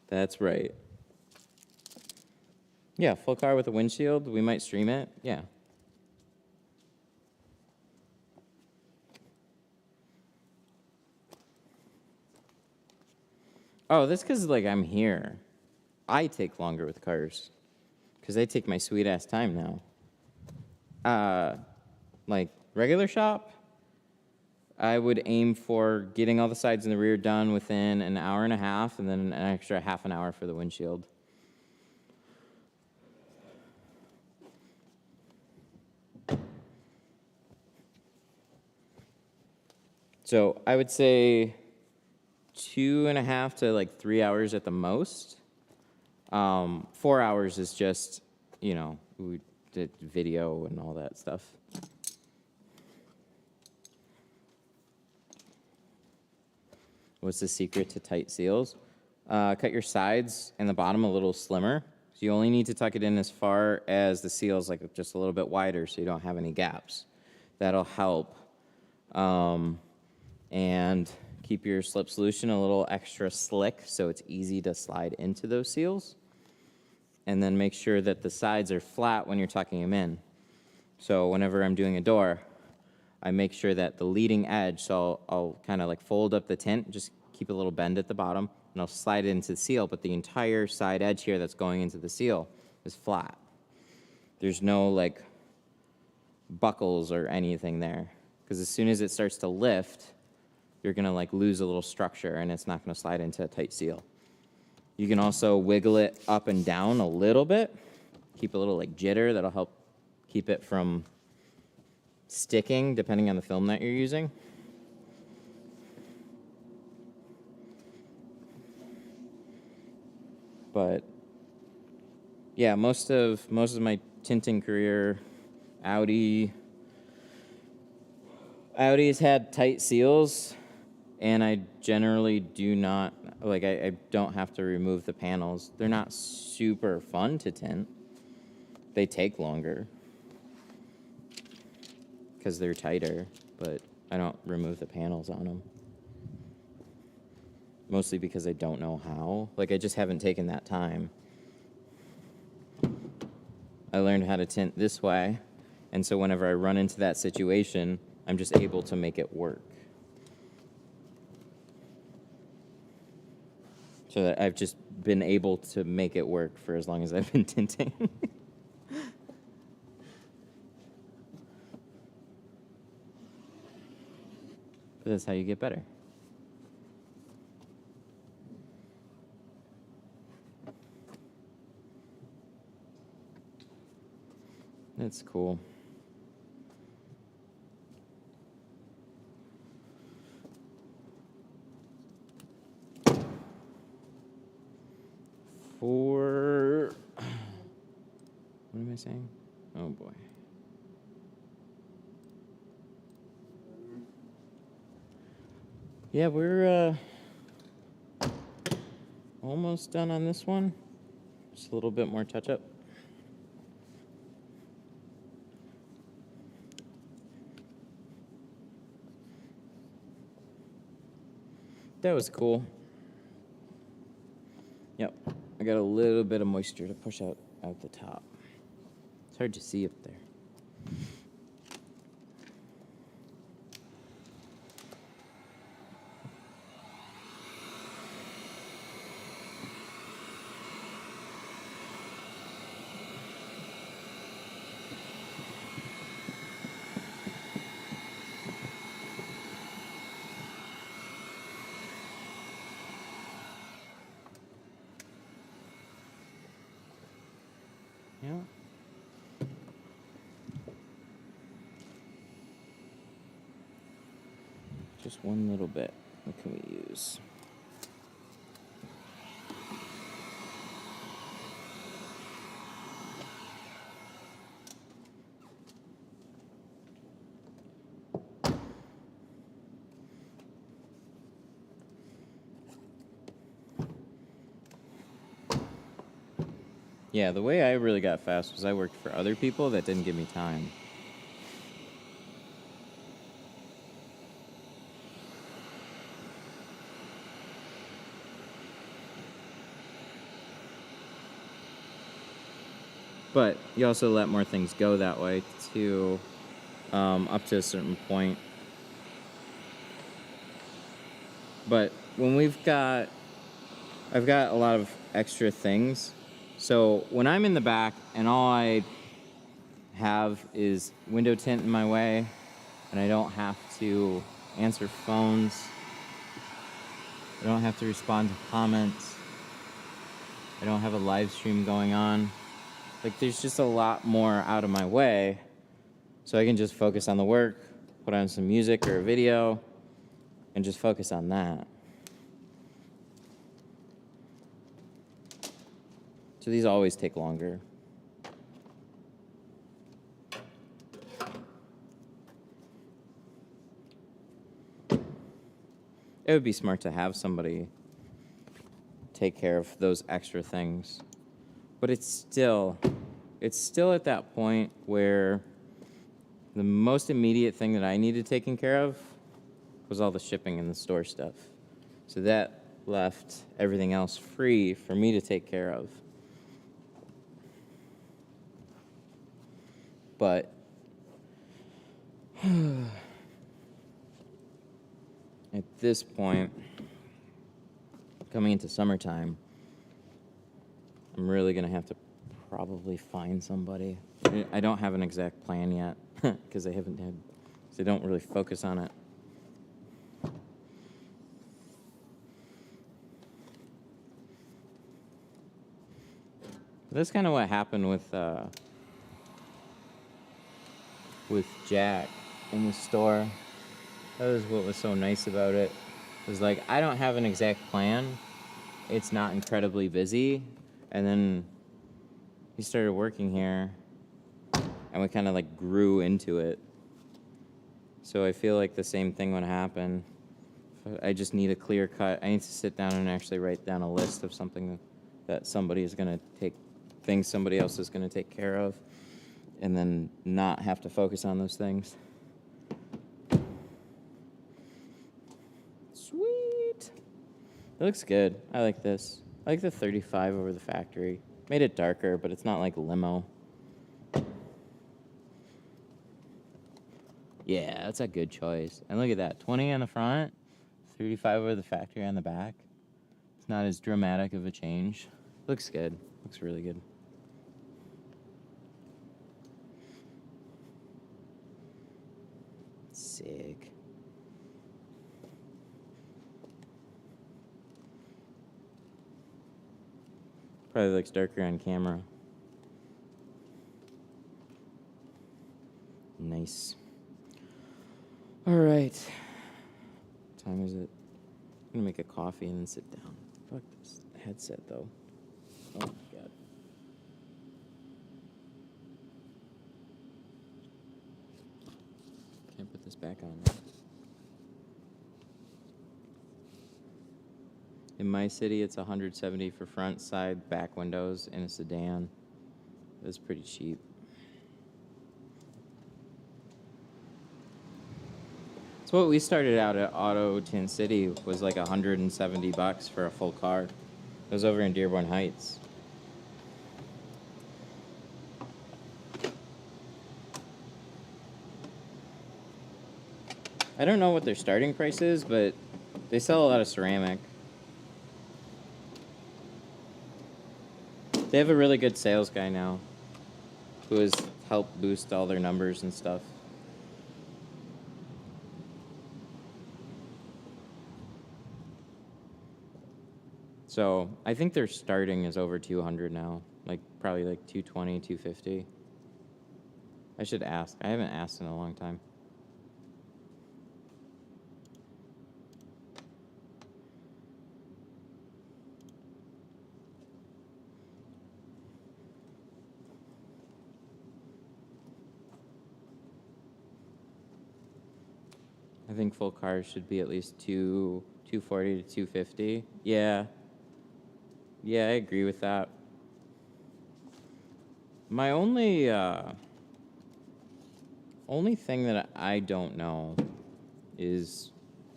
That's right. Yeah, full car with a windshield. We might stream it. Yeah. Oh, that's because, like, I'm here. I take longer with cars because I take my sweet-ass time now. Like, regular shop, I would aim for getting all the sides and the rear done within an hour and a half, and then an extra half an hour for the windshield. So I would say 2.5 to 3 hours at the most. 4 hours is just, we did video and all that stuff. What's the secret to tight seals? Cut your sides and the bottom a little slimmer. So you only need to tuck it in as far as the seal's just a little bit wider so you don't have any gaps. That'll help. And keep your slip solution a little extra slick so it's easy to slide into those seals. And then make sure that the sides are flat when you're tucking them in. So whenever I'm doing a door, I make sure that the leading edge, so I'll kind of fold up the tint, just keep a little bend at the bottom, and I'll slide it into the seal, but the entire side edge here that's going into the seal is flat. There's no like buckles or anything there, because as soon as it starts to lift, you're gonna like lose a little structure and it's not gonna slide into a tight seal. You can also wiggle it up and down a little bit, keep a little like jitter that'll help keep it from sticking depending on the film that you're using. But yeah, most of my tinting career, Audi's had tight seals, and I generally do not, like, I don't have to remove the panels. They're not super fun to tint. They take longer because they're tighter, but I don't remove the panels on them. Mostly because I don't know how. Like, I just haven't taken that time. I learned how to tint this way, and so whenever I run into that situation, I'm just able to make it work. So that I've just been able to make it work for as long as I've been tinting. But that's how you get better. That's cool. For what am I saying? Oh boy. Yeah, we're almost done on this one. Just a little bit more touch up. That was cool. Yep, I got a little bit of moisture to push out the top. It's hard to see up there. Yeah. Just one little bit. What can we use? Yeah, the way I really got fast was I worked for other people that didn't give me time. But you also let more things go that way too, up to a certain point. But when I've got a lot of extra things. So when I'm in the back and all I have is window tint in my way, and I don't have to answer phones, I don't have to respond to comments, I don't have a live stream going on. Like, there's just a lot more out of my way, so I can just focus on the work, put on some music or a video, and just focus on that. So these always take longer. It would be smart to have somebody take care of those extra things. But it's still at that point where the most immediate thing that I needed taken care of was all the shipping and the store stuff. So that left everything else free for me to take care of. But at this point, coming into summertime, I'm really going to have to probably find somebody. I don't have an exact plan yet because they don't really focus on it. That's kind of what happened with Jack in the store. That was what was so nice about it. It was like, I don't have an exact plan. It's not incredibly busy. And then he started working here, and we kind of like grew into it. So I feel like the same thing would happen. I just need a clear cut. I need to sit down and actually write down a list of something that somebody is going to things somebody else is going to take care of, and then not have to focus on those things. Sweet. It looks good. I like this. I like the 35 over the factory. Made it darker, but it's not like limo. Yeah, that's a good choice. And look at that. 20 on the front, 35 over the factory on the back. It's not as dramatic of a change. Looks good. Looks really good. Sick. Probably looks darker on camera. Nice. All right. What time is it? I'm gonna make a coffee and then sit down. Fuck this headset though. Oh my god. Can't put this back on now. In my city, it's $170 for front, side, back windows, and a sedan. That's pretty cheap. So what we started out at Auto Tint City was like $170 for a full car. It was over in Dearborn Heights. I don't know what their starting price is, but they sell a lot of ceramic. They have a really good sales guy now who has helped boost all their numbers and stuff. So I think their starting is over 200 now, like probably like 220, 250. I should ask. I haven't asked in a long time. I think full cars should be at least 240 to 250. Yeah. Yeah, I agree with that. My only thing that I don't know is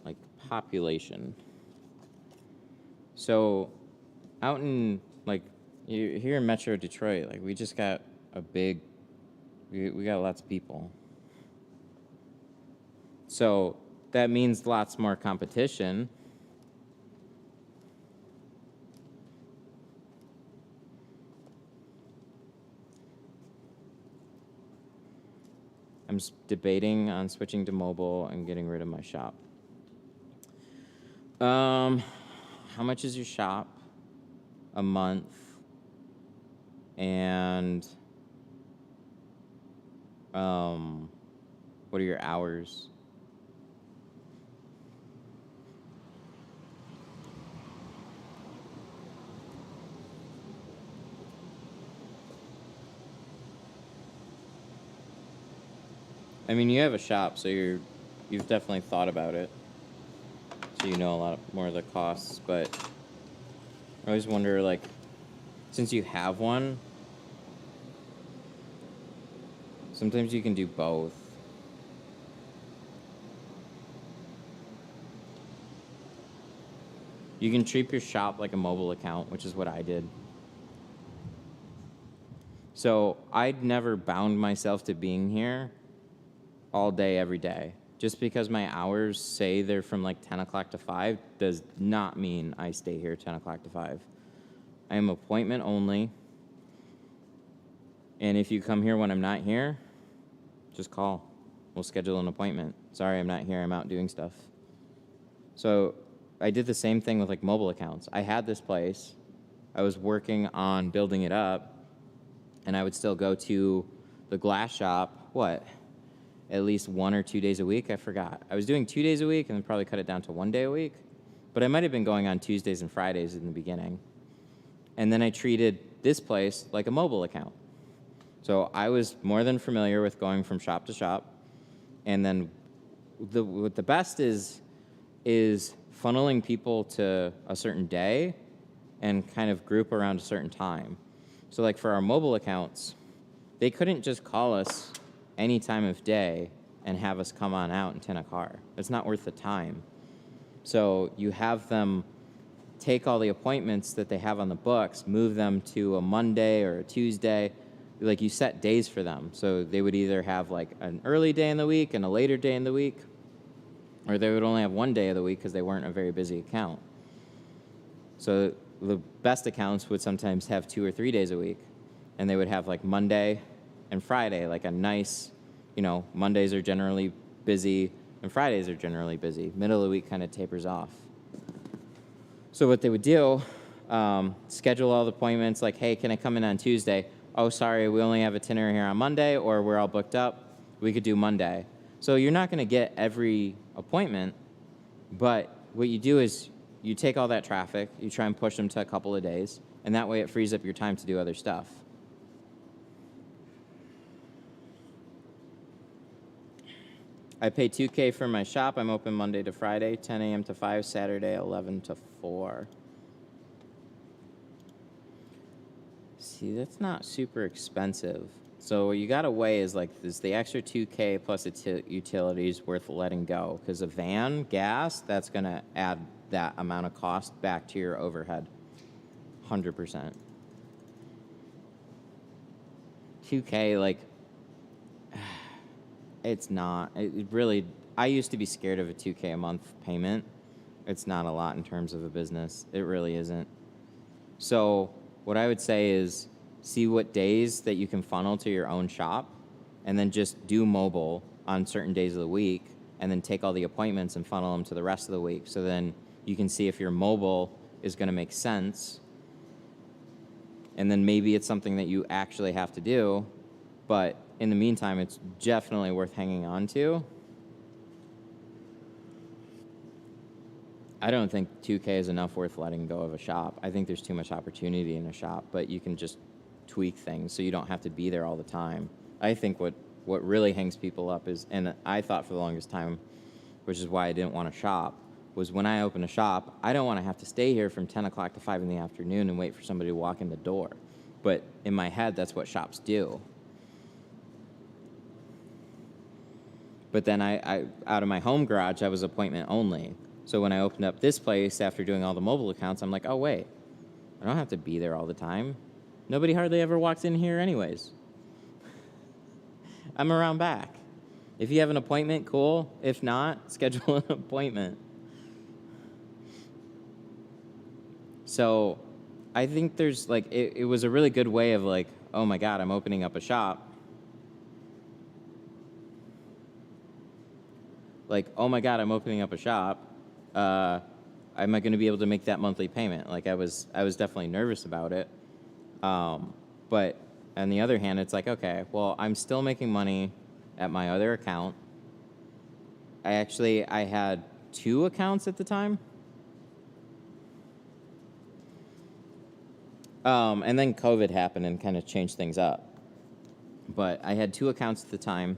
like population. So out in like here in Metro Detroit, like we just got a big we got lots of people. So that means lots more competition. I'm debating on switching to mobile and getting rid of my shop. How much is your shop? A month. And what are your hours? I mean, you have a shop, so you've definitely thought about it. So you know a lot more of the costs, but I always wonder, like, since you have one, sometimes you can do both. You can treat your shop like a mobile account, which is what I did. So I'd never bound myself to being here all day, every day. Just because my hours say they're from like 10 o'clock to 5 does not mean I stay here 10 o'clock to 5. I am appointment only. And if you come here when I'm not here, just call. We'll schedule an appointment. Sorry, I'm not here. I'm out doing stuff. So I did the same thing with like mobile accounts. I had this place. I was working on building it up. And I would still go to the glass shop, at least 1 or 2 days a week? I forgot. I was doing 2 days a week and then probably cut it down to 1 day a week. But I might have been going on Tuesdays and Fridays in the beginning. And then I treated this place like a mobile account. So I was more than familiar with going from shop to shop. And then what the best is funneling people to a certain day and kind of group around a certain time. So like for our mobile accounts, they couldn't just call us any time of day and have us come on out and tint a car. It's not worth the time. So you have them take all the appointments that they have on the books, move them to a Monday or a Tuesday. Like you set days for them. So they would either have like an early day in the week and a later day in the week, or they would only have 1 day of the week because they weren't a very busy account. So the best accounts would sometimes have 2 or 3 days a week, and they would have like Monday and Friday, like a nice, Mondays are generally busy and Fridays are generally busy. Middle of the week kind of tapers off. So what they would do, schedule all the appointments, like, hey, can I come in on Tuesday? Oh, sorry, we only have a tinter here on Monday, or we're all booked up. We could do Monday. So you're not going to get every appointment, but what you do is you take all that traffic, you try and push them to a couple of days, and that way it frees up your time to do other stuff. I pay $2K for my shop. I'm open Monday to Friday, 10 a.m. to 5, Saturday, 11 to 4. See, that's not super expensive. So what you got to weigh is like, is the extra $2K plus utilities worth letting go? Because a van, gas, that's going to add that amount of cost back to your overhead. 100%. 2K, like, it's not. It really, I used to be scared of a 2K a month payment. It's not a lot in terms of a business. It really isn't. So what I would say is see what days that you can funnel to your own shop, and then just do mobile on certain days of the week, and then take all the appointments and funnel them to the rest of the week. So then you can see if your mobile is going to make sense. And then maybe it's something that you actually have to do, but in the meantime, it's definitely worth hanging on to. I don't think 2K is enough worth letting go of a shop. I think there's too much opportunity in a shop, but you can just tweak things so you don't have to be there all the time. I think what really hangs people up is, and I thought for the longest time, which is why I didn't want to shop, was when I open a shop, I don't want to have to stay here from 10 o'clock to 5 in the afternoon and wait for somebody to walk in the door. But in my head, that's what shops do. But then I out of my home garage, I was appointment only. So when I opened up this place after doing all the mobile accounts, I'm like, oh, wait, I don't have to be there all the time. Nobody hardly ever walks in here anyways. I'm around back. If you have an appointment, cool. If not, schedule an appointment. So I think there's like, it was a really good way of like, oh my God, I'm opening up a shop. Like, oh my God, I'm opening up a shop. Am I going to be able to make that monthly payment? Like I was definitely nervous about it. But on the other hand, it's like, okay, well, I'm still making money at my other account. I had 2 accounts at the time. And then COVID happened and kind of changed things up. But I had 2 accounts at the time.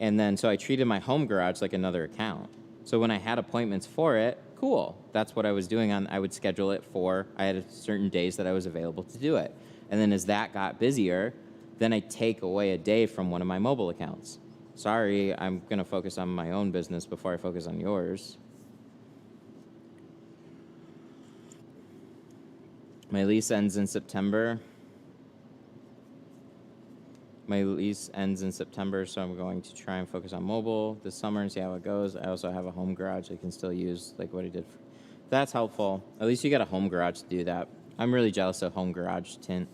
And then, so I treated my home garage like another account. So when I had appointments for it, cool. That's what I was doing I would schedule it for, I had certain days that I was available to do it. And then as that got busier, then I take away a day from one of my mobile accounts. Sorry, I'm going to focus on my own business before I focus on yours. My lease ends in September. My lease ends in September, so I'm going to try and focus on mobile this summer and see how it goes. I also have a home garage I can still use, like what I did. That's helpful. At least you got a home garage to do that. I'm really jealous of home garage tint.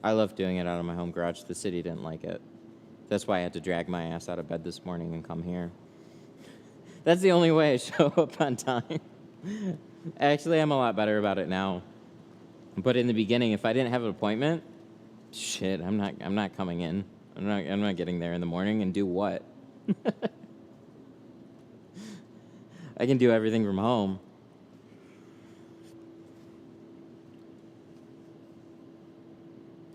I love doing it out of my home garage. The city didn't like it. That's why I had to drag my ass out of bed this morning and come here. That's the only way I show up on time. Actually, I'm a lot better about it now. But in the beginning, if I didn't have an appointment, shit, I'm not coming in. I'm not getting there in the morning and do what? I can do everything from home.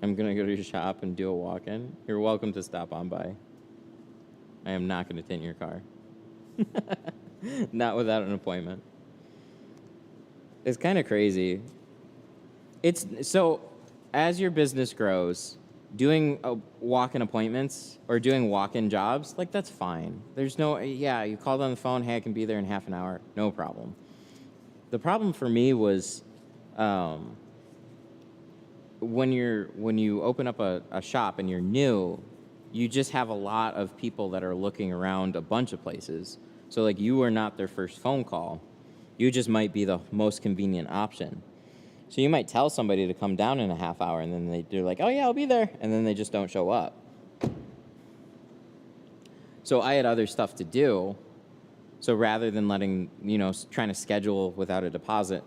I'm gonna go to your shop and do a walk-in. You're welcome to stop on by. I am not gonna tint your car. Not without an appointment. It's kind of crazy. It's so, as your business grows, doing walk-in appointments or doing walk-in jobs, like that's fine. There's no, yeah, you called on the phone, hey, I can be there in half an hour, no problem. The problem for me was when you open up a shop and you're new, you just have a lot of people that are looking around a bunch of places. So like you are not their first phone call. You just might be the most convenient option. So you might tell somebody to come down in a half hour and then they're like, oh yeah, I'll be there. And then they just don't show up. So I had other stuff to do. So rather than trying to schedule without a deposit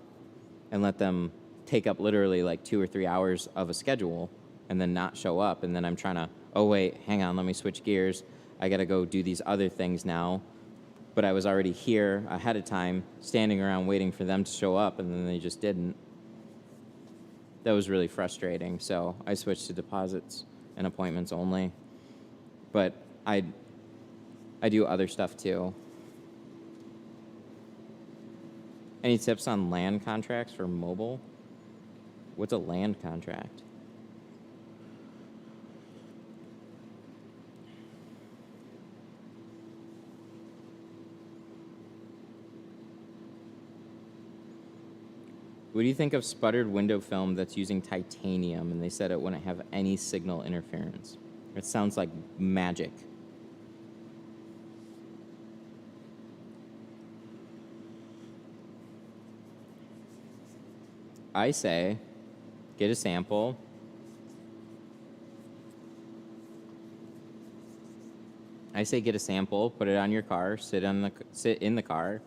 and let them take up literally like 2 or 3 hours of a schedule and then not show up. And then I'm trying to, oh wait, hang on, let me switch gears. I got to go do these other things now. But I was already here ahead of time, standing around waiting for them to show up, and then they just didn't. That was really frustrating. So I switched to deposits and appointments only. But I do other stuff too. Any tips on land contracts for mobile? What's a land contract? What do you think of sputtered window film that's using titanium? And they said it wouldn't have any signal interference. It sounds like magic. I say, get a sample. I say get a sample, put it on your car, sit in the car,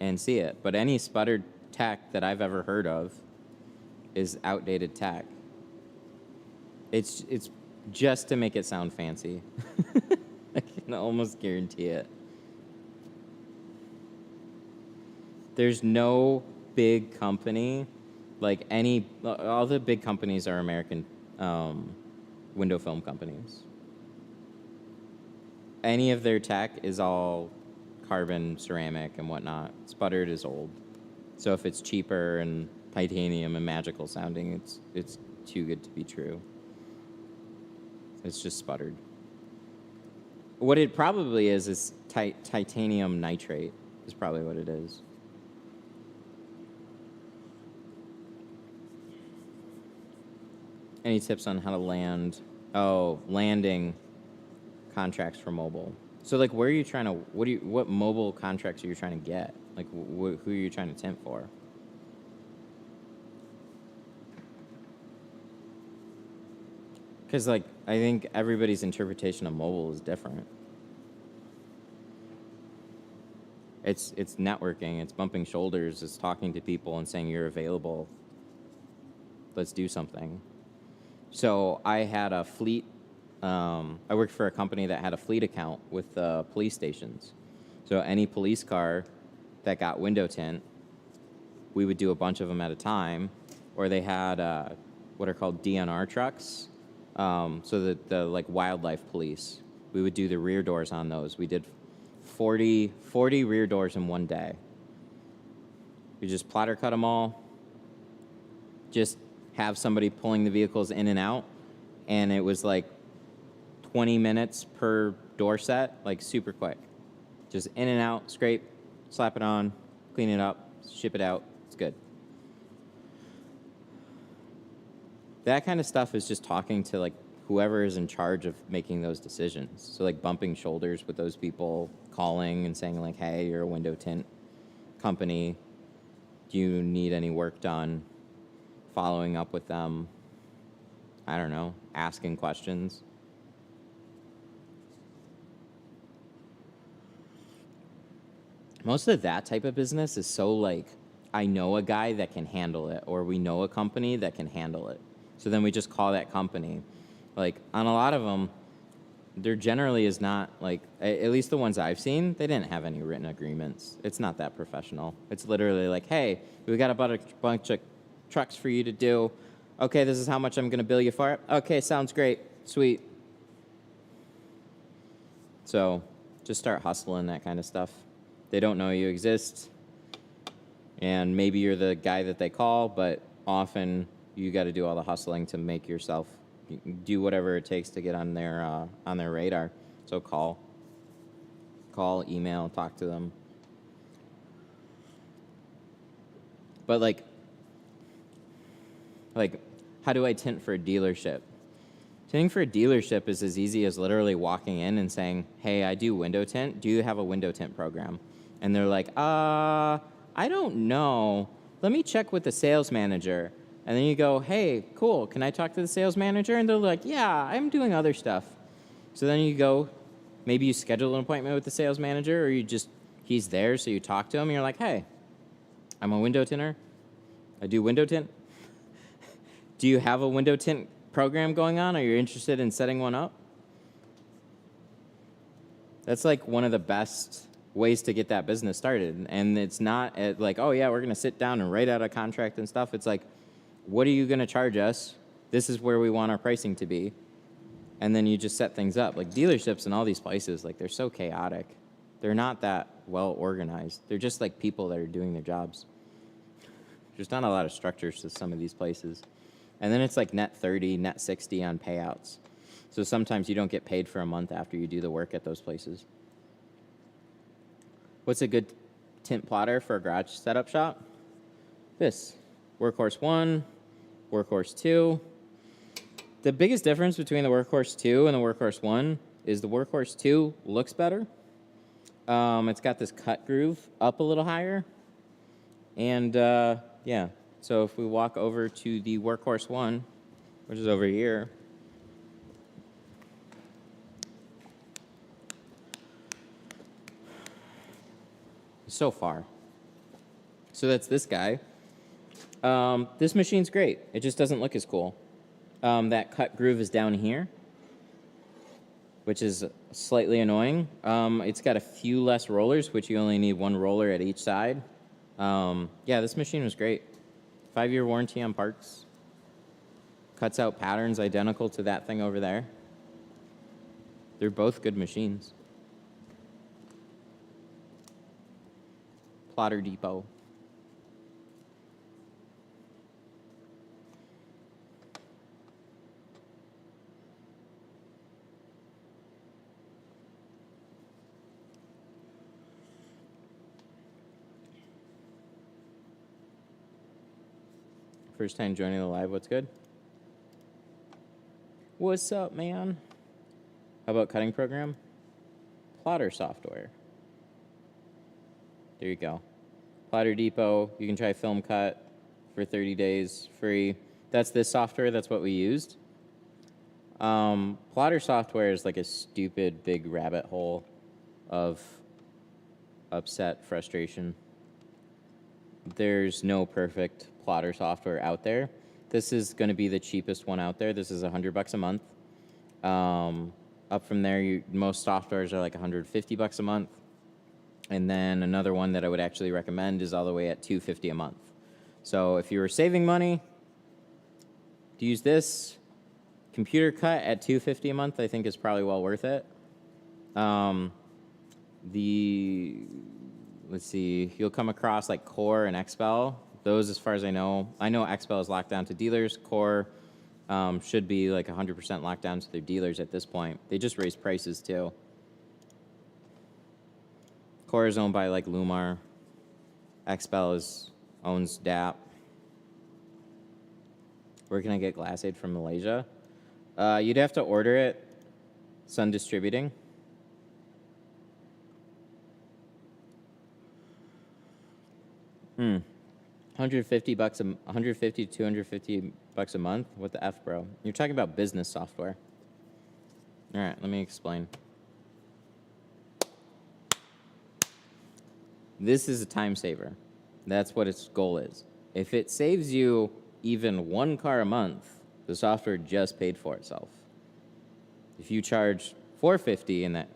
and see it. But any sputtered tech that I've ever heard of is outdated tech. It's just to make it sound fancy. I can almost guarantee it. There's no big company, like all the big companies are American window film companies. Any of their tech is all carbon, ceramic, and whatnot. Sputtered is old. So if it's cheaper and titanium and magical sounding, it's too good to be true. It's just sputtered. What it probably is titanium nitrate is probably what it is. Any tips on how to land? Oh, landing contracts for mobile. So like, where are you trying to? What mobile contracts are you trying to get? Like, who are you trying to tint for? Because like, I think everybody's interpretation of mobile is different. It's networking. It's bumping shoulders. It's talking to people and saying you're available. Let's do something. So I had a fleet. I worked for a company that had a fleet account with police stations. So any police car that got window tint, we would do a bunch of them at a time. Or they had what are called DNR trucks. So the like wildlife police, we would do the rear doors on those. We did 40 rear doors in one day. We just plotter cut them all. Just have somebody pulling the vehicles in and out, and it was like 20 minutes per door set, like super quick. Just in and out, scrape, slap it on, clean it up, ship it out. It's good. That kind of stuff is just talking to like whoever is in charge of making those decisions. So like bumping shoulders with those people, calling and saying like, hey, you're a window tint company. Do you need any work done? Following up with them. I don't know, asking questions. Most of that type of business is so like, I know a guy that can handle it, or we know a company that can handle it. So then we just call that company. Like on a lot of them, there generally is not like, at least the ones I've seen, they didn't have any written agreements. It's not that professional. It's literally like, hey, we got a bunch of trucks for you to do. Okay, this is how much I'm going to bill you for it. Okay, sounds great. Sweet. So just start hustling that kind of stuff. They don't know you exist. And maybe you're the guy that they call, but often you got to do all the hustling to make yourself do whatever it takes to get on their radar. So call, email, talk to them. But like how do I tint for a dealership? Tinting for a dealership is as easy as literally walking in and saying, hey, I do window tint. Do you have a window tint program? And they're like, I don't know. Let me check with the sales manager. And then you go, hey, cool, can I talk to the sales manager? And they're like, yeah, I'm doing other stuff. So then you go, maybe you schedule an appointment with the sales manager, or he's there, so you talk to him, and you're like, hey, I'm a window tinter. I do window tint. Do you have a window tint program going on? Are you interested in setting one up? That's like one of the best ways to get that business started. And it's not like, oh yeah, we're going to sit down and write out a contract and stuff. It's like, what are you going to charge us? This is where we want our pricing to be. And then you just set things up. Like dealerships and all these places, like they're so chaotic. They're not that well organized. They're just like people that are doing their jobs. There's not a lot of structures to some of these places. And then it's like net 30, net 60 on payouts. So sometimes you don't get paid for a month after you do the work at those places. What's a good tint plotter for a garage setup shop? This. Workhorse 1, Workhorse 2. The biggest difference between the Workhorse 2 and the Workhorse 1 is the Workhorse 2 looks better. It's got this cut groove up a little higher. And yeah, so if we walk over to the Workhorse 1, which is over here, so far. So that's this guy. This machine's great. It just doesn't look as cool. That cut groove is down here, which is slightly annoying. It's got a few less rollers, which you only need one roller at each side. Yeah, this machine was great. 5-year warranty on parts. Cuts out patterns identical to that thing over there. They're both good machines. Plotter Depot. First time joining the live, what's good? What's up, man? How about cutting program? Plotter software. There you go. Plotter Depot, you can try Film Cut for 30 days free. That's this software, that's what we used. Plotter software is like a stupid big rabbit hole of upset frustration. There's no perfect plotter software out there. This is going to be the cheapest one out there. This is $100 a month. Up from there, most softwares are like $150 a month. And then another one that I would actually recommend is all the way at $250 a month. So if you were saving money, to use this computer cut at $250 a month, I think is probably well worth it. Let's see, you'll come across like Core and Expel. Those, as far as I know Expel is locked down to dealers. Core should be like 100% locked down to their dealers at this point. They just raised prices too. Core is owned by like Lumar. Expel owns DAP. Where can I get Glassade from Malaysia? You'd have to order it. Sun Distributing. $150 150 to $250 a month. What the F, bro? You're talking about business software. All right, let me explain. This is a time saver. That's what its goal is. If it saves you even one car a month, the software just paid for itself. If you charge $450 and that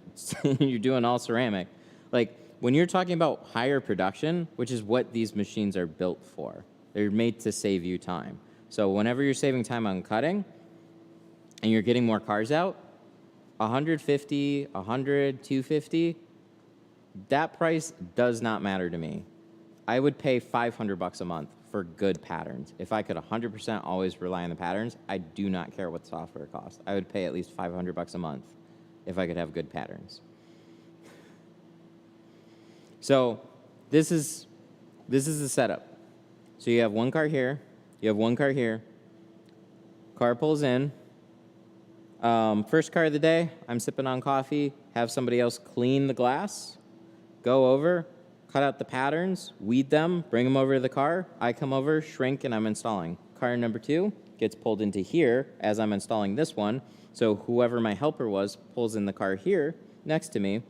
you're doing all ceramic, like when you're talking about higher production, which is what these machines are built for, they're made to save you time. So whenever you're saving time on cutting and you're getting more cars out, 150, 100, 250, that price does not matter to me. I would pay $500 a month for good patterns. If I could 100% always rely on the patterns, I do not care what software costs. I would pay at least $500 a month if I could have good patterns. So this is the setup. So you have one car here, you have one car here, car pulls in. First car of the day, I'm sipping on coffee, have somebody else clean the glass, go over, cut out the patterns, weed them, bring them over to the car. I come over, shrink, and I'm installing. Car number 2 gets pulled into here as I'm installing this one. So whoever my helper was pulls in the car here next to me.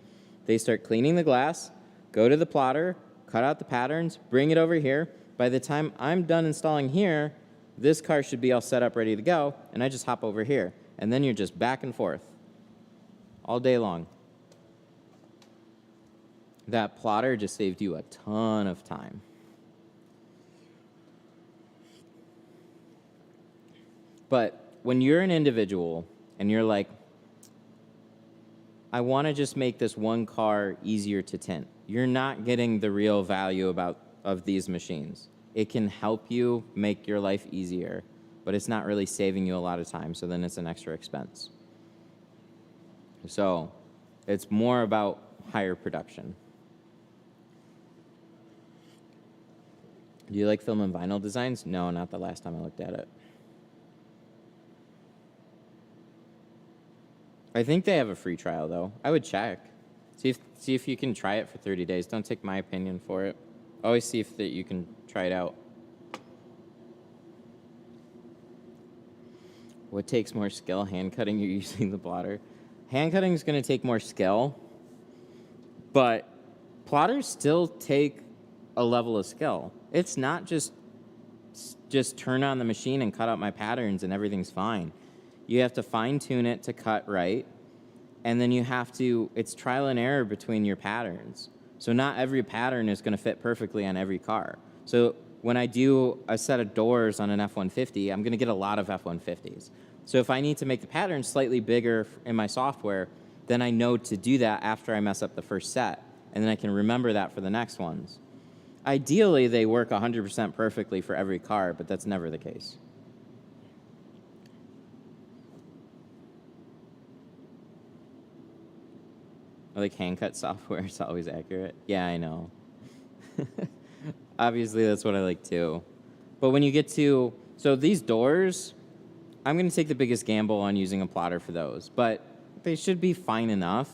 They start cleaning the glass, go to the plotter, cut out the patterns, bring it over here. By the time I'm done installing here, this car should be all set up, ready to go, and I just hop over here. And then you're just back and forth all day long. That plotter just saved you a ton of time. But when you're an individual and you're like, I want to just make this one car easier to tint, you're not getting the real value of these machines. It can help you make your life easier, but it's not really saving you a lot of time, so then it's an extra expense. So it's more about higher production. Do you like film and vinyl designs? No, not the last time I looked at it. I think they have a free trial, though. I would check. See if you can try it for 30 days. Don't take my opinion for it. Always see if you can try it out. What takes more skill, hand cutting or using the plotter? Hand cutting is going to take more skill, but plotters still take a level of skill. It's not just turn on the machine and cut out my patterns and everything's fine. You have to fine tune it to cut right, and then you have to, it's trial and error between your patterns. So not every pattern is going to fit perfectly on every car. So when I do a set of doors on an F-150, I'm going to get a lot of F-150s. So if I need to make the pattern slightly bigger in my software, then I know to do that after I mess up the first set, and then I can remember that for the next ones. Ideally, they work 100% perfectly for every car, but that's never the case. I like hand-cut software. It's always accurate. Yeah, I know. Obviously, that's what I like, too. But when you get to... So these doors, I'm going to take the biggest gamble on using a plotter for those. But they should be fine enough.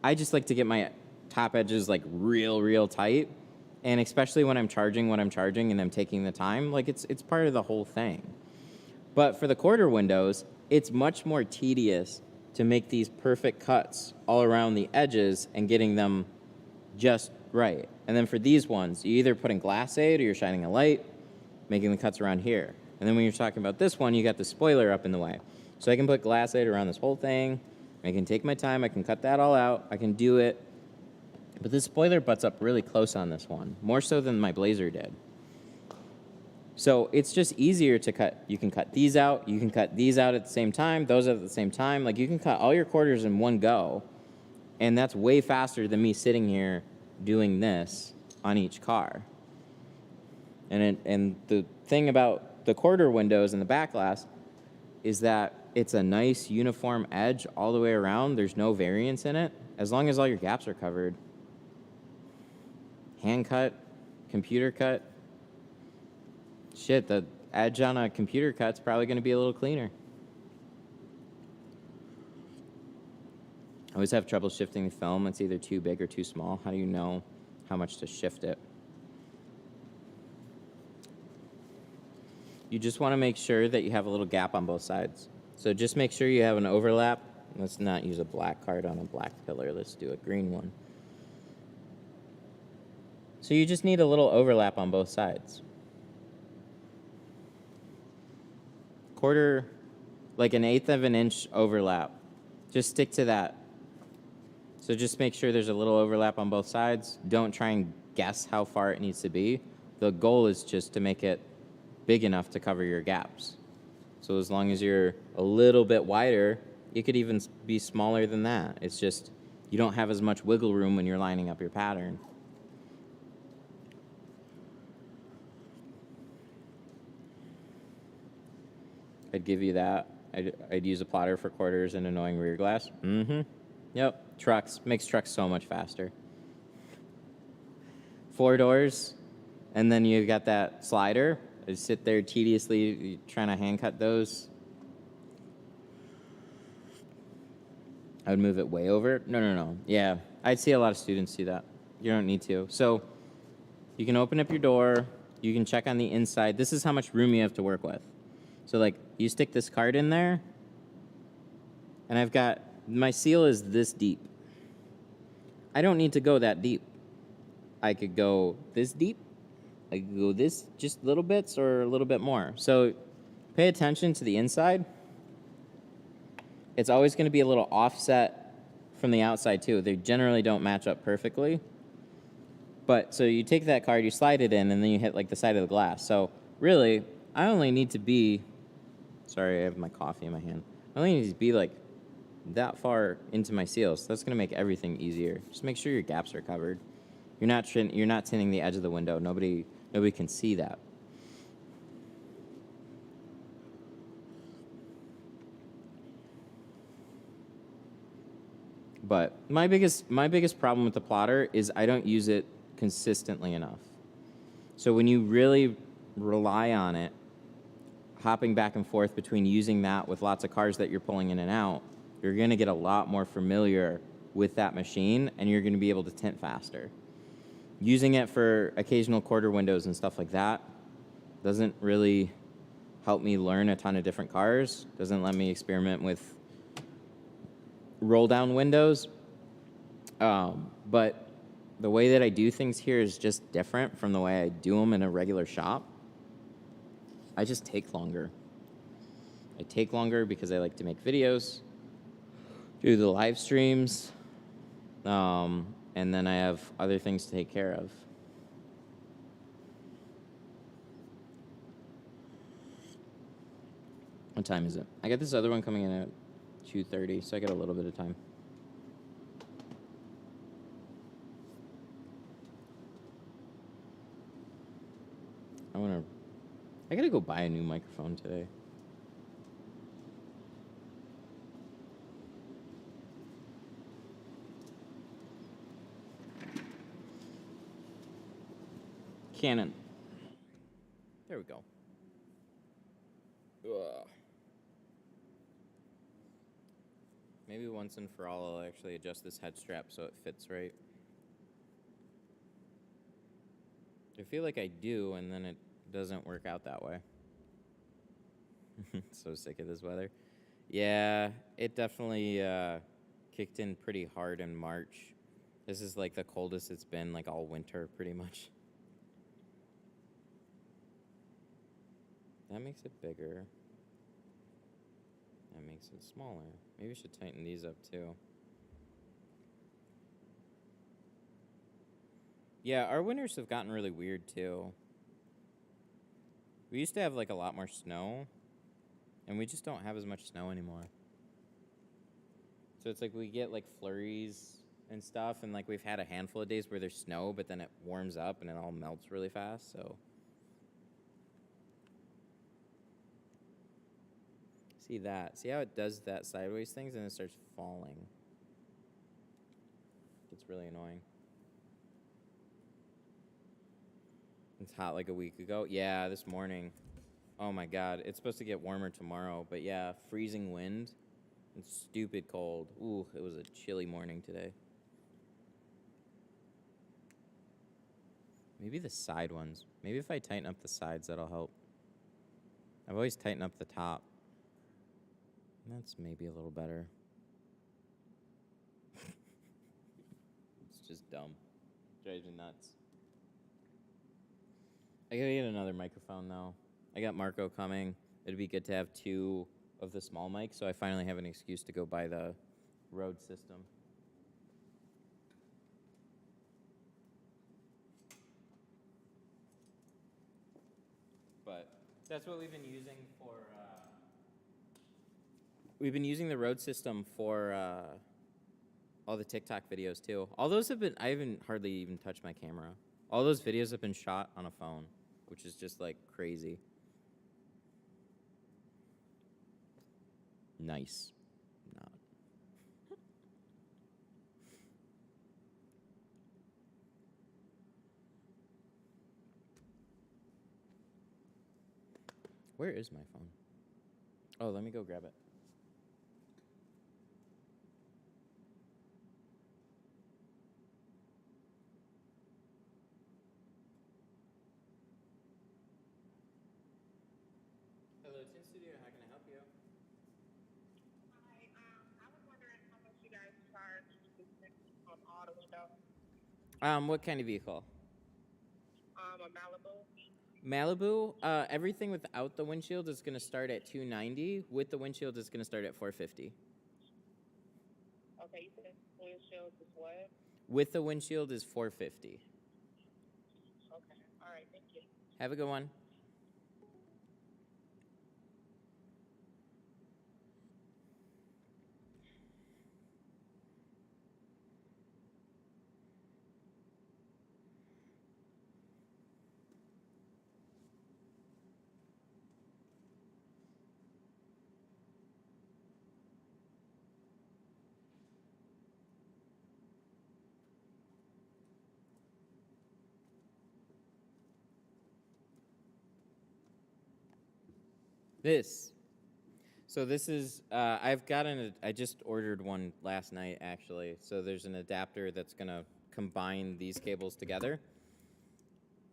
I just like to get my top edges, like, real tight. And especially when I'm charging what I'm charging and I'm taking the time, like, it's part of the whole thing. But for the quarter windows, it's much more tedious to make these perfect cuts all around the edges and getting them just right. And then for these ones, you're either putting glass aid or you're shining a light, making the cuts around here. And then when you're talking about this one, you got the spoiler up in the way. So I can put glass aid around this whole thing. I can take my time. I can cut that all out. I can do it. But this spoiler butts up really close on this one, more so than my Blazer did. So it's just easier to cut. You can cut these out. You can cut these out at the same time, those at the same time. Like, you can cut all your quarters in one go, and that's way faster than me sitting here doing this on each car. And the thing about the quarter windows and the back glass is that it's a nice uniform edge all the way around. There's no variance in it, as long as all your gaps are covered. Hand cut, computer cut. Shit, the edge on a computer cut's probably going to be a little cleaner. I always have trouble shifting the film. It's either too big or too small. How do you know how much to shift it? You just want to make sure that you have a little gap on both sides. So just make sure you have an overlap. Let's not use a black card on a black pillar. Let's do a green one. So you just need a little overlap on both sides. Quarter, like an 1/8 of an inch overlap. Just stick to that. So just make sure there's a little overlap on both sides. Don't try and guess how far it needs to be. The goal is just to make it big enough to cover your gaps. So as long as you're a little bit wider, you could even be smaller than that. It's just you don't have as much wiggle room when you're lining up your pattern. I'd give you that. I'd use a plotter for quarters and annoying rear glass. Mm-hmm. Yep. Trucks. Makes trucks so much faster. 4 doors, and then you've got that slider. I sit there tediously trying to hand cut those. I would move it way over. No. Yeah, I'd see a lot of students do that. You don't need to. So you can open up your door. You can check on the inside. This is how much room you have to work with. So like you stick this card in there, and I've got, my seal is this deep. I don't need to go that deep. I could go this deep. I could go this just little bits or a little bit more. So pay attention to the inside. It's always going to be a little offset from the outside too. They generally don't match up perfectly. But so you take that card, you slide it in, and then you hit like the side of the glass. So really, I only need to be, sorry, I have my coffee in my hand. I only need to be like that far into my seals. That's going to make everything easier. Just make sure your gaps are covered. You're not tinting the edge of the window. Nobody can see that. But my biggest problem with the plotter is I don't use it consistently enough. So when you really rely on it, hopping back and forth between using that with lots of cars that you're pulling in and out, you're going to get a lot more familiar with that machine, and you're going to be able to tint faster. Using it for occasional quarter windows and stuff like that doesn't really help me learn a ton of different cars, doesn't let me experiment with roll-down windows. But the way that I do things here is just different from the way I do them in a regular shop. I just take longer. I take longer because I like to make videos, do the live streams, and then I have other things to take care of. What time is it? I got this other one coming in at 2:30, so I got a little bit of time. I gotta go buy a new microphone today. Canon. There we go. Ugh. Maybe once and for all, I'll actually adjust this head strap so it fits right. I feel like I do, and then it doesn't work out that way. So sick of this weather. Yeah, it definitely kicked in pretty hard in March. This is like the coldest it's been like all winter, pretty much. That makes it bigger. That makes it smaller. Maybe we should tighten these up too. Yeah, our winters have gotten really weird too. We used to have like a lot more snow, and we just don't have as much snow anymore. So it's like we get like flurries and stuff, and like we've had a handful of days where there's snow, but then it warms up and it all melts really fast, so. See that? See how it does that sideways things and it starts falling? It's really annoying. It's hot like a week ago. Yeah, this morning. Oh my God, it's supposed to get warmer tomorrow, but yeah, freezing wind It's stupid cold. Ooh, it was a chilly morning today. Maybe the side ones. Maybe if I tighten up the sides, that'll help. I've always tightened up the top. That's maybe a little better. It's just dumb. Drives me nuts. I gotta get another microphone, though. I got Marco coming. It'd be good to have 2 of the small mics, so I finally have an excuse to go buy the Rode system. But that's what we've been using for... We've been using the Rode system for all the TikTok videos, too. All those have been... I haven't hardly even touched my camera. All those videos have been shot on a phone, which is just, like, crazy. Nice. Not. Where is my phone? Oh, let me go grab it. Hello, Tint Studio. How can I help you? Hi, I was wondering how much you guys charge on auto window. What kind of vehicle? A Malibu. Malibu, everything without the windshield is going to start at $290. With the windshield, it's going to start at $450. Okay, you said windshield is what? With the windshield is $450. Okay, all right, thank you. Have a good one. This. So this is, I just ordered one last night, actually. So there's an adapter that's going to combine these cables together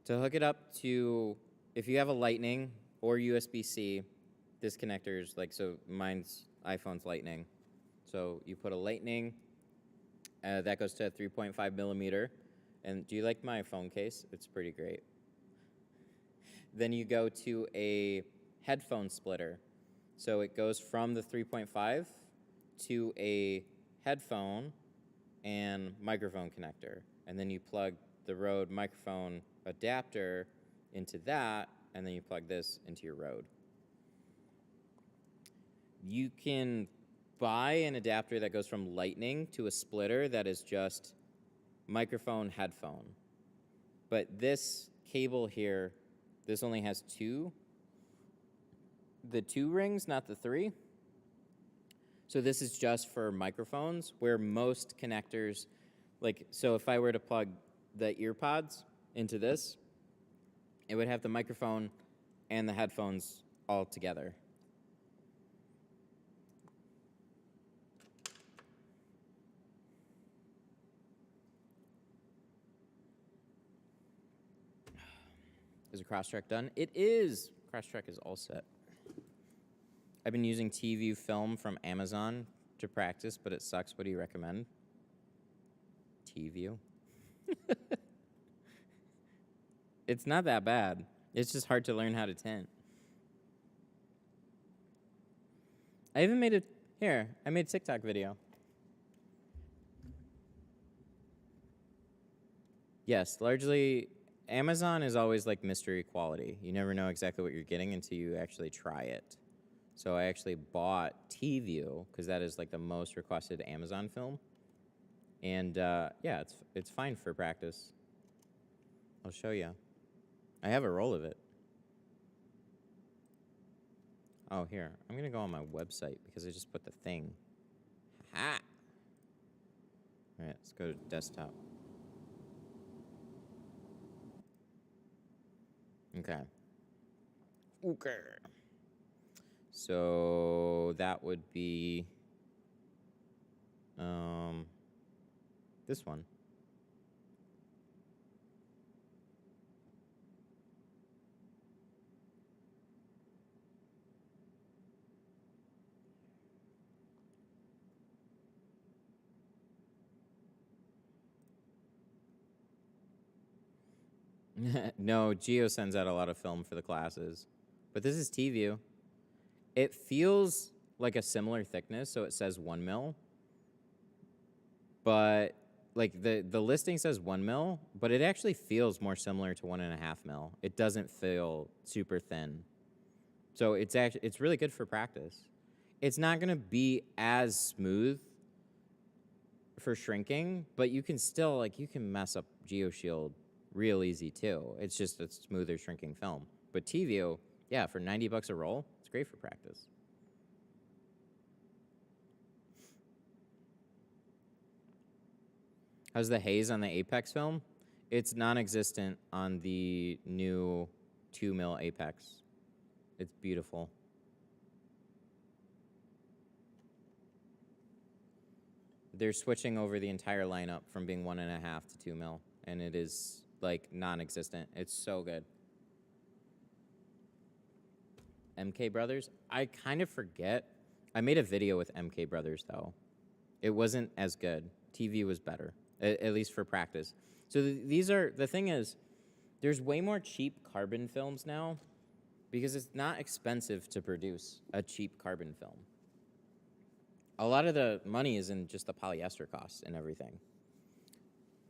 to hook it up to, if you have a Lightning or USB-C, this connector is like, so iPhone's Lightning. So you put a Lightning, that goes to a 3.5 millimeter. And do you like my phone case? It's pretty great. Then you go to a headphone splitter. So it goes from the 3.5 to a headphone and microphone connector. And then you plug the Rode microphone adapter into that, and then you plug this into your Rode. You can buy an adapter that goes from Lightning to a splitter that is just microphone, headphone. But this cable here, this only has 2. The 2 rings, not the 3. So this is just for microphones, where most connectors, like, so if I were to plug the earpods into this, it would have the microphone and the headphones all together. Is a Crosstrek done? It is. Crosstrek is all set. I've been using TV film from Amazon to practice, but it sucks. What do you recommend? T-View. It's not that bad. It's just hard to learn how to tint. I even made I made a TikTok video. Yes, largely, Amazon is always like mystery quality. You never know exactly what you're getting until you actually try it. So I actually bought T-View, because that is like the most requested Amazon film. And yeah, it's fine for practice. I'll show you. I have a roll of it. Oh, here. I'm going to go on my website because I just put the thing. Ha! All right, let's go to desktop. Okay. Okay. So that would be This one. No, Geo sends out a lot of film for the classes. But this is T-View. It feels like a similar thickness, so it says 1 mil. But like the listing says 1 mil, but it actually feels more similar to 1.5 mil. It doesn't feel super thin. So it's really good for practice. It's not gonna be as smooth for shrinking, but you can still, like, you can mess up GeoShield real easy too. It's just a smoother shrinking film. But T-View, yeah, for 90 bucks a roll, it's great for practice. How's the haze on the Apex film? It's non-existent on the new 2 mil Apex. It's beautiful. They're switching over the entire lineup from being 1.5 to 2 mil, and it is like non-existent. It's so good. MK Brothers? I kind of forget. I made a video with MK Brothers though. It wasn't as good. TV was better, at least for practice. So these are, the thing is, there's way more cheap carbon films now because it's not expensive to produce a cheap carbon film. A lot of the money is in just the polyester costs and everything.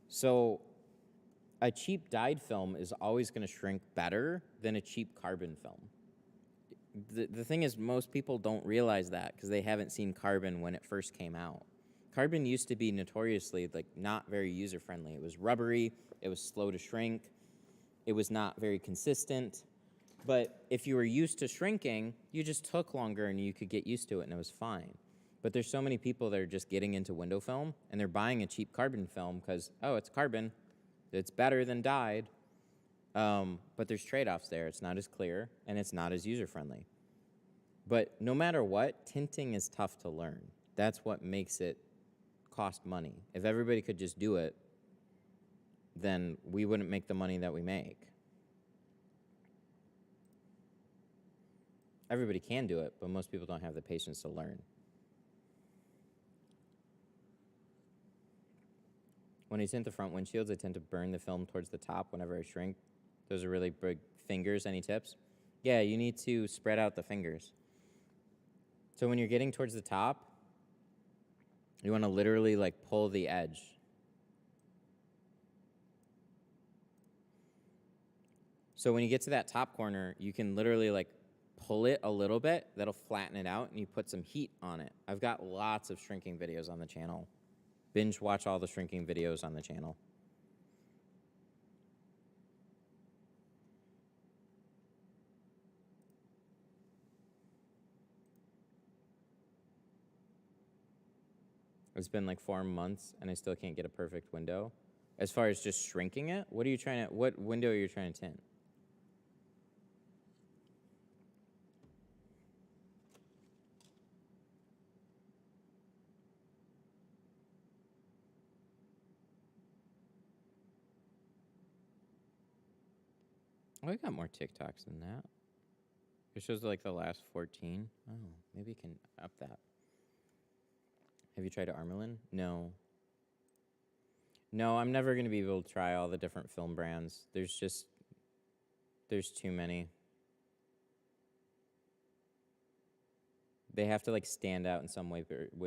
So a cheap dyed film is always going to shrink better than a cheap carbon film. The thing is, most people don't realize that because they haven't seen carbon when it first came out. Carbon used to be notoriously like not very user-friendly. It was rubbery, it was slow to shrink, it was not very consistent. But if you were used to shrinking, you just took longer and you could get used to it and it was fine. But there's so many people that are just getting into window film and they're buying a cheap carbon film because, oh, it's carbon, it's better than dyed. But there's trade-offs there. It's not as clear and it's not as user-friendly. But no matter what, tinting is tough to learn. That's what makes it cost money. If everybody could just do it, then we wouldn't make the money that we make. Everybody can do it, but most people don't have the patience to learn. When I tint the front windshields, I tend to burn the film towards the top whenever I shrink. Those are really big fingers. Any tips? Yeah, you need to spread out the fingers. So when you're getting towards the top, you want to literally like pull the edge. So when you get to that top corner, you can literally like pull it a little bit. That'll flatten it out, and you put some heat on it. I've got lots of shrinking videos on the channel. Binge watch all the shrinking videos on the channel. It's been like 4 months and I still can't get a perfect window. As far as just shrinking it, what window are you trying to tint? Oh, I got more TikToks than that. It shows like the last 14. Oh, maybe you can up that. Have you tried Armelin? No. No, I'm never going to be able to try all the different film brands. There's too many. They have to like stand out in some way,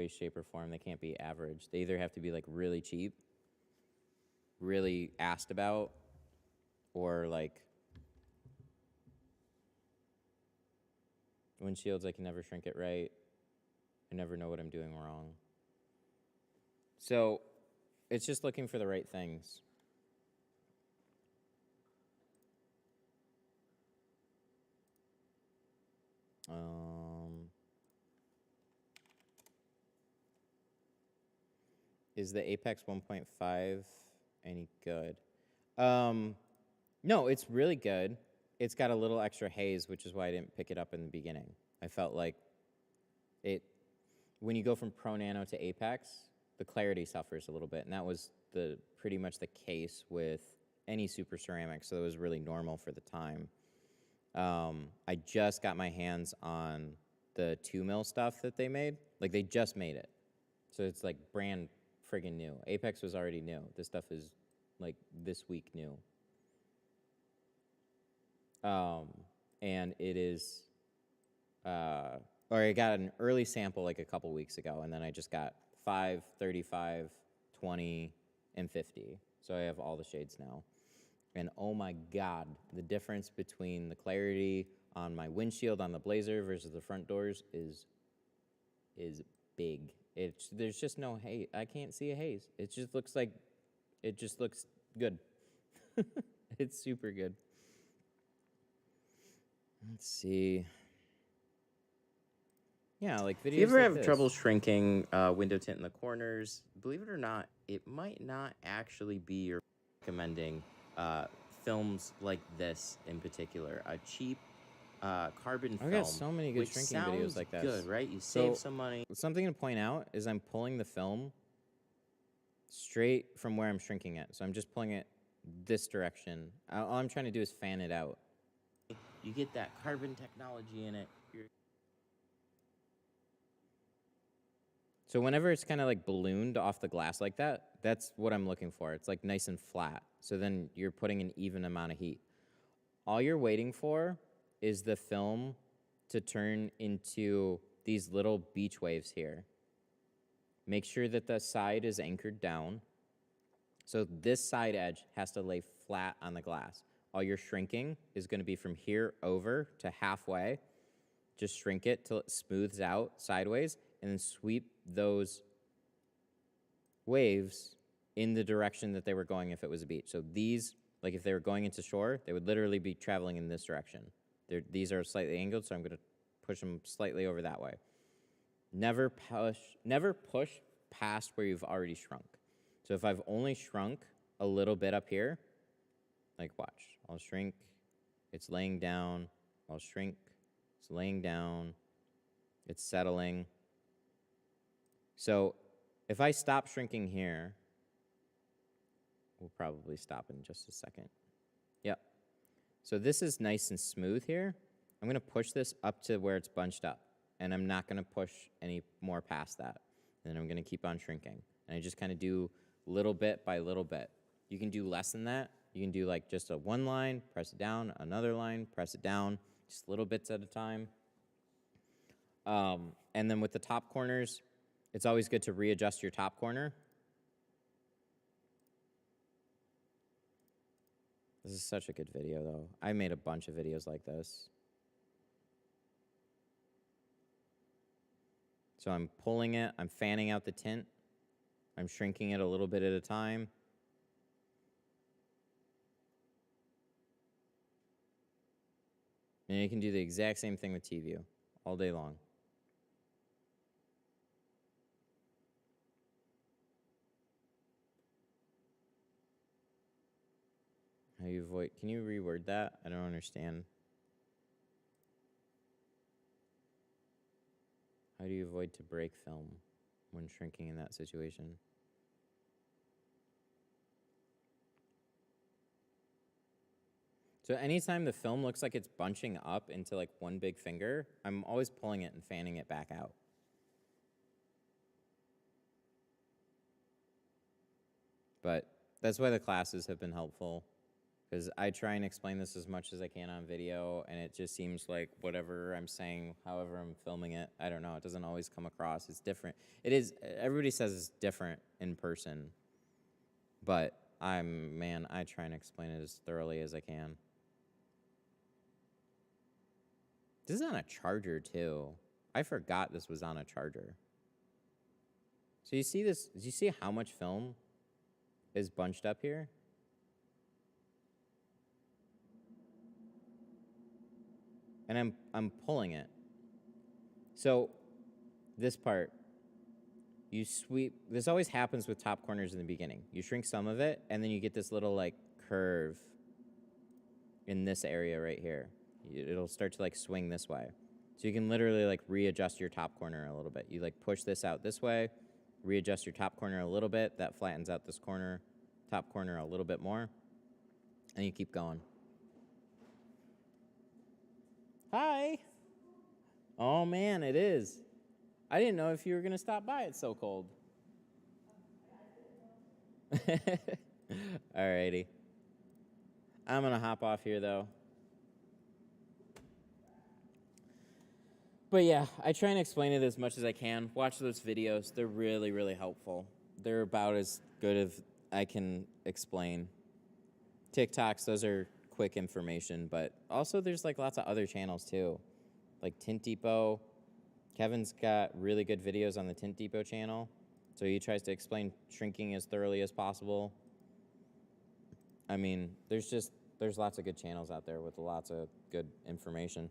shape, or form. They can't be average. They either have to be like really cheap, really asked about, or like windshields, I can never shrink it right. I never know what I'm doing wrong. So it's just looking for the right things. Is the Apex 1.5 any good? No, it's really good. It's got a little extra haze, which is why I didn't pick it up in the beginning. I felt like when you go from Pro Nano to Apex, the clarity suffers a little bit, and that was pretty much the case with any super ceramic, so it was really normal for the time. I just got my hands on the 2mm stuff that they made. Like, they just made it. So it's like brand friggin' new. Apex was already new. This stuff is like this week new. And it is, or I got an early sample like a couple weeks ago, and then I just got 5, 35, 20, and 50. So I have all the shades now. And oh my God, the difference between the clarity on my windshield on the Blazer versus the front doors is big. There's just no haze. I can't see a haze. It just looks good. It's super good. Let's see. Yeah, like videos. If you ever like have this. trouble shrinking window tint in the corners, believe it or not, it might not actually be your recommending films like this in particular. A cheap carbon film. I've got so many good which shrinking sounds videos like this. good, right? You save some money. Something to point out is I'm pulling the film straight from where I'm shrinking it. So I'm just pulling it this direction. All I'm trying to do is fan it out. You get that carbon technology in it. So whenever it's kind of like ballooned off the glass like that, that's what I'm looking for. It's like nice and flat. So then you're putting an even amount of heat. All you're waiting for is the film to turn into these little beach waves here. Make sure that the side is anchored down. So this side edge has to lay flat on the glass. All your shrinking is going to be from here over to halfway. Just shrink it till it smooths out sideways, and then sweep those waves in the direction that they were going if it was a beach. So these, like if they were going into shore, they would literally be traveling in this direction. These are slightly angled, so I'm going to push them slightly over that way. Never push past where you've already shrunk. So if I've only shrunk a little bit up here, like watch, I'll shrink, it's laying down, I'll shrink, it's laying down, it's settling. So if I stop shrinking here, we'll probably stop in just a second. Yep. So this is nice and smooth here. I'm going to push this up to where it's bunched up, and I'm not going to push any more past that. And I'm going to keep on shrinking. And I just kind of do little bit by little bit. You can do less than that. You can do like just a one line, press it down, another line, press it down, just little bits at a time. And then with the top corners, it's always good to readjust your top corner. This is such a good video, though. I made a bunch of videos like this. So I'm pulling it, I'm fanning out the tint, I'm shrinking it a little bit at a time. And you can do the exact same thing with T-View all day long. How you avoid, can you reword that? I don't understand. How do you avoid to break film when shrinking in that situation? So anytime the film looks like it's bunching up into like one big finger, I'm always pulling it and fanning it back out. But that's why the classes have been helpful, because I try and explain this as much as I can on video, and it just seems like whatever I'm saying, however I'm filming it, I don't know, it doesn't always come across. It's different. It is, everybody says it's different in person, but I try and explain it as thoroughly as I can. This is on a charger, too. I forgot this was on a charger. So you see this, do you see how much film is bunched up here? And I'm pulling it. So this part, you sweep, this always happens with top corners in the beginning. You shrink some of it, and then you get this little like curve in this area right here. It'll start to like swing this way. So you can literally like readjust your top corner a little bit. You like push this out this way, readjust your top corner a little bit. That flattens out this corner, top corner a little bit more. And you keep going. Hi. Oh, man, it is. I didn't know if you were going to stop by. It's so cold. Alrighty. I'm going to hop off here, though. But yeah, I try and explain it as much as I can. Watch those videos. They're really, really helpful. They're about as good as I can explain. TikToks, those are quick information, but also there's like lots of other channels too. Like Tint Depot. Kevin's got really good videos on the Tint Depot channel. So he tries to explain shrinking as thoroughly as possible. I mean, there's lots of good channels out there with lots of good information.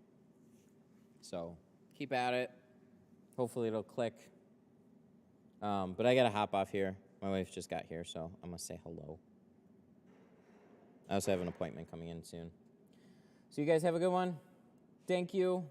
So keep at it. Hopefully it'll click. But I gotta hop off here. My wife just got here, so I'm gonna say hello. I also have an appointment coming in soon. So you guys have a good one. Thank you.